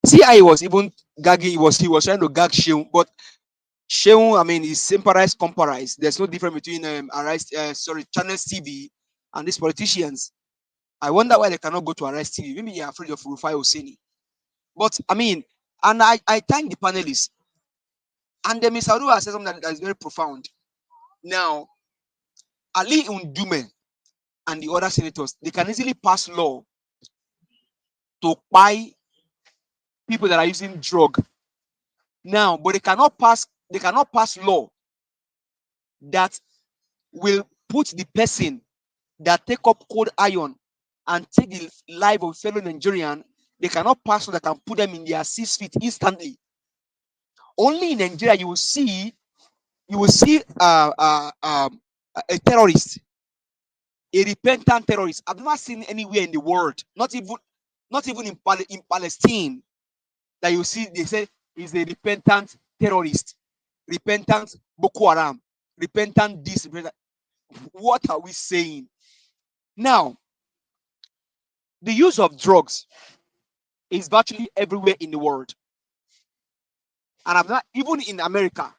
See how he was even gagging. He was trying to gag Sheung, but Sheung, I mean, is sympathized, comparized. There's no difference between Channels TV and these politicians. I wonder why they cannot go to Arise TV. Maybe they are afraid of Rufai Hosseini. But I mean, and I thank the panelists. And then Mr. Oduwa said something that is very profound. Now, Ali Ndume and the other senators, they can easily pass law to buy people that are using drug. Now, but they cannot pass law that will put the person that take up cold iron and take the life of fellow Nigerian, they cannot pass so they can put them in their 6 feet instantly. Only in Nigeria you will see a terrorist, a repentant terrorist. I've never seen anywhere in the world, not even in Palestine, that you see they say is a repentant terrorist, repentant Boko Haram, repentant this. What are we saying? Now, the use of drugs is virtually everywhere in the world. And I've not, even in America,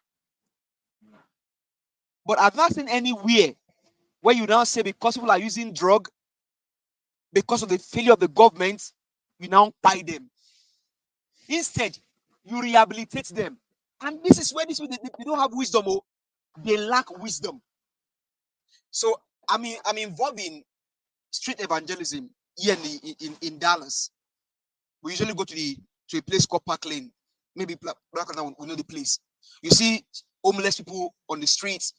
but I've not seen anywhere where you now say because people are using drug, because of the failure of the government, you now buy them. Instead, you rehabilitate them. And this is where they don't have wisdom. Oh, they lack wisdom. So I'm involved in street evangelism here in Dallas. We usually go to a place called Park Lane. Maybe Black will know the place. You see homeless people on the streets,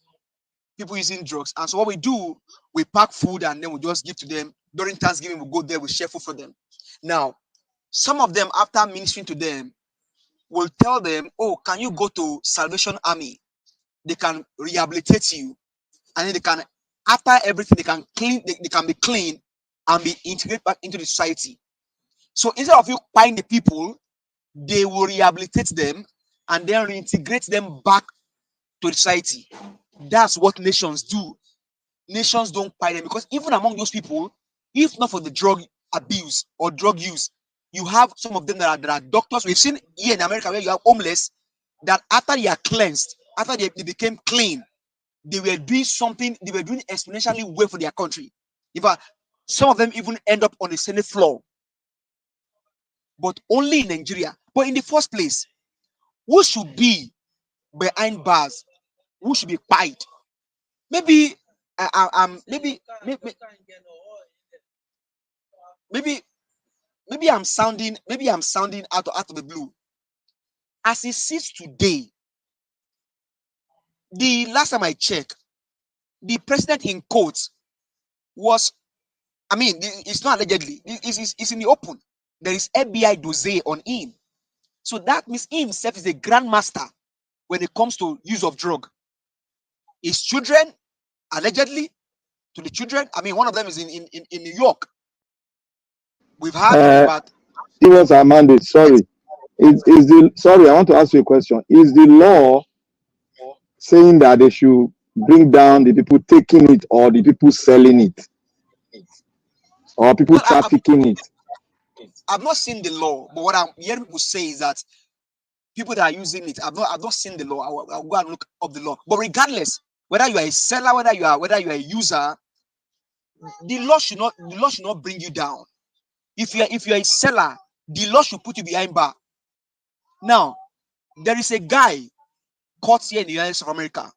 people using drugs. And so what we do, we pack food and then we just give to them. During Thanksgiving, we go there, we share food for them. Now, some of them, after ministering to them, will tell them, oh, can you go to Salvation Army? They can rehabilitate you. And then they can, after everything, they can they can be clean and be integrated back into the society. So instead of you buying the people, they will rehabilitate them and then reintegrate them back to the society. That's what nations do. Nations don't buy them, because even among those people, if not for the drug abuse or drug use, you have some of them that are doctors. We've seen here in America where you have homeless that after they are cleansed, after they became clean, they were doing something, they were doing exponentially well for their country. In fact, some of them even end up on the Senate floor. But only in Nigeria. But in the first place, who should be behind bars? Who should be paid? Maybe maybe I'm sounding out of the blue. As it sits today, the last time I checked, the president in quotes was, it's not allegedly, it's in the open. There is FBI dossier on him. So that means he himself is a grandmaster when it comes to use of drug. His children, allegedly, to the children, one of them is in New York. We've heard about. Stevens Amanda, sorry. Sorry, I want to ask you a question. Is the law saying that they should bring down the people taking it or the people selling it? Or people trafficking it? I've not seen the law, but what I'm hearing people say is that people that are using it, I've not seen the law. I'll go and look up the law. But regardless, whether you are a seller, whether you are a user, the law should not bring you down. If you're a seller, the law should put you behind bar. Now, there is a guy caught here in the United States of America.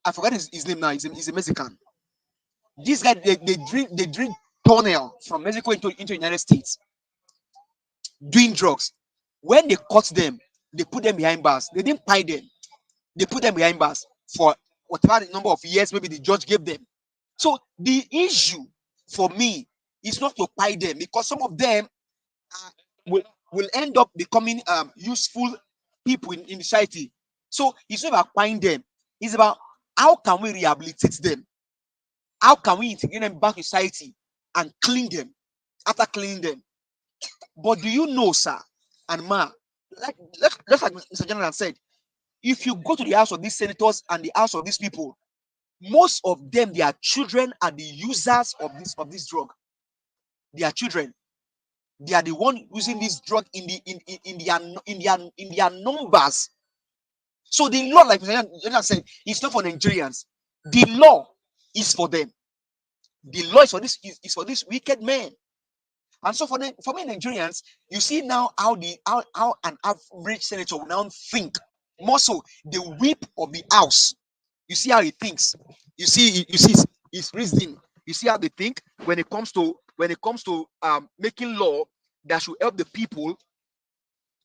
I forgot his name now. He's a Mexican. This guy, they drink tunnel from Mexico into the United States, doing drugs. When they caught them, they put them behind bars. They didn't pay them. They put them behind bars for whatever the number of years maybe the judge gave them. So the issue for me is not to pay them, because some of them will end up becoming useful people in society. So it's not about paying them. It's about how can we rehabilitate them? How can we integrate them back to society and clean them after cleaning them? But do you know, sir and ma, just like Mr. General said, if you go to the house of these senators and the house of these people, most of them, their children are the users of this drug. Their children, they are the one using this drug in their numbers. So the law, like Mr. General said, it's not for Nigerians. The law is for them. The law is for this wicked man. And so for me Nigerians, you see now how an average senator will now think. More so the whip of the house. You see how he thinks. You see his reasoning. You see how they think when it comes to making law that should help the people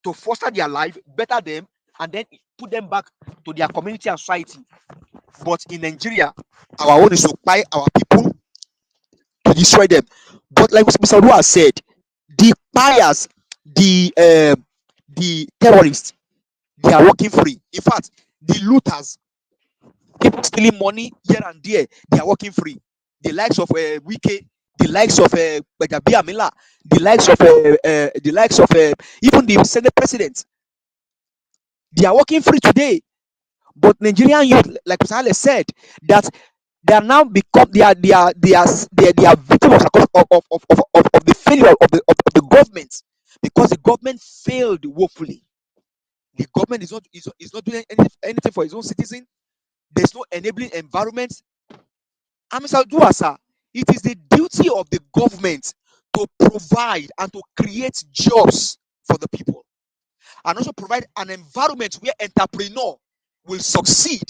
to foster their life, better them, and then put them back to their community and society. But in Nigeria, our own is to buy our people to destroy them. But like Mr. Odua said, the buyers, the terrorists, they are working free. In fact, the looters, people stealing money here and there, they are working free. The likes of Wike, the likes of Begabia Miller, the likes of even the Senate president, they are working free today. But Nigerian youth, like Mr. Ale said, that they are now become they are victims of the failure of the government, because the government failed woefully. The government is not doing anything for its own citizen. There's no enabling environment. And Mr. Duasa, it is the duty of the government to provide and to create jobs for the people, and also provide an environment where entrepreneur will succeed.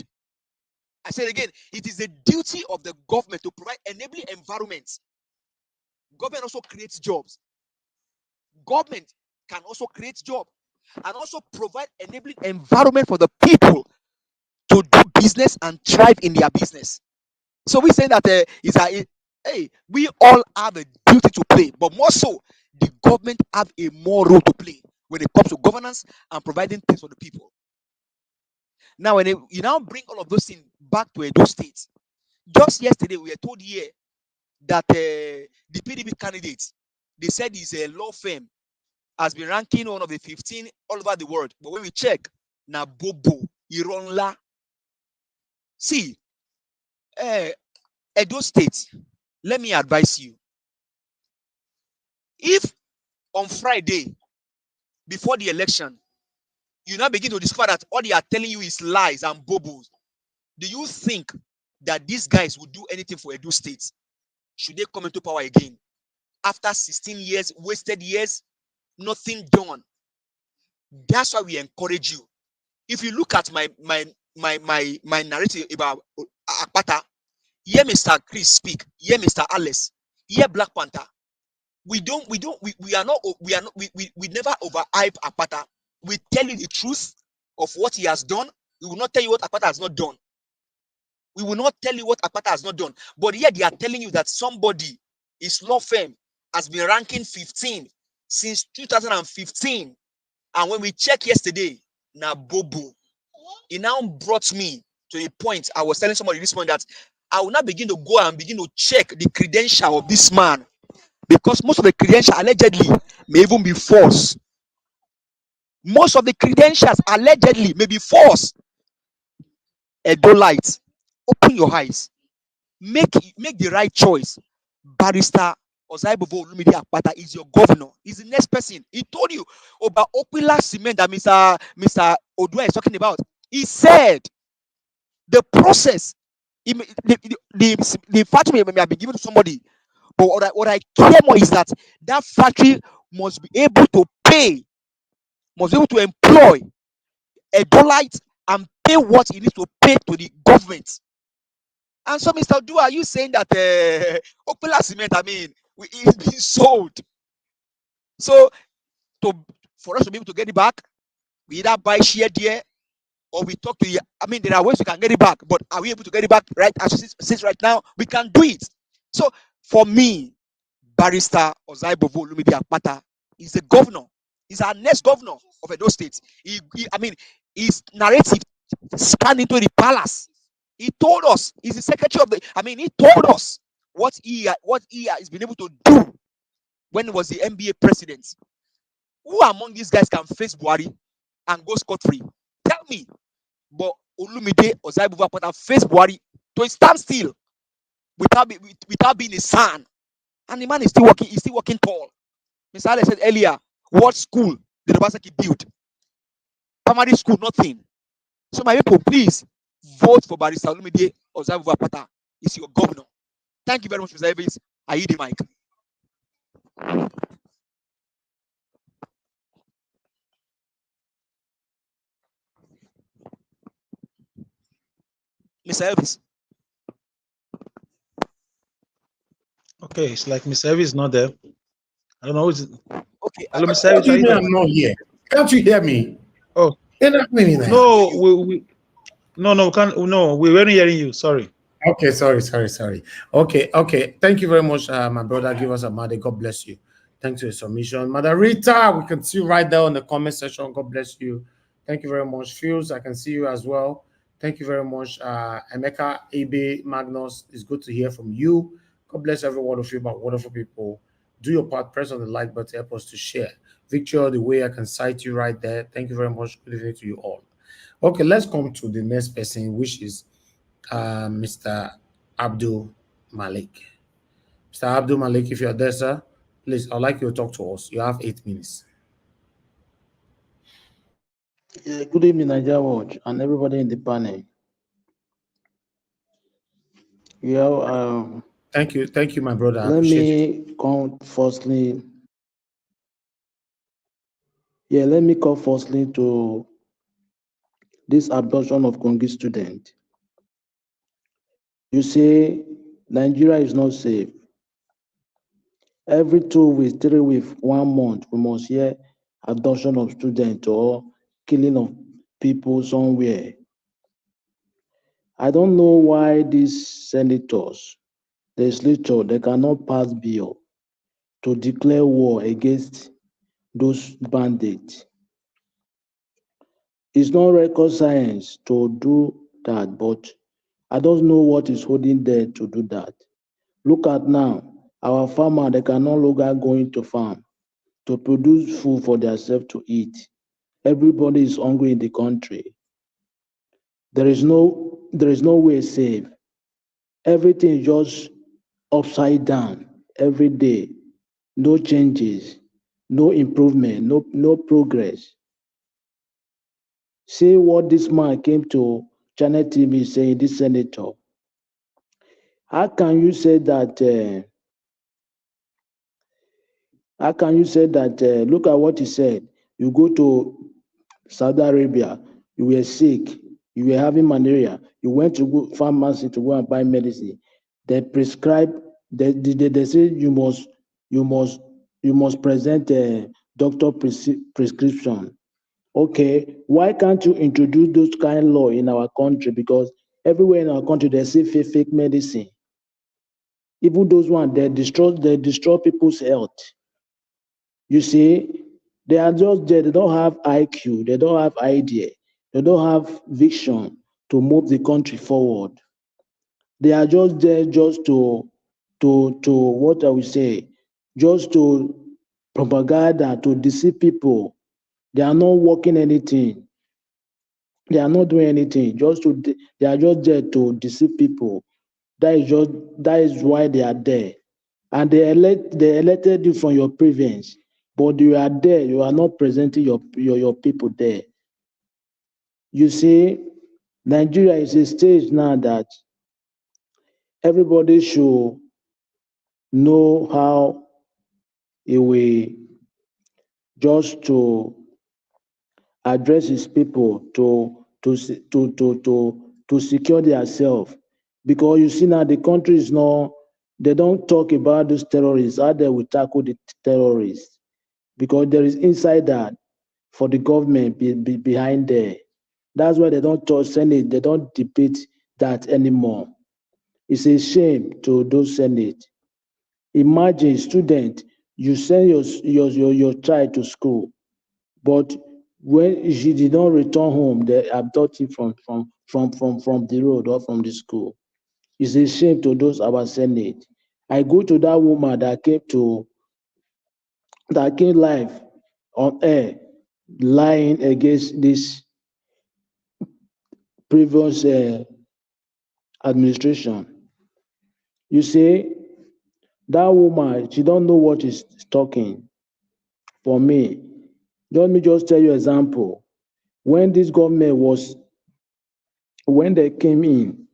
I said again, it is the duty of the government to provide enabling environments. Government also creates jobs. Government can also create jobs and also provide enabling environment for the people to do business and thrive in their business. So we say that hey, we all have a duty to play, but more so, the government have a more role to play when it comes to governance and providing things for the people. Now, when you now bring all of those things back to Edo State, just yesterday we were told here that the PDP candidate, they said his law firm has been ranking one of the 15 all over the world. But when we check, na Bobo, Ironla. See, Edo State, let me advise you. If on Friday, before the election, you now begin to discover that all they are telling you is lies and bobos, do you think that these guys will do anything for Edo State? Should they come into power again? After 16 years, wasted years, nothing done. That's why we encourage you. If you look at my narrative about Akpata, hear Mr. Chris speak, hear Mr. Alice, hear Black Panther. We never overhype Akpata. We tell you the truth of what he has done. We will not tell you what Akpata has not done. We will not tell you what Akpata has not done. But yet they are telling you that somebody, his law firm, has been ranking 15 since 2015. And when we check yesterday, na Bobo. It now brought me to a point. I was telling somebody this morning that I will not begin to go and begin to check the credential of this man, because most of the credentials allegedly may even be false. Most of the credentials allegedly may be false. Edo Light, open your eyes. Make the right choice. Barrister Osaibovo Olumide Akpata is your governor. He's the next person. He told you about Opila Cement that Mr. Odua is talking about. He said the process, the factory may be given to somebody, but what I care more is that factory must be able to pay, must be able to employ a Dolite and pay what he needs to pay to the government. And so, Mr. Odua, are you saying that Opila Cement, it's being sold? So, for us to be able to get it back, we either buy share there or we talk to you. There are ways we can get it back, but are we able to get it back right since right now? We can do it. So, for me, Barrister Osaibovo Olumide Akpata is the governor. He's our next governor of Edo State. His narrative span into the palace. He told us, he's the secretary of the, he told us what he has been able to do when he was the NBA president. Who among these guys can face Buhari and go scot-free? Tell me. But Olumide Osaibovo Akpata face Buhari to stand still without being a son. And the man is still working, he's still working tall. Mr. Ale said earlier, what school did Obaseki build? Primary school, nothing. So my people, please vote for Barrister Olumide Osaibovo Akpata. He's your governor. Thank you very much, Mr. Evans. I yield the mic. Mr. Elvis. Okay, it's like Mr. Elvis is not there. I don't know who's. Okay. Hello, Mr. Elvis, are you there? I'm not here. Can't you hear me? Oh, You're not winning that. No, no, we weren't hearing you. Sorry. Okay, sorry. Okay. Thank you very much, my brother. Give us a mother. God bless you. Thanks for your submission. Mother Rita, we can see you right there on the comment section. God bless you. Thank you very much. Fields, I can see you as well. Thank you very much. Emeka, AB, Magnus, it's good to hear from you. God bless every one of you, my wonderful people. Do your part, press on the like button, help us to share. Victor, the way I can cite you right there. Thank you very much. Good evening to you all. Okay, let's come to the next person, which is Mr. Abdul Malik. Mr. Abdul Malik, if you're there, sir, please, I'd like you to talk to us. You have 8 minutes. Yeah, good evening, Nigeria Watch, and everybody in the panel. Yeah, thank you, my brother. I let appreciate me you. come firstly. Yeah, let me come firstly to this abduction of Kogi student. You say Nigeria is not safe. Every 2 weeks, 3 weeks, 1 month, we must hear abduction of students or killing of people somewhere. I don't know why these senators, the legislature, they cannot pass bill to declare war against those bandits. It's not record science to do that, but I don't know what is holding them to do that. Look at now, our farmer, they can no longer go into farm to produce food for themselves to eat. Everybody is hungry in the country. There is no way safe. Everything is just upside down every day. No changes, no improvement, no progress. See what this man came to Channel TV saying, this senator. How can you say that? Look at what he said. You go to Saudi Arabia, you were sick, you were having malaria, you went to go pharmacy to go and buy medicine. They prescribe. They say you must present a doctor prescription. Okay, why can't you introduce those kind of law in our country? Because everywhere in our country they say fake medicine. Even those ones they destroy people's health. You see, they are just there. They don't have IQ. They don't have idea. They don't have vision to move the country forward. They are just there just to what I will say, just to propaganda, to deceive people. They are not working anything. They are not doing anything. They are just there to deceive people. That is why they are there. And they elected you from your province, but you are there. You are not presenting your people there. You see, Nigeria is a stage now that everybody should know how it will just to address his people to secure themselves. Because you see now the country is not, they don't talk about those terrorists, how they will tackle the terrorists. Because there is insider for the government behind there. That's why they don't talk Senate, they don't debate that anymore. It's a shame to those Senate. Imagine student, you send your child to school, but when she did not return home, they abduct him from the road or from the school. It's a shame to those our Senate. I go to that woman that came live on air, lying against this previous administration. You see, that woman, she don't know what she's talking. For me, let me just tell you an example. When this government when they came in,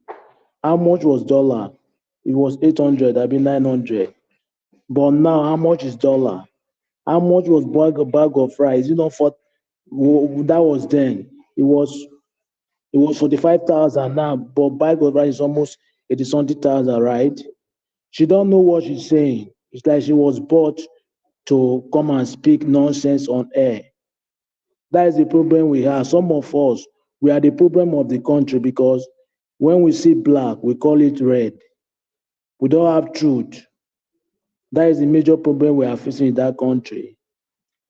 how much was dollar? It was 800, I mean 900. But now, how much is dollar? How much was bag of rice? You know, for that was then. It was 45,000 now, but bag of rice is almost 80,000, right? She don't know what she's saying. It's like she was bought to come and speak nonsense on air. That is the problem we have. Some of us, we are the problem of the country because when we see black, we call it red. We don't have truth. That is the major problem we are facing in that country.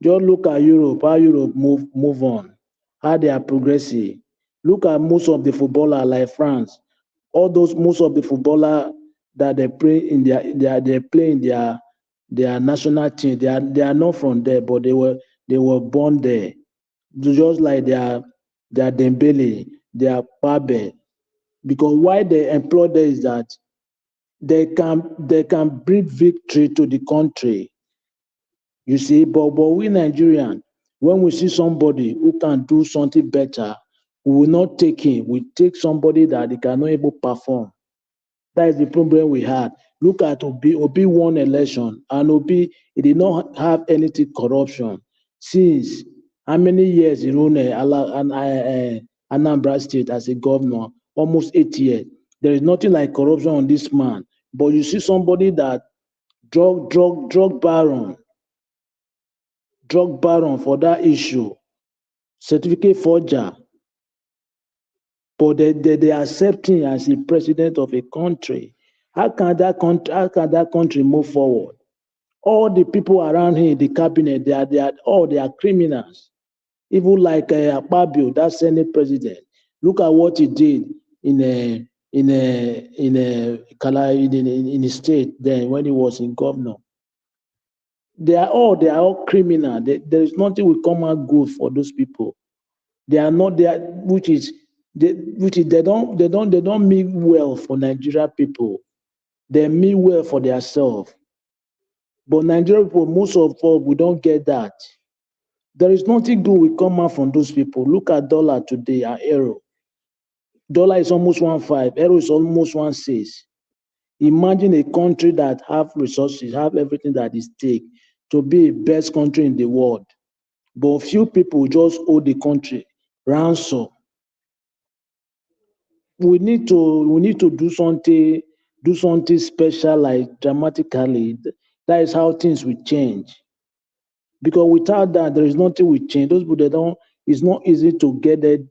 Just look at Europe, how Europe move on, how they are progressing. Look at most of the footballer like France. All those most of the footballer that they play in their national team. They are not from there, but they were born there. Just like their Dembele, their Pabe. Because why they employ there is that they can bring victory to the country. You see, but we Nigerian, when we see somebody who can do something better, we will not take him. We take somebody that they cannot able perform. That is the problem we had. Look at Obi. Obi won election, and Obi, he did not have anything corruption. Since how many years he run Anambra State as a governor? Almost 8 years. There is nothing like corruption on this man. But you see somebody that drug baron for that issue, certificate forger, but they accept him as the president of a country. How can that country move forward? All the people around him, the cabinet, they are criminals. Even like Akpabio, that Senate president. Look at what he did in the state then when he was in governor. They are all criminal. There is nothing will come out good for those people. They are not there, they don't mean well for Nigeria people. They mean well for themselves. But Nigeria people, most of us, we don't get that. There is nothing good will come out from those people. Look at dollar today and euro. Dollar is almost 1.5, euro is almost 1.6. Imagine a country that have resources, have everything that is take to be the best country in the world. But few people just hold the country ransom. We need to do something special, like dramatically. That is how things will change. Because without that, there is nothing will change. Those people it's not easy to get them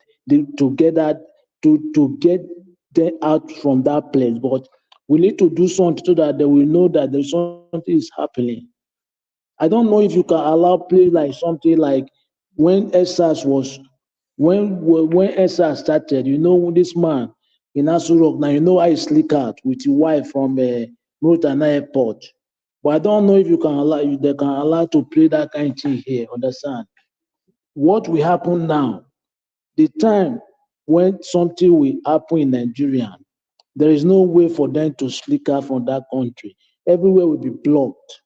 out from that place. But we need to do something so that they will know that there's something is happening. I don't know if you can allow play like something like when SARS was when SARS started. You know this man in Asurok now. You know how he slick out with his wife from Murtana Airport. But I don't know if you can allow they can allow to play that kind of thing here. Understand? What will happen now? The time when something will happen in Nigeria, there is no way for them to slick out from that country. Everywhere will be blocked.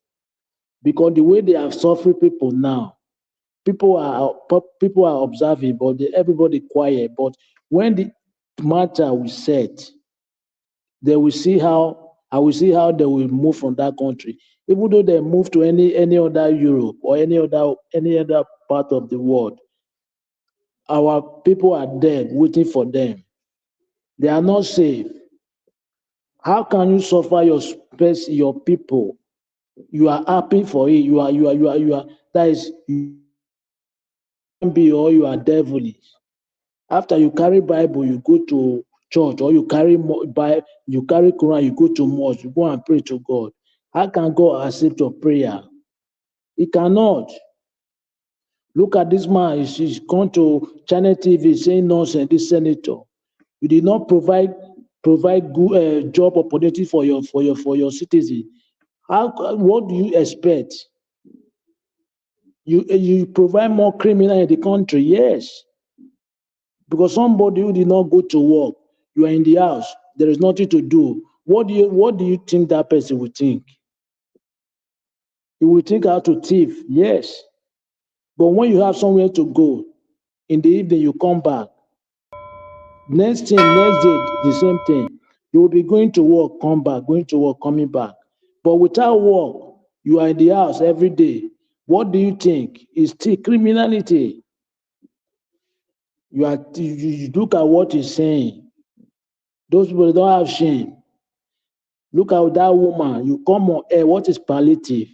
Because the way they are suffering people now, people are observing, but everybody quiet. But when the matter will set, they will see how I will see how they will move from that country. Even though they move to any other Europe or any other part of the world, our people are dead waiting for them. They are not safe. How can you suffer your people? You are happy for it. You are that is you be or you are devilish. After you carry Bible, you go to church, or you carry Quran, you go to mosque, you go and pray to God. How can God accept your prayer? He cannot. Look at this man. He's gone to China TV saying nonsense. This senator, you did not provide good job opportunity for your citizen. What do you expect? You provide more criminal in the country, yes. Because somebody who did not go to work, you are in the house, there is nothing to do. What do you think that person will think? He will think how to thief, yes. But when you have somewhere to go, in the evening you come back. Next day, the same thing. You will be going to work, come back, going to work, coming back. But without work, you are in the house every day. What do you think? It's still criminality. You look at what he's saying. Those people don't have shame. Look at that woman. You come on air. What is palliative?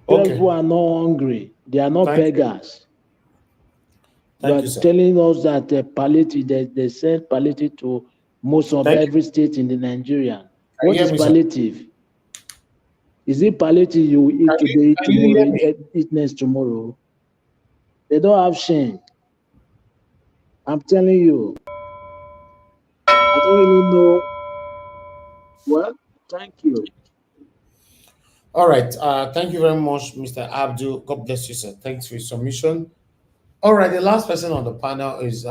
People are not hungry. They are not beggars. You are telling us that palliative, they send palliative to most of every state in the Nigeria. What is palliative? Is it palliative you will eat today, tomorrow, eat next tomorrow? They don't have shame. I'm telling you. I don't really know. Well, thank you. All right. Thank you very much, Mr. Abdul. God bless you, sir. Thanks for your submission. All right. The last person on the panel is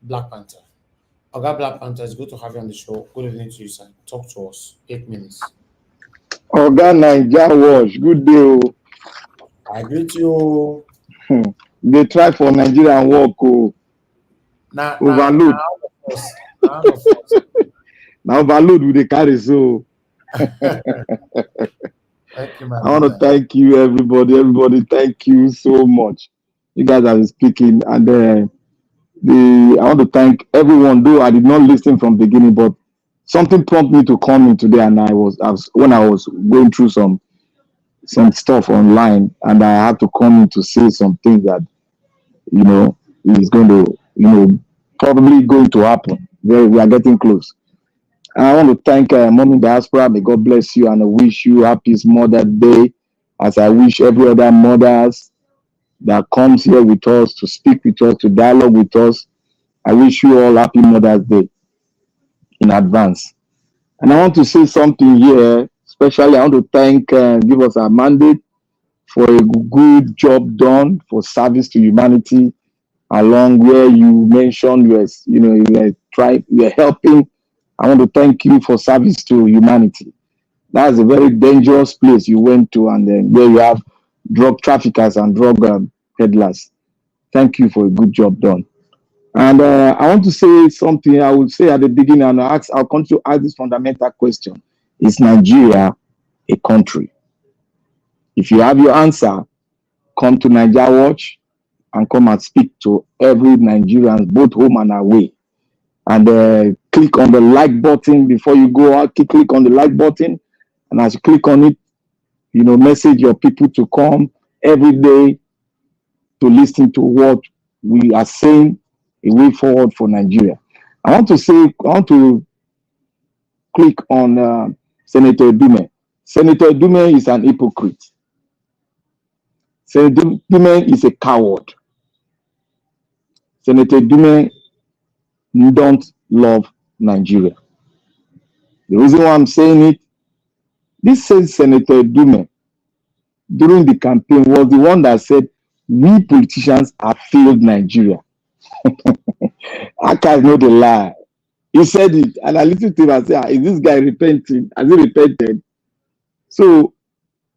Black Panther. Oga Black Panther, it's good to have you on the show. Good evening to you, sir. Talk to us. 8 minutes. Oga Naija Wash, good day. Oh. I greet you. They try for Nigerian work. Oh. Overload. Now overload with the carry. So thank you, man. I want to thank you, everybody. Everybody, thank you so much. You guys have been speaking, and I want to thank everyone. Though I did not listen from the beginning, but something prompted me to come in today, and when I was going through some stuff online, and I had to come in to say something that is going to probably going to happen. We are getting close. And I want to thank Mommy Diaspora. May God bless you, and I wish you happy Mother's Day, as I wish every other mothers that comes here with us to speak with us, to dialogue with us. I wish you all happy Mother's Day in advance. And I want to say something here, especially I want to thank give us a mandate for a good job done for service to humanity, along where you mentioned you're helping. I want to thank you for service to humanity. That's a very dangerous place you went to, and then where you have drug traffickers and drug peddlers. Thank you for a good job done. And I want to say something. I would say at the beginning, and I'll continue to ask this fundamental question: is Nigeria a country? If you have your answer, come to Nigeria Watch and come and speak to every Nigerian, both home and away. And click on the like button before you go out. Click on the like button, and as you click on it, message your people to come every day to listen to what we are saying, a way forward for Nigeria. I want to click on Senator Dume. Senator Dume is an hypocrite. Senator Dume is a coward. Senator Dume don't love Nigeria. The reason why I'm saying it, this says Senator Dume during the campaign was the one that said, we politicians have failed Nigeria. I can't know the lie. He said it, and I listened to him and said, is this guy repenting? Has he repented? So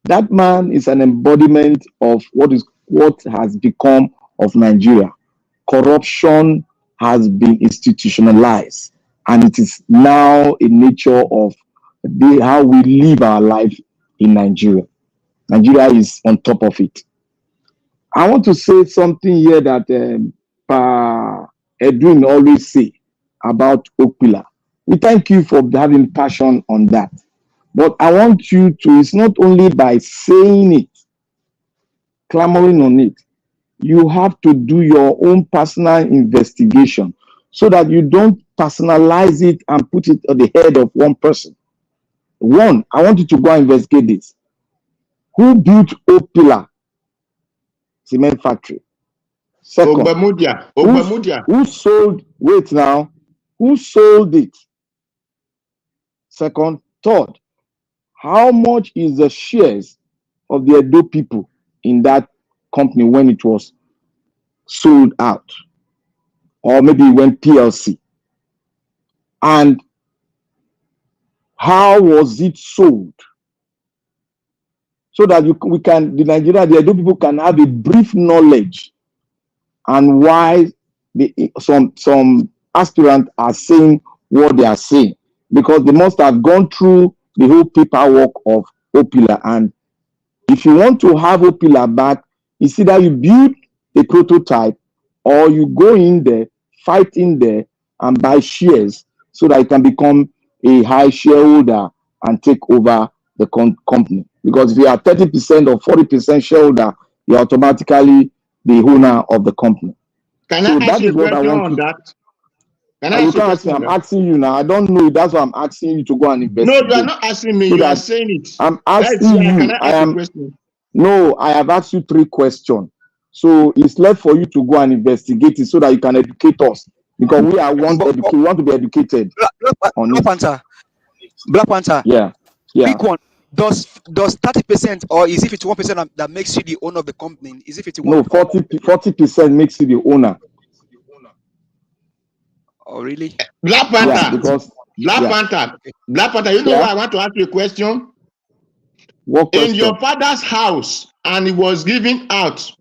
that man is an embodiment of what has become of Nigeria. Corruption has been institutionalized, and it is now a nature of how we live our life in Nigeria. Nigeria is on top of it. I want to say something here that Edwin always say about Okpila. We thank you for having passion on that. But I want you to, it's not only by saying it, clamoring on it, you have to do your own personal investigation so that you don't personalize it and put it on the head of one person. One, I want you to go and investigate this. Who built Okpila cement factory? Second, Ogbamudia. Who sold, wait now, who sold it? Second, third, how much is the shares of the Edo people in that company when it was sold out? Or maybe it went PLC. And how was it sold? So that the Edo people can have a brief knowledge and why some aspirants are saying what they are saying, because they must have gone through the whole paperwork of Okpila. And if you want to have Okpila back, it's either you build a prototype or you go in there, fight in there, and buy shares so that it can become a high shareholder and take over the company. Because if you are 30% or 40% shareholder, you're automatically the owner of the company. Can So I ask that you is a what I question want on to. that? Can I You ask you a can't ask me. question on I'm that? asking you now. I don't know. That's why I'm asking you to go and No, you are investigate. not asking me. So You are that saying it. I'm That's asking why. Can you. I ask you a question? No, I have asked you 3 questions. So it's left for you to go and investigate it so that you can educate us. Because we want to be educated on Black it. Panther. Black Panther. Yeah. Quick one. Does 30% or is it 51% that makes you the owner of the company? Is it 51? No, 40% makes you the owner. Oh, really? Black Panther. Yeah, because Black Panther. Black Panther. You know why I want to ask you a question? What question? In your father's house, and it was given out.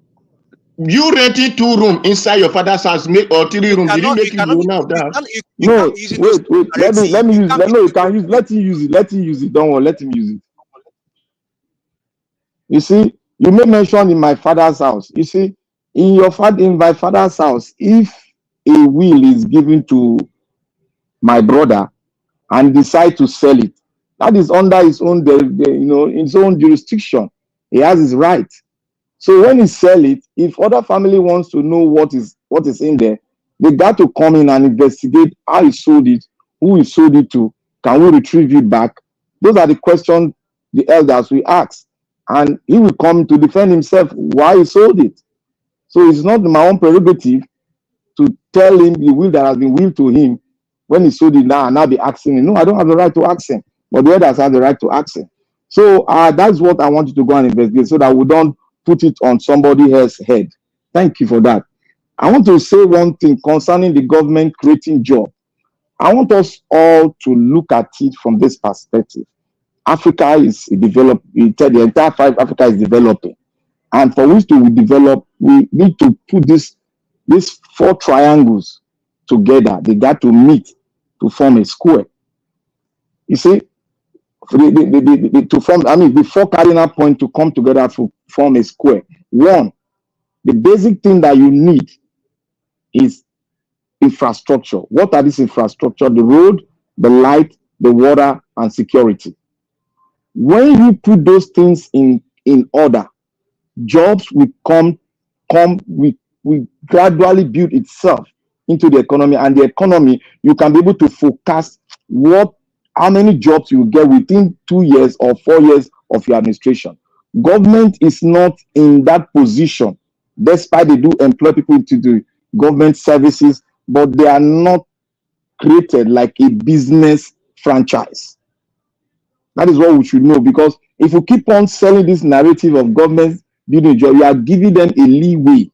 You renting 2 rooms inside your father's house, or 3 rooms. Did he make you the owner of that? No, wait. Let me use it. No, you can use. Let him use it. Let him use it. Don't worry. Let him use it. You see, you may mention in my father's house. You see, in my father's house, if a will is given to my brother and decide to sell it, that is under his own, his own jurisdiction. He has his right. So when he sell it, if other family wants to know what is in there, they got to come in and investigate how he sold it, who he sold it to, can we retrieve it back? Those are the questions the elders will ask. And he will come to defend himself why he sold it. So it's not my own prerogative to tell him the will that has been willed to him when he sold it now and I'll be asking him. No, I don't have the right to ask him, but the others have the right to ask him. So that's what I want you to go and investigate so that we don't put it on somebody else's head. Thank you for that. I want to say one thing concerning the government creating jobs. I want us all to look at it from this perspective. Africa is developed. The entire Africa is developing. And for us to develop, we need to put these 4 triangles together. They got to meet to form a square. You see, to form, the 4 cardinal points to come together to form a square. 1, the basic thing that you need is infrastructure. What are these infrastructure? The road, the light, the water, and security. When you put those things in order, jobs will will gradually build itself into the economy, and the economy, you can be able to forecast how many jobs you will get within 2 years or 4 years of your administration. Government is not in that position, despite they do employ people to do government services, but they are not created like a business franchise. That is what we should know, because if you keep on selling this narrative of government building a job, you are giving them a leeway.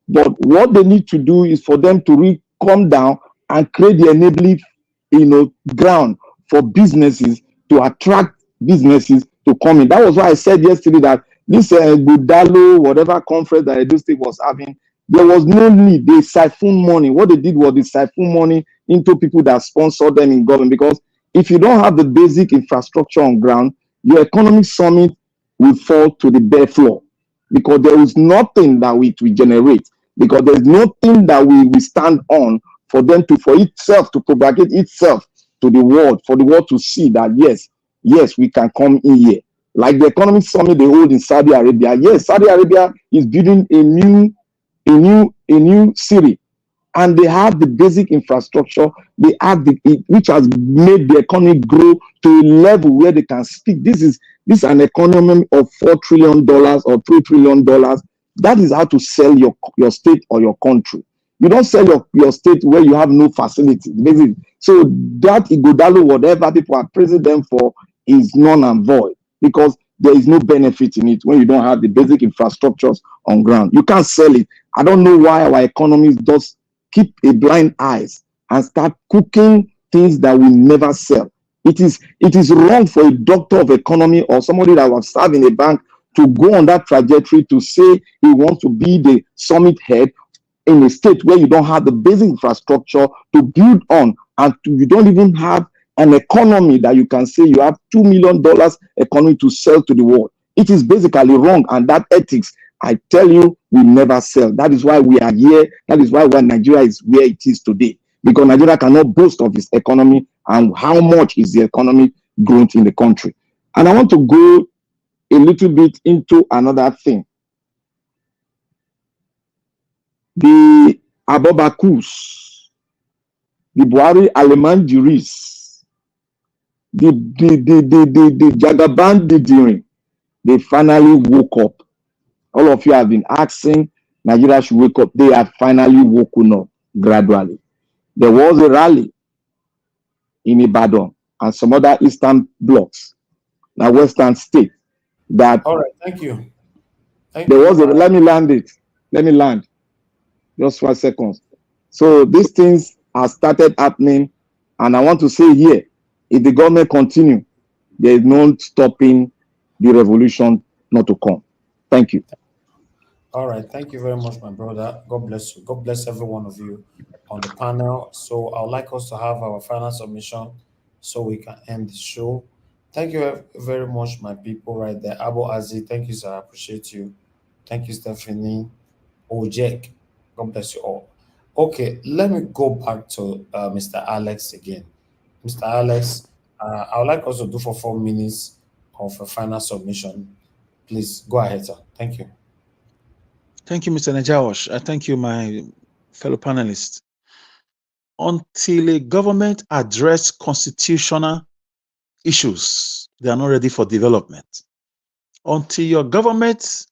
But what they need to do is for them to really come down and create the enabling, ground for businesses to attract businesses to come in. That was why I said yesterday that this Budalo, whatever conference that Edo State was having, there was no need. They siphon money. What they did was they siphon money into people that sponsor them in government. Because if you don't have the basic infrastructure on ground, your economic summit will fall to the bare floor. Because there is nothing that we generate. Because there's nothing that we stand on for itself to propagate itself to the world, for the world to see that yes, we can come in here. Like the economic summit they hold in Saudi Arabia. Yes, Saudi Arabia is building a new city, and they have the basic infrastructure. They have which has made the economy grow to a level where they can speak. This is an economy of $4 trillion or $3 trillion. That is how to sell your state or your country. You don't sell your state where you have no facility. So that Igodalo, whatever people are praising them for, is null and void, because there is no benefit in it when you don't have the basic infrastructures on ground. You can't sell it. I don't know why our economies just keep a blind eyes and start cooking things that will never sell. It is wrong for a doctor of economy or somebody that was serving a bank to go on that trajectory to say he wants to be the summit head in a state where you don't have the basic infrastructure to build on, and you don't even have an economy that you can say you have $2 million economy to sell to the world. It is basically wrong, and that ethics, I tell you, will never sell. That is why we are here. That is why Nigeria is where it is today, because Nigeria cannot boast of its economy. And how much is the economy growth in the country. And I want to go a little bit into another thing. The Abobakus, the Buhari Alemanjiris, the Jagaban Didirin, they finally woke up. All of you have been asking Nigeria should wake up. They have finally woken up gradually. There was a rally in Ibadan and some other eastern blocks, now western state, that All right, thank you. there was a, let me land it. Let me land. Just 1 second. So these things have started happening, and I want to say here, if the government continue, there is no stopping the revolution not to come. Thank you. All right, thank you very much, my brother. God bless you. God bless every one of you on the panel. So I would like us to have our final submission so we can end the show. Thank you very much, my people right there. Abu Aziz, thank you, sir. I appreciate you. Thank you, Stephanie. Ojek, God bless you all. Okay, let me go back to Mr. Alex again. Mr. Alex, I would like us to do for 4 minutes of a final submission. Please go ahead, sir. Thank you. Thank you, Mr. Najawash. I thank you, my fellow panelists. Until a government address constitutional issues, they are not ready for development. Until your government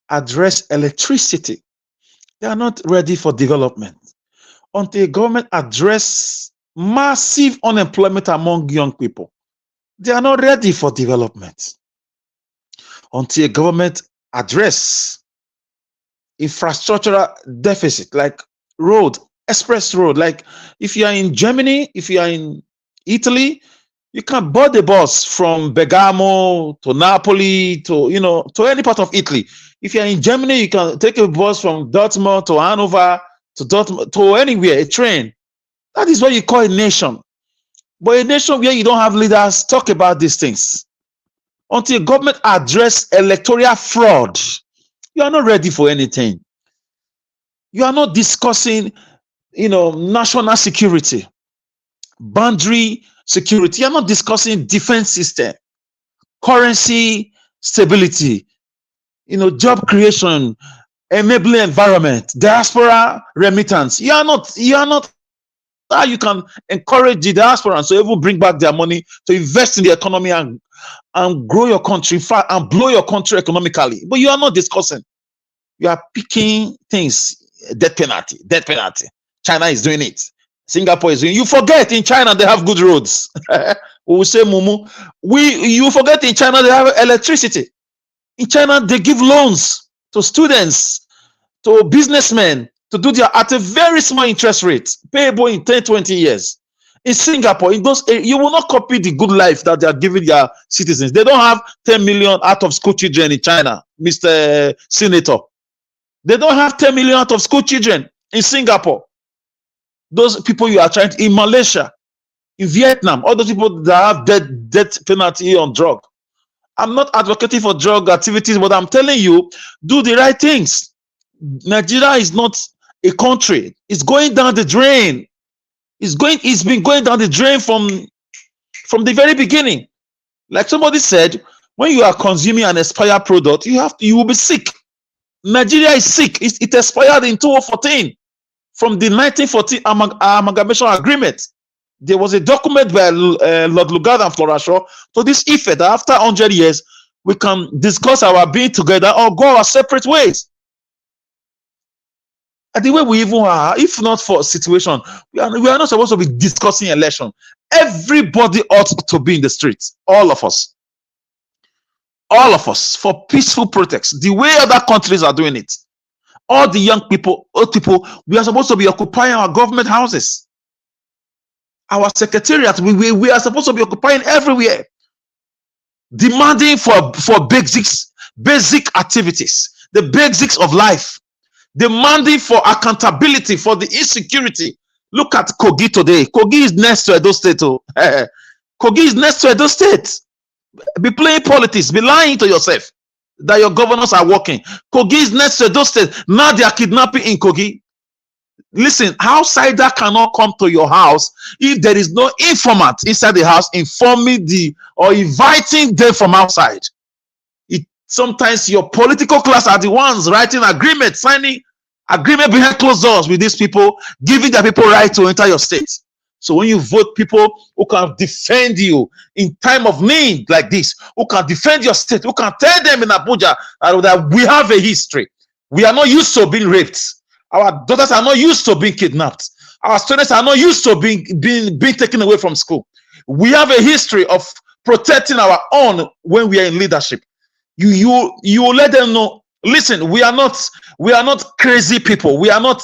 address electricity, they are not ready for development. Until a government address massive unemployment among young people, they are not ready for development. Until a government address infrastructural deficit like road, express road. Like if you are in Germany, if you are in Italy, you can board the bus from Bergamo to Napoli to any part of Italy. If you are in Germany, you can take a bus from Dortmund to Hanover to Dortmund to anywhere, a train. That is what you call a nation. But a nation where you don't have leaders talk about these things. Until government address electoral fraud, you are not ready for anything. You are not discussing, national security, boundary security. You are not discussing defense system, currency stability, job creation, enabling environment, diaspora remittance. You are not how you can encourage the diaspora so even bring back their money to invest in the economy and grow your country, and blow your country economically. But you are not discussing. You are picking things, death penalty. China is doing it. Singapore is doing it. You forget in China they have good roads. We will say Mumu. You forget in China they have electricity. In China they give loans to students, to businessmen to do their at a very small interest rate, payable in 10, 20 years. In Singapore, in those you will not copy the good life that they are giving their citizens. They don't have 10 million out of school children in China, Mr. Senator. They don't have 10 million out of school children in Singapore. Those people you are trying to, in Malaysia, in Vietnam, all those people that have death penalty on drug. I'm not advocating for drug activities, but I'm telling you, do the right things. Nigeria is not a country. It's going down the drain. It's been going down the drain from the very beginning. Like somebody said, when you are consuming an expired product, you will be sick. Nigeria is sick. It expired in 2014 from the 1914 amalgamation agreement. There was a document by Lord Lugard and Florashaw to this effect that after 100 years, we can discuss our being together or go our separate ways. And the way we even are, if not for situation, we are not supposed to be discussing election. Everybody ought to be in the streets. All of us, for peaceful protest, the way other countries are doing it. All the young people, old people, we are supposed to be occupying our government houses, our secretariat. We are supposed to be occupying everywhere, demanding for basic activities, the basics of life, demanding for accountability for the insecurity. Look at Kogi today. Kogi is next to Edo State. Kogi is next to Edo State. Be playing politics, be lying to yourself that your governors are working. Kogi is next to Edo State. Now they are kidnapping in Kogi. Listen, outsider cannot come to your house if there is no informant inside the house informing or inviting them from outside. Sometimes your political class are the ones writing agreement, signing agreement behind closed doors with these people, giving their people right to enter your state. So when you vote people who can defend you in time of need like this, who can defend your state, who can tell them in Abuja that we have a history. We are not used to being raped. Our daughters are not used to being kidnapped. Our students are not used to being taken away from school. We have a history of protecting our own when we are in leadership. You let them know. Listen, we are not crazy people. We are not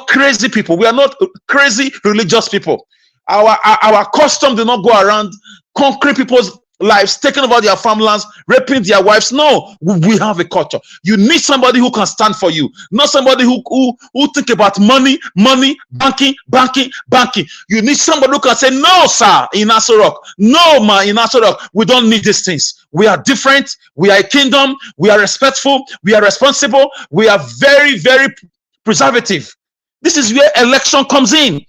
crazy people. We are not crazy religious people. Our custom do not go around conquering people's lives, taking over their farmlands, raping their wives. No, we have a culture. You need somebody who can stand for you, not somebody who think about money, banking. You need somebody who can say, no, sir, in Asorok, no, ma, in Asorok, we don't need these things. We are different. We are a kingdom. We are respectful. We are responsible. We are very, very preservative. This is where election comes in.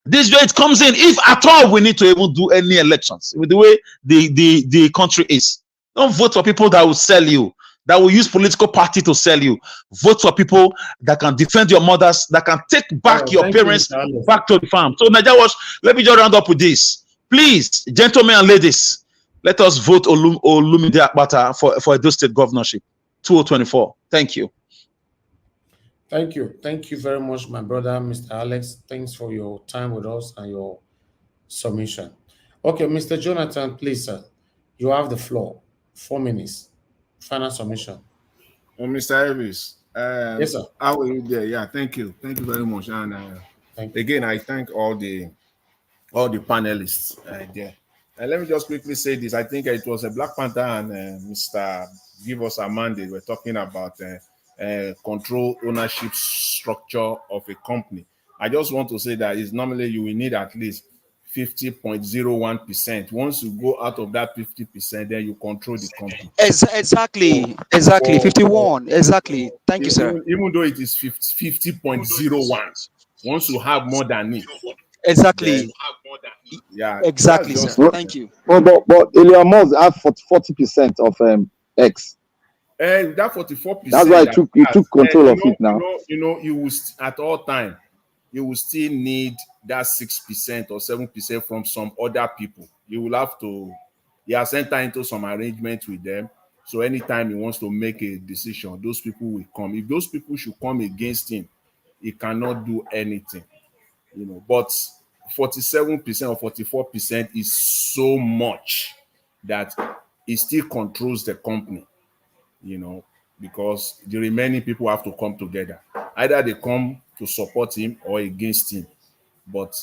This is where it comes in. If at all we need to even do any elections with the way the country is, don't vote for people that will sell you, that will use political party to sell you. Vote for people that can defend your mothers, that can take back your parents back to the farm. So Naija Watch, let me just round up with this. Please, gentlemen and ladies, let us vote Olumide Akpata for Edo State governorship 2024. Thank you. Thank you. Thank you very much, my brother, Mr. Alex. Thanks for your time with us and your submission. Okay, Mr. Jonathan, please, sir. You have the floor. 4 minutes. Final submission. Well, Mr. Elvis, yes, sir. How are you there? Yeah, thank you. Thank you very much. And again, I thank all the panelists there. Let me just quickly say this. I think it was a Black Panther and Mr. Give Us a Mandate. We're talking about control ownership structure of a company. I just want to say that is normally you will need at least 50.01%. Once you go out of that 50%, then you control the company. Exactly. 51. Exactly. Thank you, sir. Even though it is 50.01, once you have more than it. Exactly. Yeah. Exactly, sir. Thank you. But Elon Musk have 40% of X. And that 44%. That's why he took control of it now. You will at all time, you will still need that 6% or 7% from some other people. You will have to. He has entered into some arrangement with them. So anytime he wants to make a decision, those people will come. If those people should come against him, he cannot do anything. But 47% or 44% is so much that he still controls the company. Because the remaining people have to come together. Either they come to support him or against him. But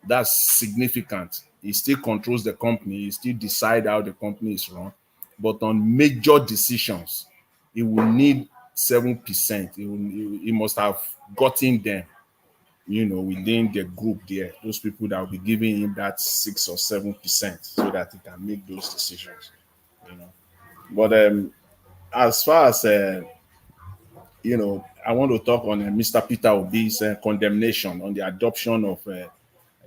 that's significant. He still controls the company. He still decides how the company is run. But on major decisions, he will need 7%. He must have gotten them, within the group there. Those people that will be giving him that 6 or 7% so that he can make those decisions. But as far as I want to talk on Mr. Peter Obi's condemnation on the adoption of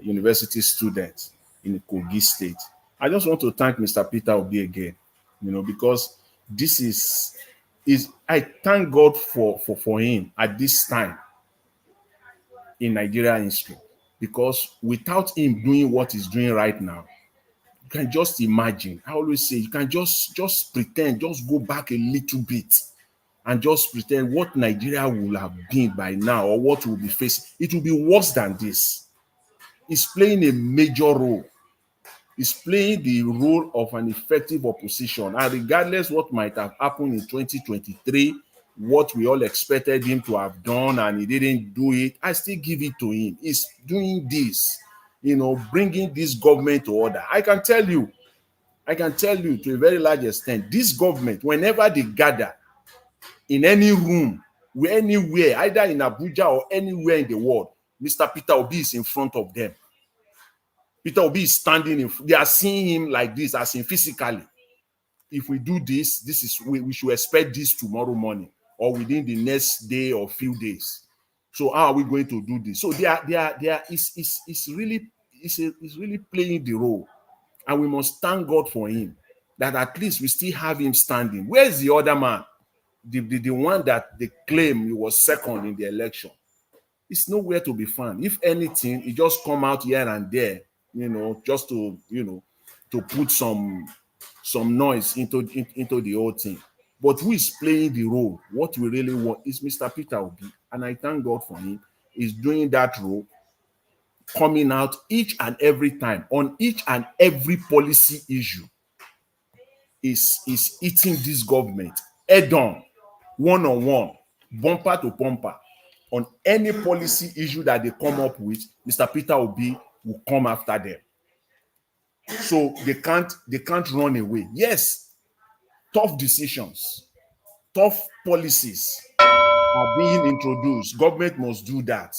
university students in Kogi State. I just want to thank Mr. Peter Obi again, because this is I thank God for him at this time in Nigeria history, because without him doing what he's doing right now, you can just imagine. I always say you can just pretend, just go back a little bit and just pretend what Nigeria will have been by now or what we'll be facing. It will be worse than this. He's playing a major role. He's playing the role of an effective opposition. And regardless what might have happened in 2023, what we all expected him to have done and he didn't do it, I still give it to him. He's doing this, bringing this government to order. I can tell you to a very large extent, this government, whenever they gather in any room, anywhere, either in Abuja or anywhere in the world, Mr. Peter Obi is in front of them. Peter Obi is standing they are seeing him like this, as in physically. If we do this, we should expect this tomorrow morning or within the next day or few days. So how are we going to do this? So it's really playing the role, and we must thank God for him that at least we still have him standing. Where's the other man? The one that they claim he was second in the election. It's nowhere to be found. If anything, he just come out here and there, just to to put some noise into the whole thing. But who is playing the role? What we really want is Mr. Peter Obi, and I thank God for him. He's doing that role, coming out each and every time on each and every policy issue. Is eating this government head on, one-on-one, bumper to bumper. On any policy issue that they come up with, Mr. Peter Obi will come after them. So they can't run away. Yes, tough decisions, tough policies are being introduced. Government must do that.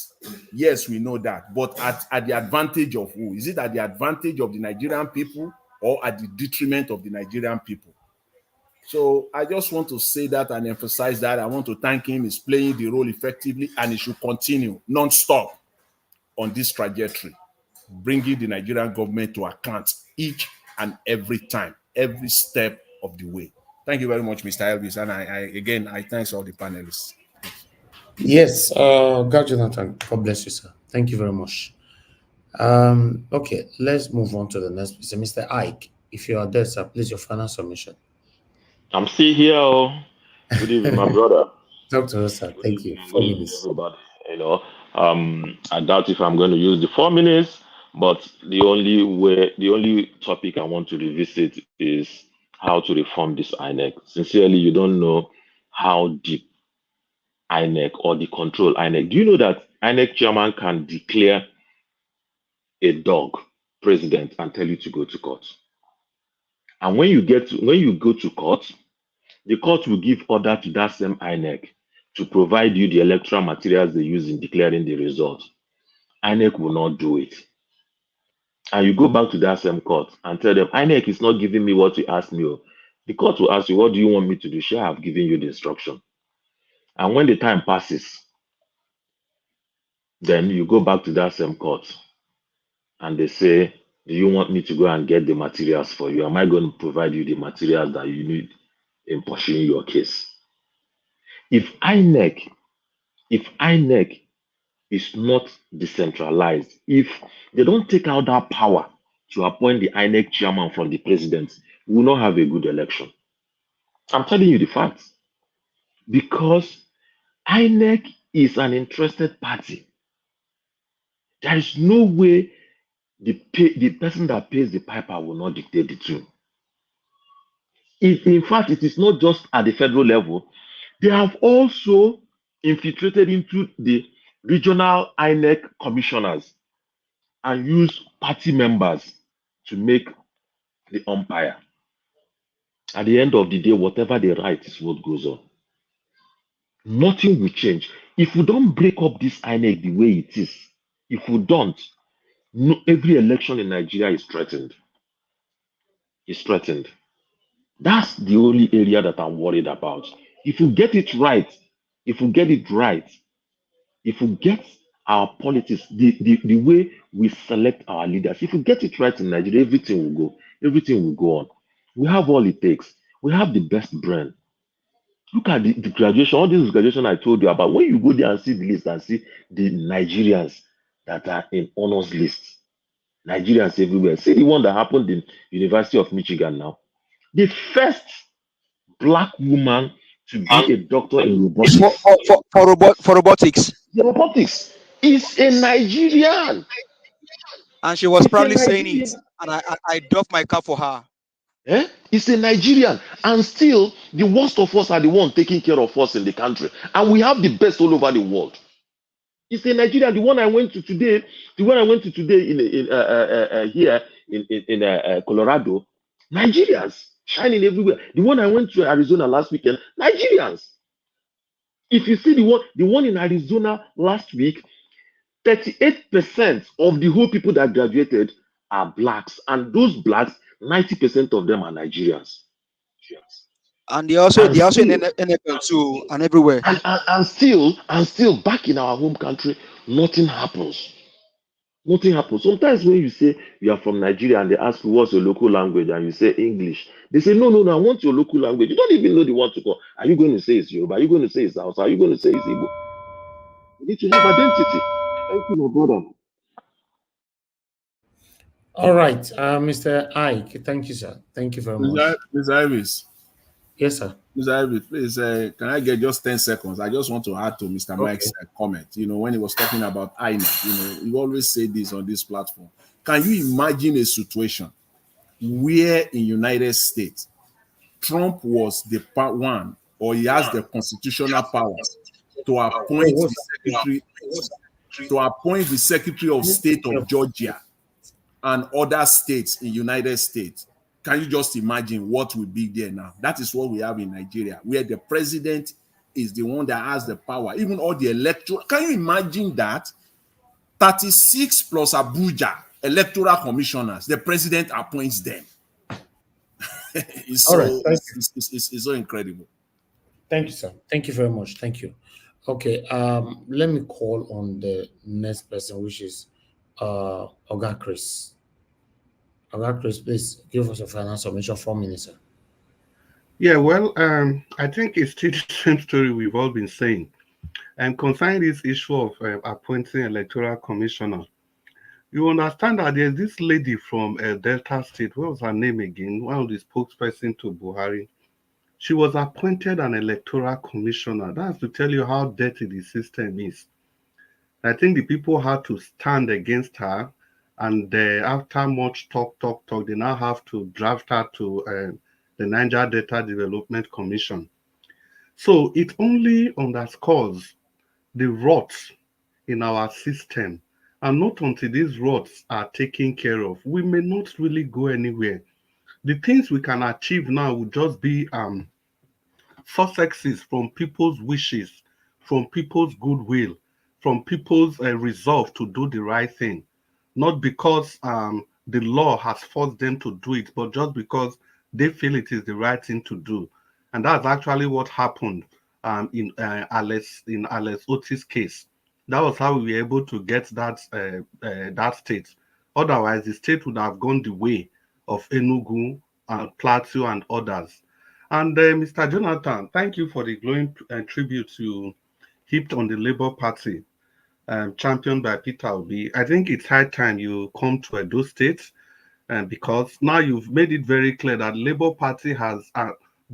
Yes, we know that. But at the advantage of who? Is it at the advantage of the Nigerian people or at the detriment of the Nigerian people? So I just want to say that and emphasize that. I want to thank him. He's playing the role effectively, and he should continue non-stop on this trajectory, bringing the Nigerian government to account each and every time, every step of the way. Thank you very much, Mr. Elvis. And I thank all the panelists. Yes, God, Jonathan, God bless you, sir. Thank you very much. Okay, let's move on to the next person. Mr. Ike, if you are there, sir, please, your final submission. I'm still here. Oh. Good evening, my brother. Talk to us, sir. Thank you. 4 minutes. Everybody, I doubt if I'm going to use the 4 minutes, but the only topic I want to revisit is how to reform this INEC. Sincerely, you don't know how deep INEC or the control INEC. Do you know that INEC chairman can declare a dog president and tell you to go to court? And when you go to court, the court will give order to that same INEC to provide you the electoral materials they use in declaring the result. INEC will not do it. And you go back to that same court and tell them, INEC is not giving me what you asked me. The court will ask you, what do you want me to do? Sure, I have given you the instruction. And when the time passes, then you go back to that same court and they say, do you want me to go and get the materials for you? Am I going to provide you the materials that you need in pursuing your case? If INEC is not decentralized, if they don't take out that power to appoint the INEC chairman from the president, we will not have a good election. I'm telling you the facts. Because INEC is an interested party. There is no way the person that pays the piper will not dictate the tune. In fact, it is not just at the federal level. They have also infiltrated into the regional INEC commissioners and use party members to make the umpire. At the end of the day, whatever they write is what goes on. Nothing will change. If we don't break up this INEC the way it is, if we don't, every election in Nigeria is threatened. It's threatened. That's the only area that I'm worried about. If we get it right, if we get our politics, the way we select our leaders, if we get it right in Nigeria, everything will go on. We have all it takes. We have the best brain. Look at the graduation, all this graduation I told you about. When you go there and see the list and see the Nigerians that are in honors lists, Nigerians everywhere. See the one that happened in University of Michigan now. The first black woman to be a doctor in robotics. For robotics. The robotics is a Nigerian. And she was proudly saying it. And I doff my cap for her. It's a Nigerian. And still, the worst of us are the one taking care of us in the country. And we have the best all over the world. It's a Nigerian. The one I went to today here in Colorado, Nigerians shining everywhere. The one I went to Arizona last weekend, Nigerians. If you see the one in Arizona last week, 38% of the whole people that graduated are blacks, and those blacks, 90% of them are Nigerians. And they also in NFL too and everywhere. And still back in our home country, nothing happens. Nothing happens. Sometimes when you say you are from Nigeria and they ask you what's your local language and you say English, they say, no, I want your local language. You don't even know the one to call. Are you going to say it's Yoruba? Are you going to say it's Hausa? Are you going to say it's Igbo? You need to have identity. Thank you, my brother. All right, Mr. Ike, thank you, sir. Thank you very much. Mr. Iris. Yes, sir. Mr. Iris, please, can I get just 10 seconds? I just want to add to Mr. Mike's comment. When he was talking about INEC, you always say this on this platform. Can you imagine a situation where in United States, Trump was the one, or he has the constitutional power to appoint the Secretary of State of Georgia and other states in United States? Can you just imagine what will be there now? That is what we have in Nigeria, where the president is the one that has the power, even all the electoral. Can you imagine that? 36 plus Abuja electoral commissioners, the president appoints them. It's so incredible. Thank you, sir. Thank you very much. Thank you. Okay, let me call on the next person, which is Oga Chris. Oga Chris, please give us a final submission, 4 minutes, sir. Yeah, well, I think it's still the same story we've all been saying. And concerning this issue of appointing electoral commissioner, you understand that there's this lady from Delta State. What was her name again? One of the spokesperson to Buhari. She was appointed an electoral commissioner. That's to tell you how dirty the system is. I think the people had to stand against her, and after much talk, they now have to draft her to the Niger Delta Development Commission. So it only underscores the rots in our system. And not until these rots are taken care of, we may not really go anywhere. The things we can achieve now will just be successes from people's wishes, from people's goodwill, from people's resolve to do the right thing. Not because the law has forced them to do it, but just because they feel it is the right thing to do. And that's actually what happened in Alex Otis' case. That was how we were able to get that state. Otherwise, the state would have gone the way of Enugu, Plateau, and others. And Mr. Jonathan, thank you for the glowing tribute you heaped on the Labour Party, championed by Peter Obi. I think it's high time you come to Edo State, because now you've made it very clear that Labour Party has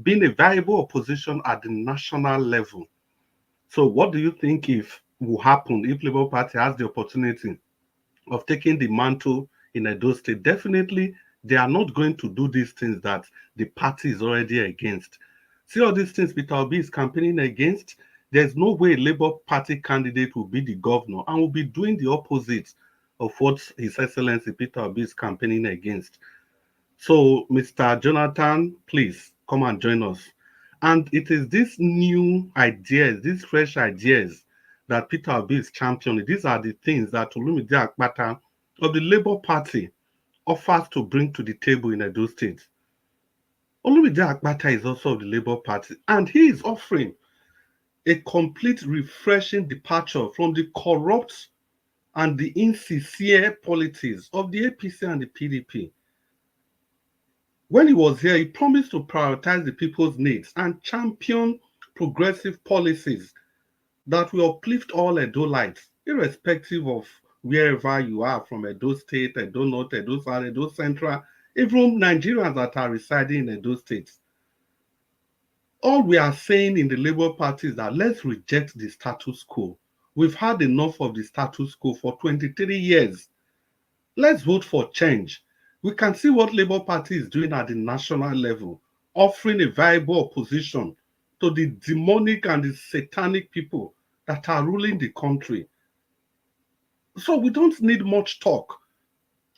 been a viable opposition at the national level. So what do you think will happen if Labour Party has the opportunity of taking the mantle in Edo State? Definitely, they are not going to do these things that the party is already against. See all these things Peter Obi is campaigning against? There's no way a Labour Party candidate will be the governor and will be doing the opposite of what His Excellency Peter Obi is campaigning against. So, Mr. Jonathan, please come and join us. And it is these new ideas, these fresh ideas that Peter Obi is championing. These are the things that Olumide Akpata of the Labour Party offers to bring to the table in Edo State. Olumide Akpata is also of the Labour Party, and he is offering a complete refreshing departure from the corrupt and the insincere politics of the APC and the PDP. When he was here, he promised to prioritize the people's needs and champion progressive policies that will uplift all Edolites, irrespective of wherever you are, from Edo State, Edo North, Edo South, Edo Central, even Nigerians that are residing in Edo State. All we are saying in the Labour Party is that let's reject the status quo. We've had enough of the status quo for 23 years. Let's vote for change. We can see what Labour Party is doing at the national level, offering a viable opposition to the demonic and the satanic people that are ruling the country. So we don't need much talk.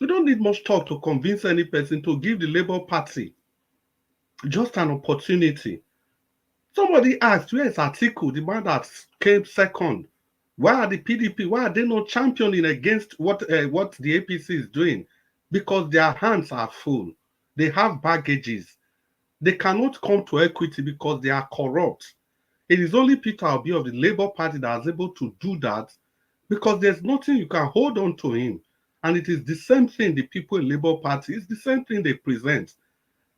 We don't need much talk to convince any person to give the Labour Party just an opportunity. Somebody asked, where is Atiku, the man that came second? Why are the PDP, why are they not championing against what the APC is doing? Because their hands are full. They have baggages. They cannot come to equity because they are corrupt. It is only Peter Obi of the Labour Party that is able to do that because there's nothing you can hold on to him. And it is the same thing the people in Labour Party, it's the same thing they present.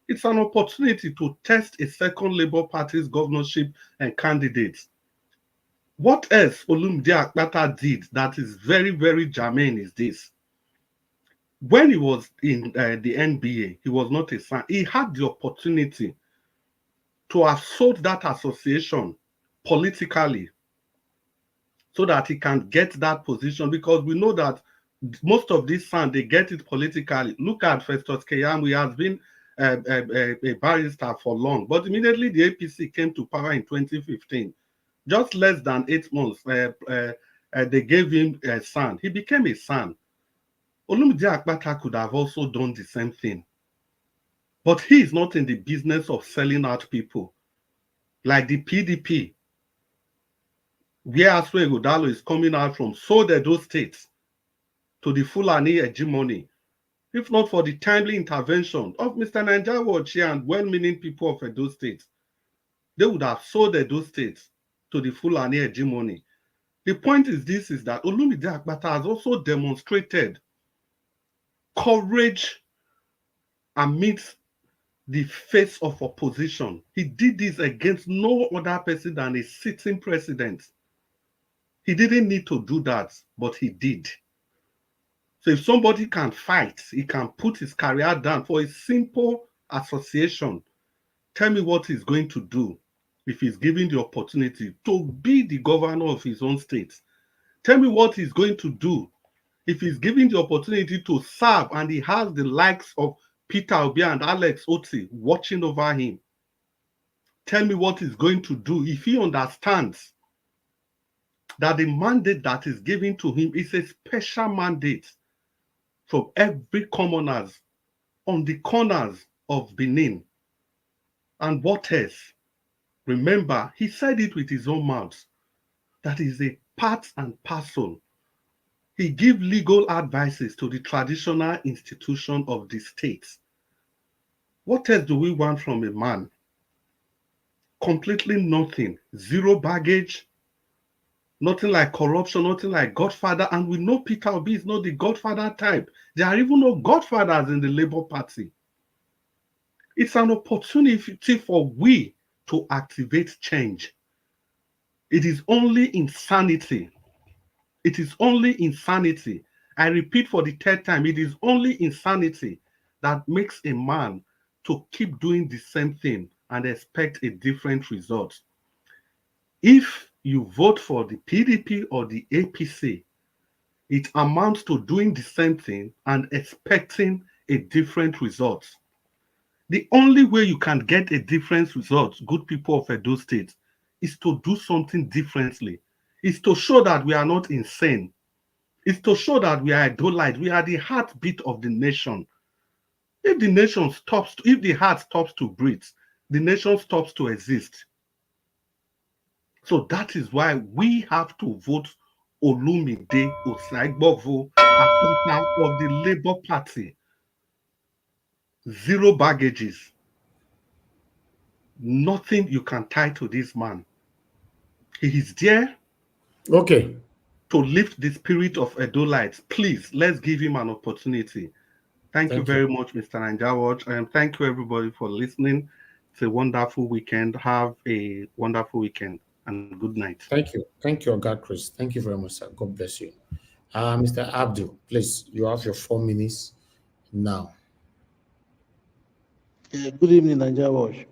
It's an opportunity to test a second Labour Party's governorship and candidates. What else Olumide Akpata did that is very, very germane is this. When he was in the NBA, he was not a son. He had the opportunity to have sold that association politically so that he can get that position, because we know that most of these sons, they get it politically. Look at Festus Keyamo, he has been a barrister for long, but immediately the APC came to power in 2015. Just less than 8 months, they gave him a son. He became a son. Olumide Akpata could have also done the same thing. But he is not in the business of selling out people. Like the PDP, where Aswe Godalo is coming out from, sold those states to the Fulani hegemony. If not for the timely intervention of Mr. Nanjawochi and well-meaning people of Edo State, they would have sold those states to the Fulani hegemony. The point is this, is that Olumide Akpata has also demonstrated courage amidst the face of opposition. He did this against no other person than a sitting president. He didn't need to do that, but he did. So if somebody can fight, he can put his career down for a simple association. Tell me what he's going to do if he's given the opportunity to be the governor of his own state. Tell me what he's going to do if he's given the opportunity to serve and he has the likes of Peter Obi and Alex Otti watching over him. Tell me what he's going to do if he understands that the mandate that is given to him is a special mandate from every commoners on the corners of Benin. And what else? Remember, he said it with his own mouth. That is a part and parcel. He gives legal advices to the traditional institution of the state. What else do we want from a man? Completely nothing. Zero baggage. Nothing like corruption, nothing like Godfather. And we know Peter Obi is not the Godfather type. There are even no Godfathers in the Labour Party. It's an opportunity for we to activate change. It is only insanity. It is only insanity. I repeat for the third time, it is only insanity that makes a man to keep doing the same thing and expect a different result. If you vote for the PDP or the APC, it amounts to doing the same thing and expecting a different result. The only way you can get a different result, good people of Edo State, is to do something differently. Is to show that we are not insane. Is to show that we are Edolite. We are the heartbeat of the nation. If the nation stops, if the heart stops to breathe, the nation stops to exist. So that is why we have to vote Olumide Osaigbovo Akpata of the Labour Party. Zero baggages. Nothing you can tie to this man. He is there. Okay. To lift the spirit of Edolites. Please, let's give him an opportunity. Thank you very much, Mr. Nanjawaj, and thank you everybody for listening. It's a wonderful weekend. Have a wonderful weekend and good night. Thank you. Thank you, Oga Chris. Thank you very much, sir. God bless you. Mr. Abdul, please, you have your 4 minutes now. Good evening, Nanjawaj.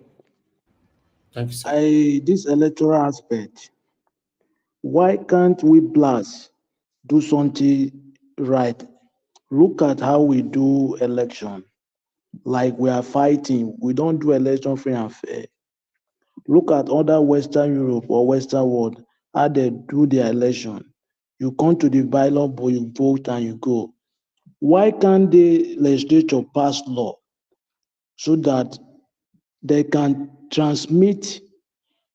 Thank you, sir. This electoral aspect, why can't we blast do something right? Look at how we do election. Like we are fighting. We don't do election free and fair. Look at other Western Europe or Western world, how they do their election. You come to the ballot board, you vote and you go. Why can't the legislature pass law so that they can transmit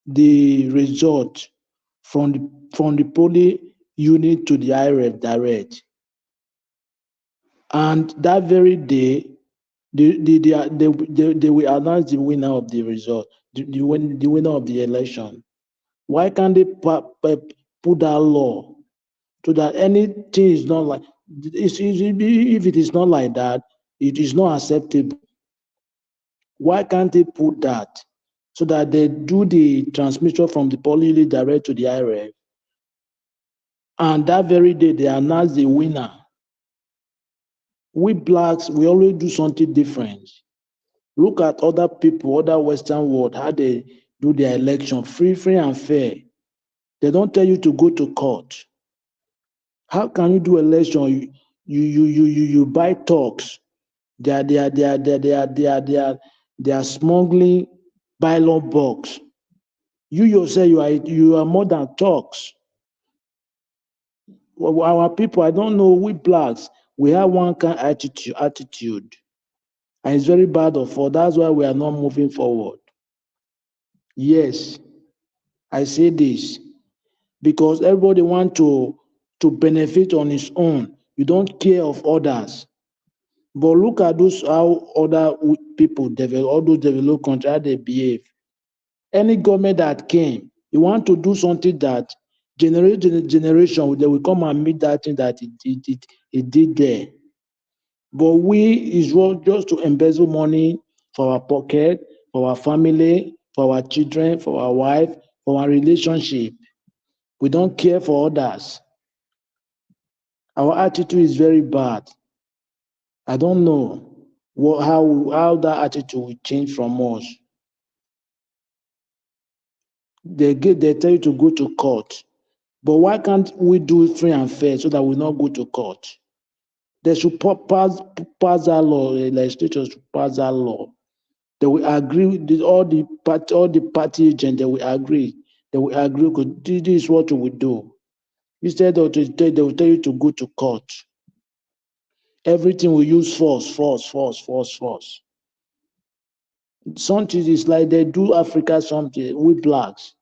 the result from the polling unit to the IREF direct? And that very day, They will announce the winner of the result, the winner of the election. Why can't they put that law so that anything is not like, if it is not like that, it is not acceptable. Why can't they put that so that they do the transmission from the polling direct to the IRF, and that very day they announce the winner? We blacks, we always do something different. Look at other people, other Western world, how they do their election, free and fair. They don't tell you to go to court. How can you do election? You buy talks. They are smuggling ballot box. You yourself, you are more than talks. Our people, I don't know, we blacks, we have one kind of attitude. And it's very bad of all. That's why we are not moving forward. Yes, I say this because everybody wants to benefit on his own. You don't care of others. But look at those, how other people develop, all those developed countries, how they behave. Any government that came, you want to do something that generation, they will come and meet that thing that it did there. But we is just to embezzle money for our pocket, for our family, for our children, for our wife, for our relationship. We don't care for others. Our attitude is very bad. I don't know how that attitude will change from us. They tell you to go to court. But why can't we do free and fair so that we not go to court? They should pass that law, legislators should pass that law. They will agree with all the party agents, they will agree. They will agree, this is what we will do. Instead of they will tell you to go to court. Everything will use force. Something is like they do Africa something, we blacks.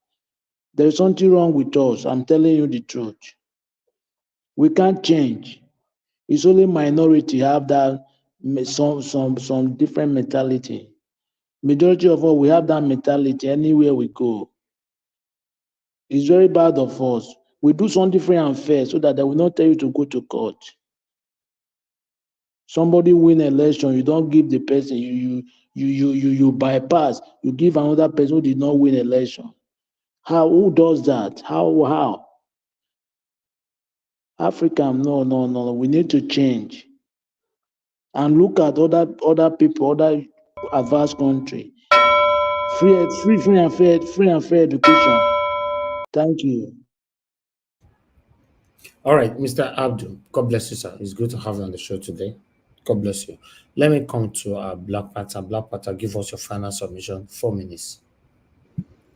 There is something wrong with us. I'm telling you the truth. We can't change. It's only minority have that some different mentality. Majority of us, we have that mentality anywhere we go. It's very bad of us. We do something free and fair so that they will not tell you to go to court. Somebody win election, you don't give the person, you bypass, you give another person who did not win election. Who does that? How? Africa, no. We need to change. And look at other people, other advanced country. Free and fair education. Thank you. All right, Mr. Abdul, God bless you, sir. It's good to have you on the show today. God bless you. Let me come to Black Panther. Black Panther, give us your final submission. 4 minutes.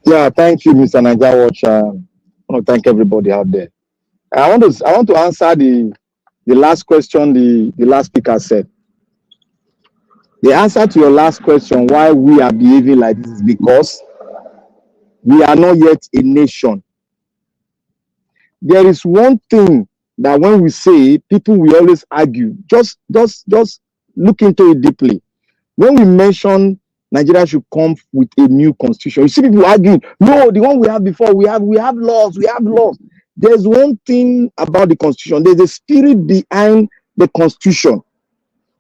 Yeah, thank you, Mr. Naija Watch. I want to thank everybody out there. I want to answer the last question the last speaker said. The answer to your last question, why we are behaving like this, is because we are not yet a nation. There is one thing that when we say, people will always argue. Just look into it deeply. When we mention Nigeria should come with a new constitution, you see people arguing, no, the one we have before, we have laws. There's one thing about the constitution. There's a spirit behind the constitution.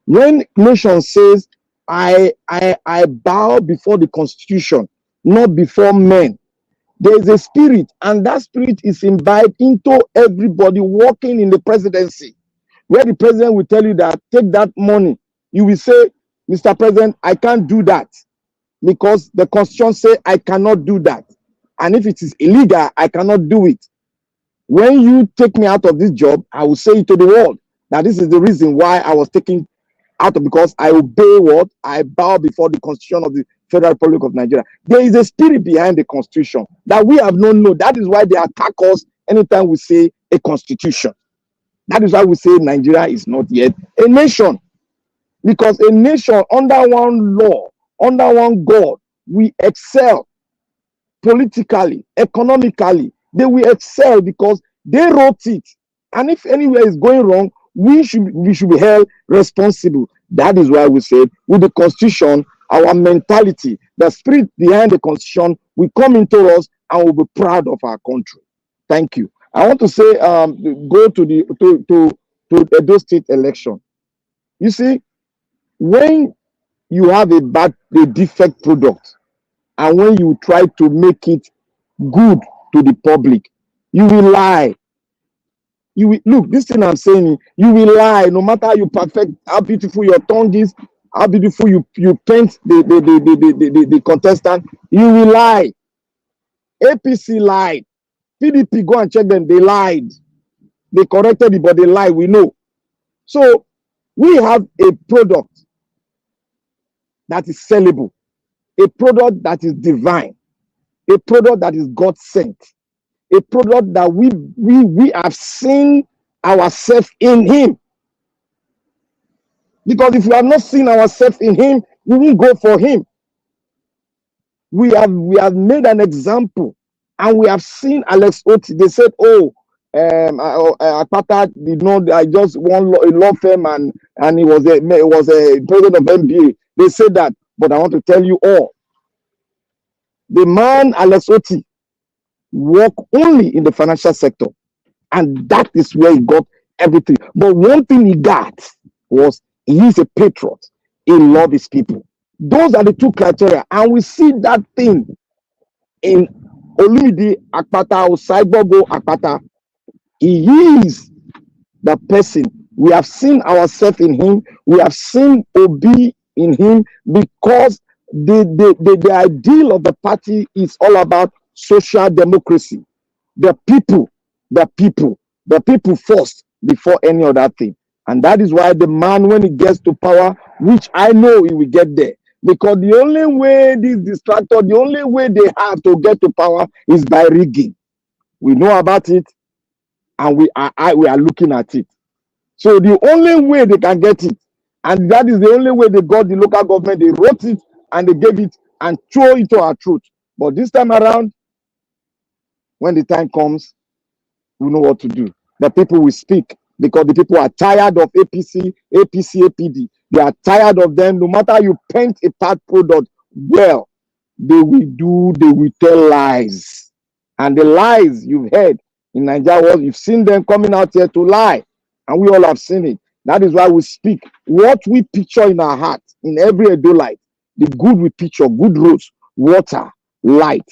When nation says, I bow before the constitution, not before men, there is a spirit, and that spirit is imbibed into everybody working in the presidency, where the president will tell you that, take that money. You will say, Mr. President, I can't do that because the constitution says I cannot do that. And if it is illegal, I cannot do it. When you take me out of this job, I will say it to the world that this is the reason why I was taken out of, because I obey what? I bow before the constitution of the Federal Republic of Nigeria. There is a spirit behind the constitution that we have not known. That is why they attack us anytime we say a constitution. That is why we say Nigeria is not yet a nation. Because a nation under one law, under one God, we excel politically, economically. They will excel because they wrote it. And if anywhere is going wrong, we should be held responsible. That is why we said with the constitution, our mentality, the spirit behind the constitution will come into us and we'll be proud of our country. Thank you. I want to say, go to the Edo State election. You see, when you have a defect product, and when you try to make it good to the public, you will lie. You will, look, this thing I'm saying, you will lie. No matter how you perfect, how beautiful your tongue is, how beautiful you paint the contestant, you will lie. APC lied. PDP, go and check them, they lied. They corrected it, but they lied, we know. So we have a product that is sellable, a product that is divine, a product that is God sent, a product that we have seen ourselves in him. Because if we have not seen ourselves in him, we won't go for him. We have made an example, and we have seen Alex Oti. They said, "Oh, Akpata did not. I just won a law firm, and he was a president of MBA." They said that, but I want to tell you all, the man Alex Oti worked only in the financial sector, and that is where he got everything. But one thing he got was he is a patriot. He loves his people. Those are the two criteria, and we see that thing in Olumide Akpata or Saibogo Akpata. He is the person. We have seen ourselves in him. We have seen Obi in him, because the ideal of the party is all about social democracy. The people first before any other thing. And that is why the man, when he gets to power, which I know he will get there, because the only way this distractor, the only way they have to get to power is by rigging. We know about it, and we are looking at it. So the only way they can get it, and that is the only way they got the local government, they wrote it and they gave it and throw it to our truth. But this time around, when the time comes, we know what to do. The people will speak, because the people are tired of APC, APD. They are tired of them. No matter you paint a bad product well, they will tell lies. And the lies you've heard in Nigeria, you've seen them coming out here to lie. And we all have seen it. That is why we speak. What we picture in our heart, in every Edo light, the good we picture, good roads, water, light,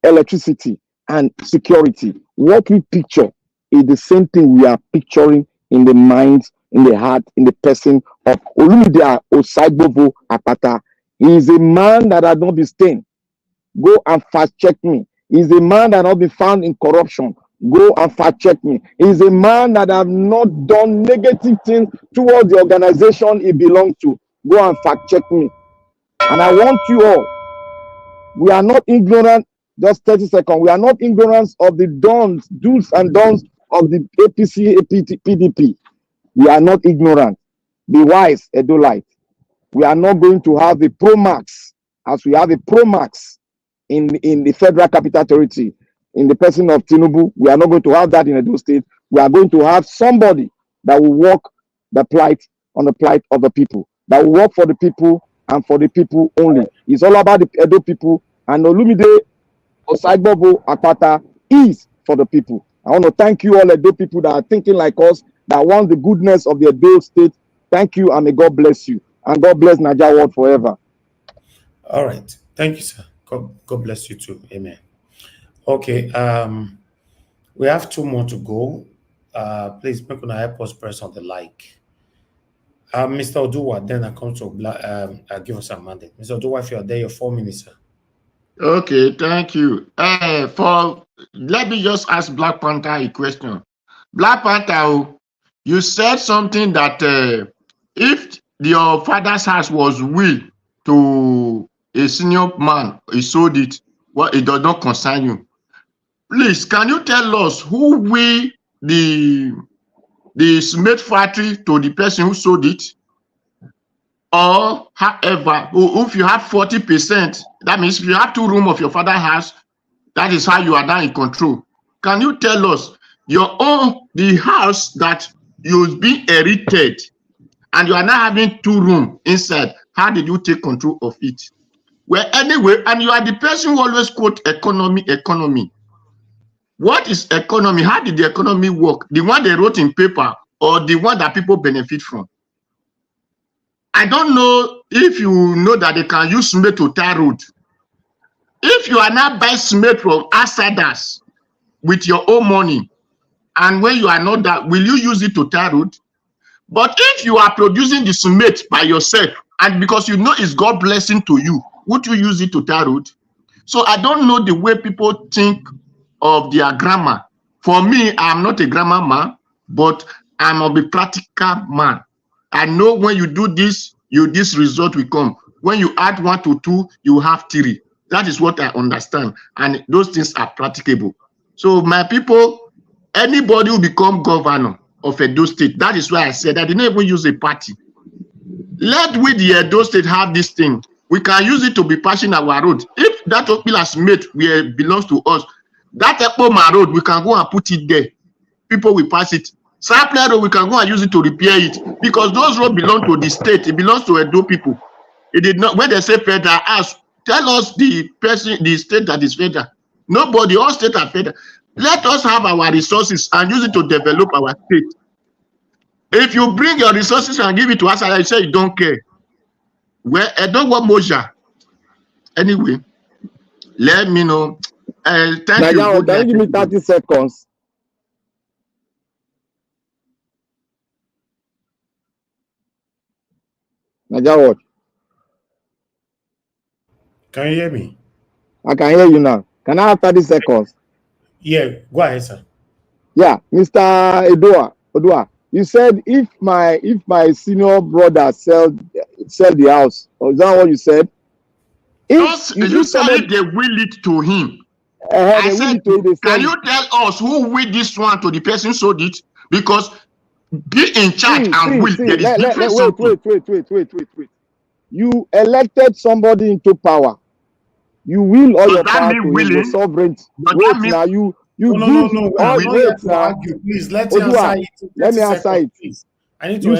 electricity, and security. What we picture is the same thing we are picturing in the minds, in the heart, in the person of Olumide Osaibovo Akpata. He is a man that has not been stained. Go and fast check me. He is a man that has not been found in corruption. Go and fact check me. He is a man that have not done negative things towards the organization he belongs to. Go and fact check me. And I want you all, we are not ignorant, just 30 seconds, we are not ignorant of the do's and don'ts of the APC, PDP. We are not ignorant. Be wise, Edolite. We are not going to have a Pro Max as we have a Pro Max in the Federal Capital Territory. In the person of Tinubu, we are not going to have that in Edo State. We are going to have somebody that will walk the plight on the plight of the people, that will work for the people and for the people only. It's all about the Edo people, and Olumide Osaibovo Akpata is for the people. I want to thank you all Edo people that are thinking like us, that want the goodness of the Edo State. Thank you, and may God bless you. And God bless Nigeria world forever. All right. Thank you, sir. God bless you too. Amen. Okay, we have 2 more to go. Please make gonna help us press on the like. Mr. Oduwa, then I come to give us a mandate. Mr. Oduwa, if you are there, your 4 minutes, sir. Okay, thank you. Let me just ask Black Panther a question. Black Panther, you said something that if your father's house was will to a senior man, he sold it, well, it does not concern you. Please, can you tell us who will the cement factory to the person who sold it? Or however, if you have 40%, that means if you have 2 rooms of your father's house, that is how you are now in control. Can you tell us your own, the house that you've been erected, and you are now having 2 rooms inside. How did you take control of it? Well, anyway, and you are the person who always quote economy, economy. What is economy? How did the economy work? The one they wrote in paper or the one that people benefit from? I don't know if you know that they can use cement to tar road. If you are not buying cement from outsiders with your own money, and when you are not that, will you use it to tar road? But if you are producing the cement by yourself, and because you know it's God blessing to you, would you use it to tar road? So I don't know the way people think of their grammar. For me, I'm not a grammar man, but I'm a practical man. I know when you do this, this result will come. When you add 1 to 2, you have 3. That is what I understand. And those things are practicable. So my people, anybody who become governor of Edo State, that is why I said I didn't even use a party. Let we the Edo State have this thing. We can use it to be passing our road. If that Okpilas made where belongs to us, that Ekpoma road, we can go and put it there. People will pass it. Sapler road, we can go and use it to repair it. Because those roads belong to the state. It belongs to Edo people. It did not, when they say federal, ask, tell us the person, the state that is federal. Nobody, all states are federal. Let us have our resources and use it to develop our state. If you bring your resources and give it to us, and I say you don't care. Well, I don't want Moja. Anyway, let me know. Thank you. Now, can you give me 30 seconds? Naja, what? Can you hear me? I can hear you now. Can I have 30 seconds? Yeah, go ahead, sir. Yeah, Mr. Odua, you said if my senior brother sell the house, or is that what you said? You said if they will it to him. I said, can you tell us who will this one to the person sold it? Because be in charge and will. There is difference. Wait. You elected somebody into power. You will all your power to him, the sovereignty. Wait now, you give all wait now. Please let me answer it. Let me answer it. Please. I need to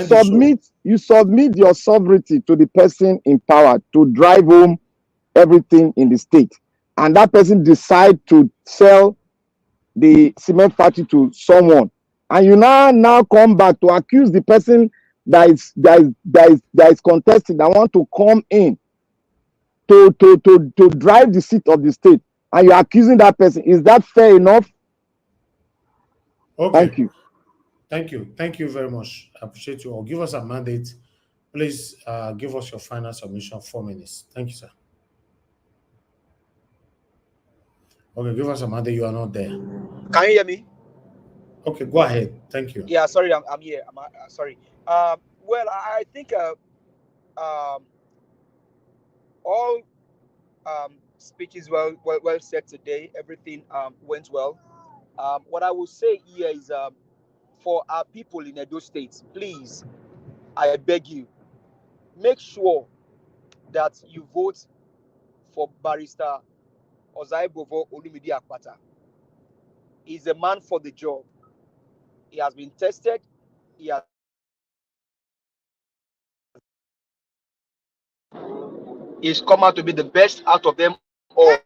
you submit your sovereignty to the person in power to drive home everything in the state, and that person decide to sell the cement factory to someone, and you now come back to accuse the person that is contesting, that want to come in to drive the seat of the state, and you're accusing that person. Is that fair enough? Okay. Thank you very much. I appreciate you all. Give us a mandate. Please give us your final submission, 4 minutes. Thank you, sir. Okay, give us a mandate. You are not there. Can you hear me? Okay, go ahead. Thank you. Yeah, sorry, I'm here. I'm sorry. Well, I think all speeches well said today. Everything went well. What I will say here is for our people in Edo State, please, I beg you, make sure that you vote for Barrister Ozaibovo Olumide Akpata. He's a man for the job. He has been tested. He's come out to be the best out of them all.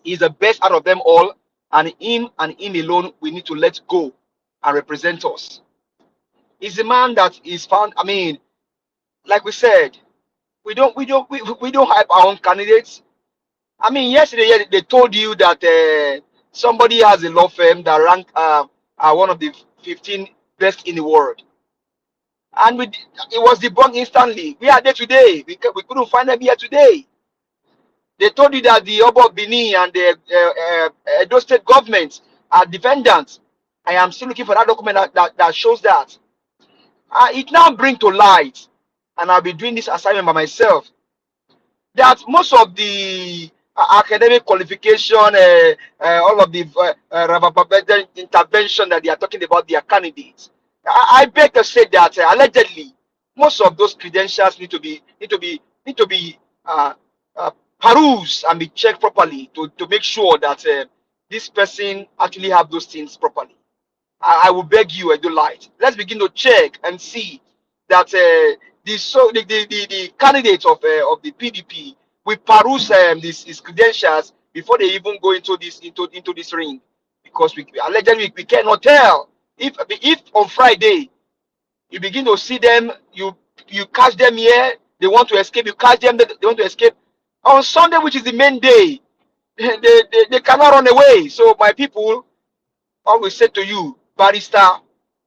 He's the best out of them all, and him alone we need to let go and represent us. He's a man that is found. I mean, like we said, we don't hype our own candidates. I mean, yesterday they told you that somebody has a law firm that ranked one of the 15 best in the world, and it was debunked instantly. We are there today. We couldn't find them here today. They told you that the Oba of Benin and the Edo State government are defendants. I am still looking for that document that shows that. It now brings to light, and I'll be doing this assignment by myself, that most of the academic qualification, all of the intervention that they are talking about their candidates, I beg to say that allegedly most of those credentials need to be perused and be checked properly to make sure that this person actually have those things properly. I will beg you, Edo Light, let's begin to check and see that the candidates of the PDP will peruse his credentials before they even go into this ring, because we allegedly we cannot tell if on Friday you begin to see them, you catch them here, they want to escape, you catch them, they want to escape. On Sunday, which is the main day, they cannot run away. So my people, always say to you, Barrister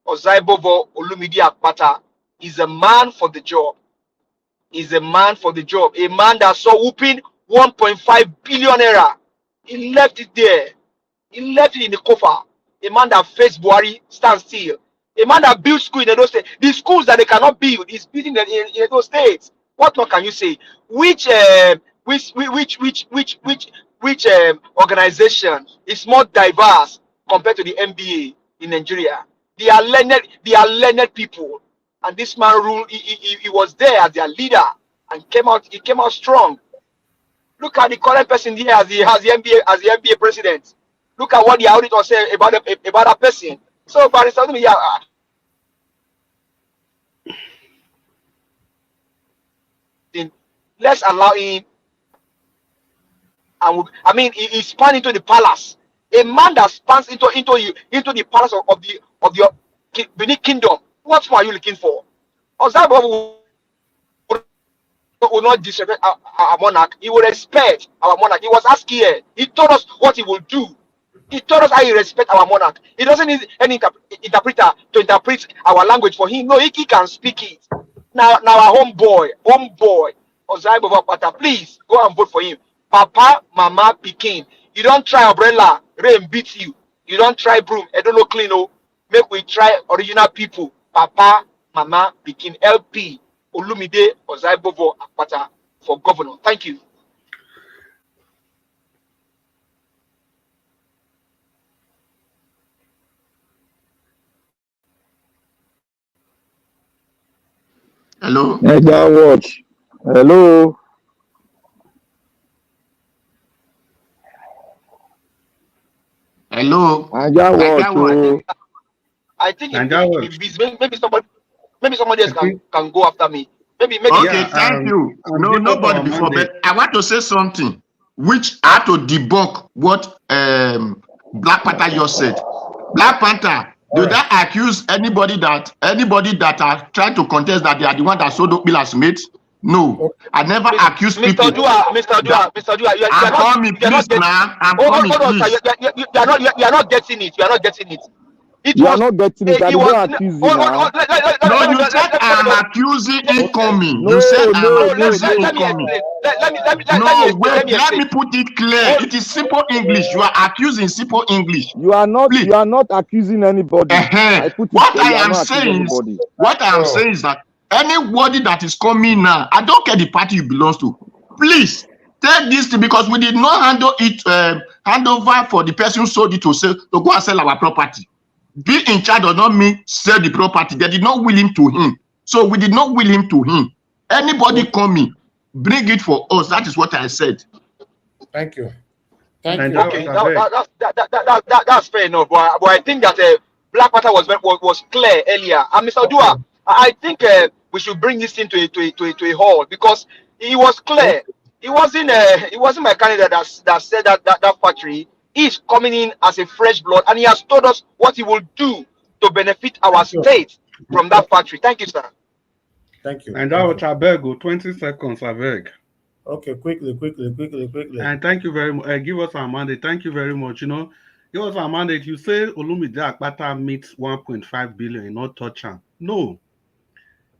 Ozaibovo Olumide Akpata is a man for the job. Is a man for the job. A man that saw whooping 1.5 billion naira. He left it there. He left it in the coffer. A man that faced Buhari, stand still. A man that built school in those states. The schools that they cannot build is building in those states. What more can you say? Which organization is more diverse compared to the NBA in Nigeria? They are learned people. And this man ruled, he was there as their leader and he came out strong. Look at the current person here as the NBA president. Look at what the auditor said about that person. So, Barrister, let's allow him. And I mean, he spanned into the palace. A man that spans into the palace of the Benin Kingdom. What more are you looking for? Ozaibo will not disrespect our monarch. He will respect our monarch. He was asked here. He told us what he will do. He told us how he respects our monarch. He doesn't need any interpreter to interpret our language for him. No, he can speak it. Now our homeboy, Ozaibo Akpata, please go and vote for him. Papa, Mama, Pikin. You don't try umbrella, rain beat you. You don't try broom, I don't know clean. Oh, make we try original people. Papa, Mama, Pikin, LP, Olumide Ozaibo Akpata for governor. Thank you. Hello. Naija watch. Hello. Hello. Naija watch. I think maybe somebody else can go after me. Maybe okay, thank you. No, nobody before, but I want to say something which I have to debunk what Black Panther just said. Black Panther, do that accuse anybody that are trying to contest that they are the one that sold up as mates? No, I never accuse people. Mr. Dua, I'm coming, please, now. I'm coming, please. You are not getting it. You are not getting it. You are not getting it. I don't accuse you now. No, you said I'm accusing incoming. You said I'm accusing incoming. Let me put it clear. It is simple English. You are accusing simple English. You are not. Please. You are not accusing anybody. What I am saying is that anybody that is coming now, I don't care the party you belong to. Please take this thing, because we did not hand over for the person who sold it to go and sell our property. Be in charge does not mean sell the property. They did not will him to him. So we did not will him to him. Anybody coming, bring it for us. That is what I said. Thank you. Okay, that's fair enough. But I think that Black Panther was clear earlier. And Mr. Dua, I think we should bring this thing to a halt, because he was clear. It wasn't my candidate that said that factory is coming in as a fresh blood, and he has told us what he will do to benefit our state from that factory. Thank you, sir. Thank you. And that was Abego, 20 seconds, Abeg. Okay, quickly. And thank you very much. Give us our mandate. Thank you very much. You know, give us our mandate. You say Olumide Akpata meets 1.5 billion, you not touch him. No.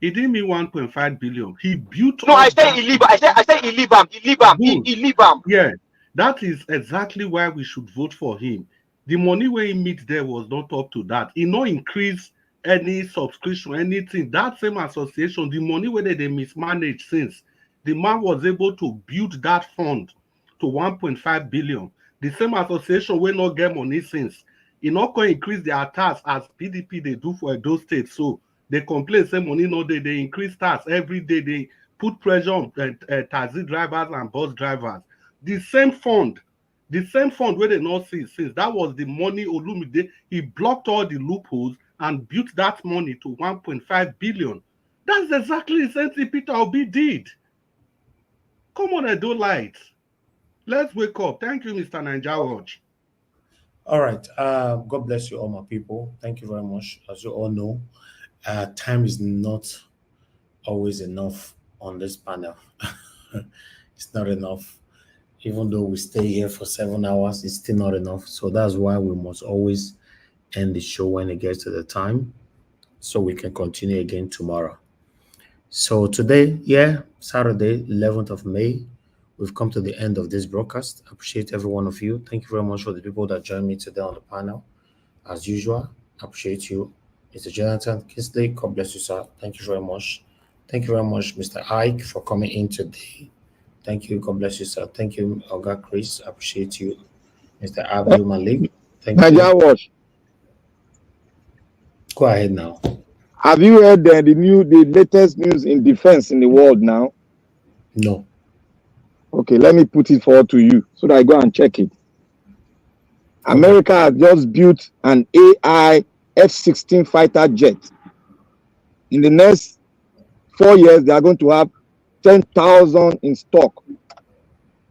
He didn't mean 1.5 billion. He built. No, I say illegal. I say illegal. Yeah. That is exactly why we should vote for him. The money where he meets there was not up to that. He no increase any subscription, anything. That same association, the money where they mismanaged since, the man was able to build that fund to 1.5 billion. The same association will not get money since. He not going to increase their tax as PDP they do for those states. So they complain, say money no they increase tax every day. They put pressure on taxi drivers and bus drivers. The same fund The same fund where they not see since that was the money Olumide, he blocked all the loopholes and built that money to 1.5 billion. That's exactly the same thing Peter Obi did. Come on, I do light. Let's wake up. Thank you, Mr. Ninja. All right. God bless you all, my people. Thank you very much. As you all know, time is not always enough on this panel. It's not enough. Even though we stay here for 7 hours, it's still not enough. So that's why we must always end the show when it gets to the time, so we can continue again tomorrow. So today, Saturday, 11th of May, we've come to the end of this broadcast. I appreciate every one of you. Thank you very much for the people that joined me today on the panel. As usual, I appreciate you. Mr. Jonathan Kinsley, God bless you, sir. Thank you very much. Thank you very much, Mr. Ike, for coming in today. Thank you. God bless you, sir. Thank you, Oga Chris. I appreciate you. Mr. Abdul Malik. Thank you. Watch. Go ahead now. Have you heard the latest news in defense in the world now? No. Okay, let me put it forward to you so that I go and check it. Okay. America has just built an AI F-16 fighter jet. In the next 4 years, they are going to have 10,000 in stock.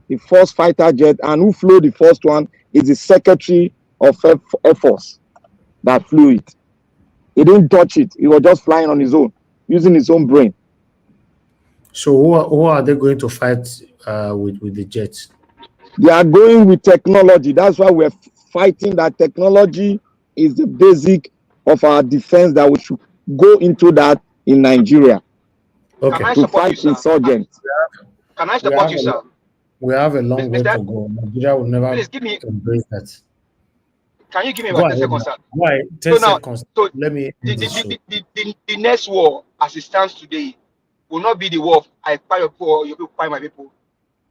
The first fighter jet, and who flew the first one is the Secretary of Air Force that flew it. He didn't touch it. He was just flying on his own, using his own brain. So who are they going to fight with the jets? They are going with technology. That's why we're fighting that technology is the basic of our defense, that we should go into that in Nigeria. Okay. To fight insurgents. Can I support you, sir? We have a long way to go. Nigeria will never embrace that. Can you give me about 10 seconds, sir? Why? 10 seconds. So let me the next war, as it stands today, will not be the war of I fight your people, your people fight my people.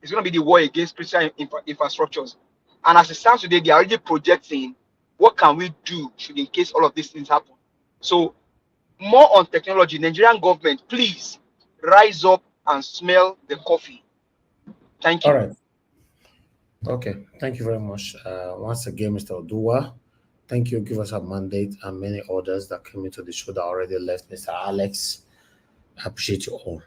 It's going to be the war against Christian infrastructures. And as it stands today, they are already projecting what can we do should in case all of these things happen. So more on technology. Nigerian government, please rise up and smell the coffee. Thank you. All right. Okay. Thank you very much. Once again, Mr. Oduwa, thank you. Give us a mandate, and many others that came into the show that already left. Mr. Alex, I appreciate you all.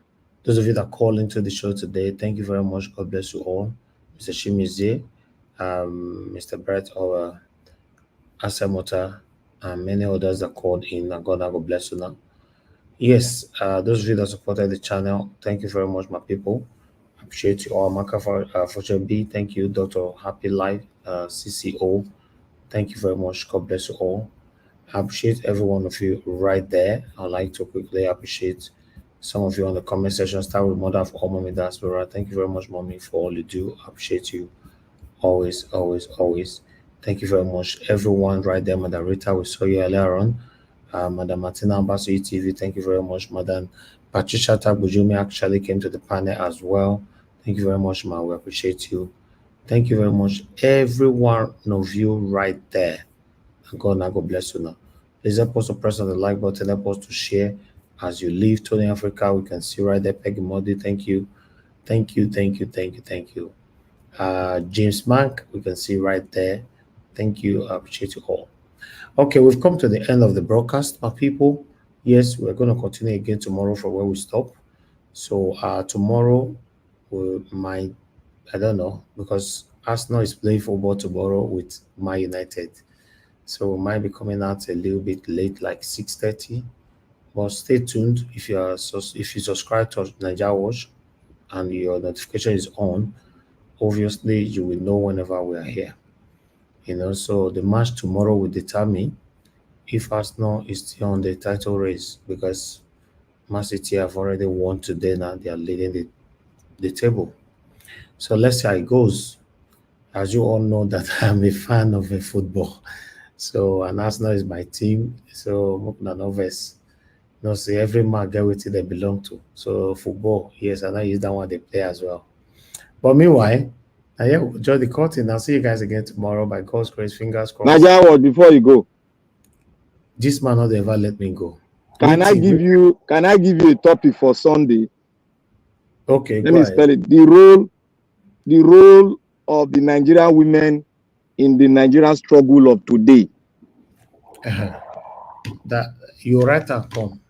Those of you that called into the show today, thank you very much. God bless you all. Mr. Shimizi, Mr. Brett, or Asamota, and many others that called in. God bless you now. Yes, those of you that supported the channel, thank you very much, my people. I appreciate you all. Maka for B, thank you. Dr. Happy Life, CCO, thank you very much. God bless you all. I appreciate every one of you right there. I'd like to quickly appreciate some of you on the comment section. Start with Mother of all Mommy Diaspora. Thank you very much, Mommy, for all you do. I appreciate you always, always, always. Thank you very much, everyone right there. Madam Rita, we saw you earlier on. Madam Martina Ambassador TV, thank you very much. Madam Patricia Tagbujumi actually came to the panel as well. Thank you very much, ma. We appreciate you. Thank you very much, every one of you right there. God bless you now. Please help us to press on the like button, help us to share as you leave Tony Africa. We can see right there, Peggy Modi. Thank you. Thank you, thank you, thank you, thank you. James Mank, we can see right there. Thank you. I appreciate you all. Okay, we've come to the end of the broadcast, my people. Yes, we're going to continue again tomorrow from where we stop. So tomorrow we might, I don't know, because Arsenal is playing football tomorrow with Man United. So we might be coming out a little bit late, like 6:30. But stay tuned. If you subscribe to Niger Watch and your notification is on, obviously you will know whenever we are here. So the match tomorrow will determine if Arsenal is still on the title race, because Man City have already won today. Now they are leading the table. So let's see how it goes. As you all know that I'm a fan of football. So, and Arsenal is my team. So, novice. See, every man get what they belong to. So, football, yes, and I use that one they play as well. But meanwhile, enjoy the curtain. I'll see you guys again tomorrow by God's grace. Fingers crossed. Nigeria, before you go, this man not ever let me go. Can I give you a topic for Sunday? Okay, let me spell it. The role of the Nigerian women in the Nigerian struggle of today? That you write and come.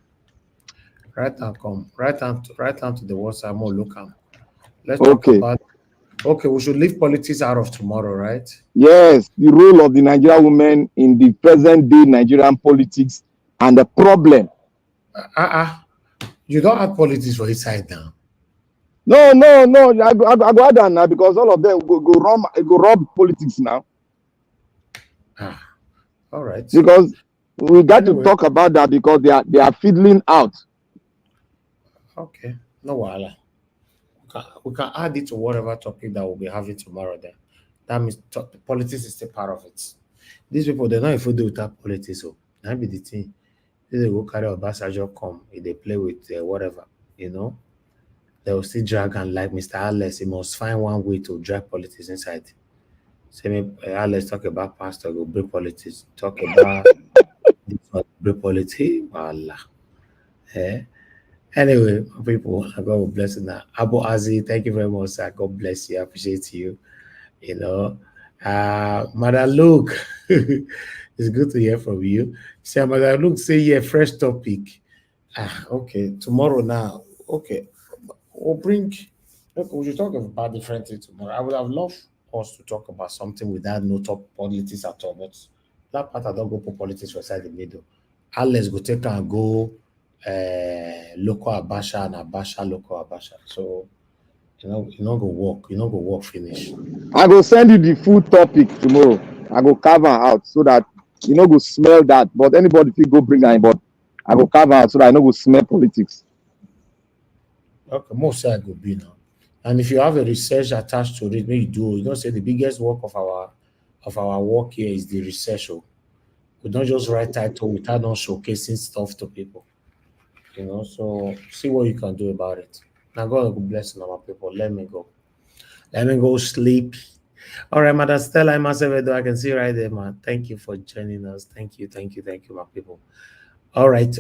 Write and come. Write and to the WhatsApp more local. Let's talk Okay. about. Okay, we should leave politics out of tomorrow, right? Yes, the role of the Nigerian women in the present day Nigerian politics and the problem. You don't have politics for inside now. No. I go add that now because all of them go rub politics now. All right. Because we got to talk about that because they are fiddling out. Okay, no wahala. We can add it to whatever topic that we'll be having tomorrow. Then that means politics is still part of it. These people, they're not if we do without politics. So that be the thing. They go carry Obasanjo come, if they play with whatever, you know, they will still drag, and like Mr. Alex, he must find one way to drag politics inside. Say me, Alex talk about pastor, go bring politics. Talk about this one, bring politics. Voila. Anyway, people, God will bless you now. Abu Azi, thank you very much, sir. God bless you. I appreciate you. You know, Mother Luke, it's good to hear from you. Say, Mother Luke, say, yeah, fresh topic. Okay, tomorrow now. Okay, we'll bring. Look, we should talk about different things tomorrow. I would have loved us to talk about something without no top politics at all, but that part I don't go put politics inside the middle. Let's go take and go local Abasha and Abasha local Abasha. So you know go work finish. I go send you the full topic tomorrow. I go carve am out so that you no go smell that. But anybody fit go bring am, but I go carve out so that I no go smell politics. Okay, most I go be now. And if you have a research attached to it, maybe you do. You know, say the biggest work of our work here is the research. We don't just write title without not showcasing stuff to people. You know, so see what you can do about it. Now God will bless our people. Let me go. Let me go sleep. All right, Mother Stella, I must have I can see right there, man. Thank you for joining us. Thank you, my people. All right,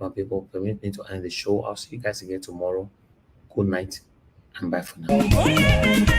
my people. Permit me to end the show. I'll see you guys again tomorrow. Good night and bye for now.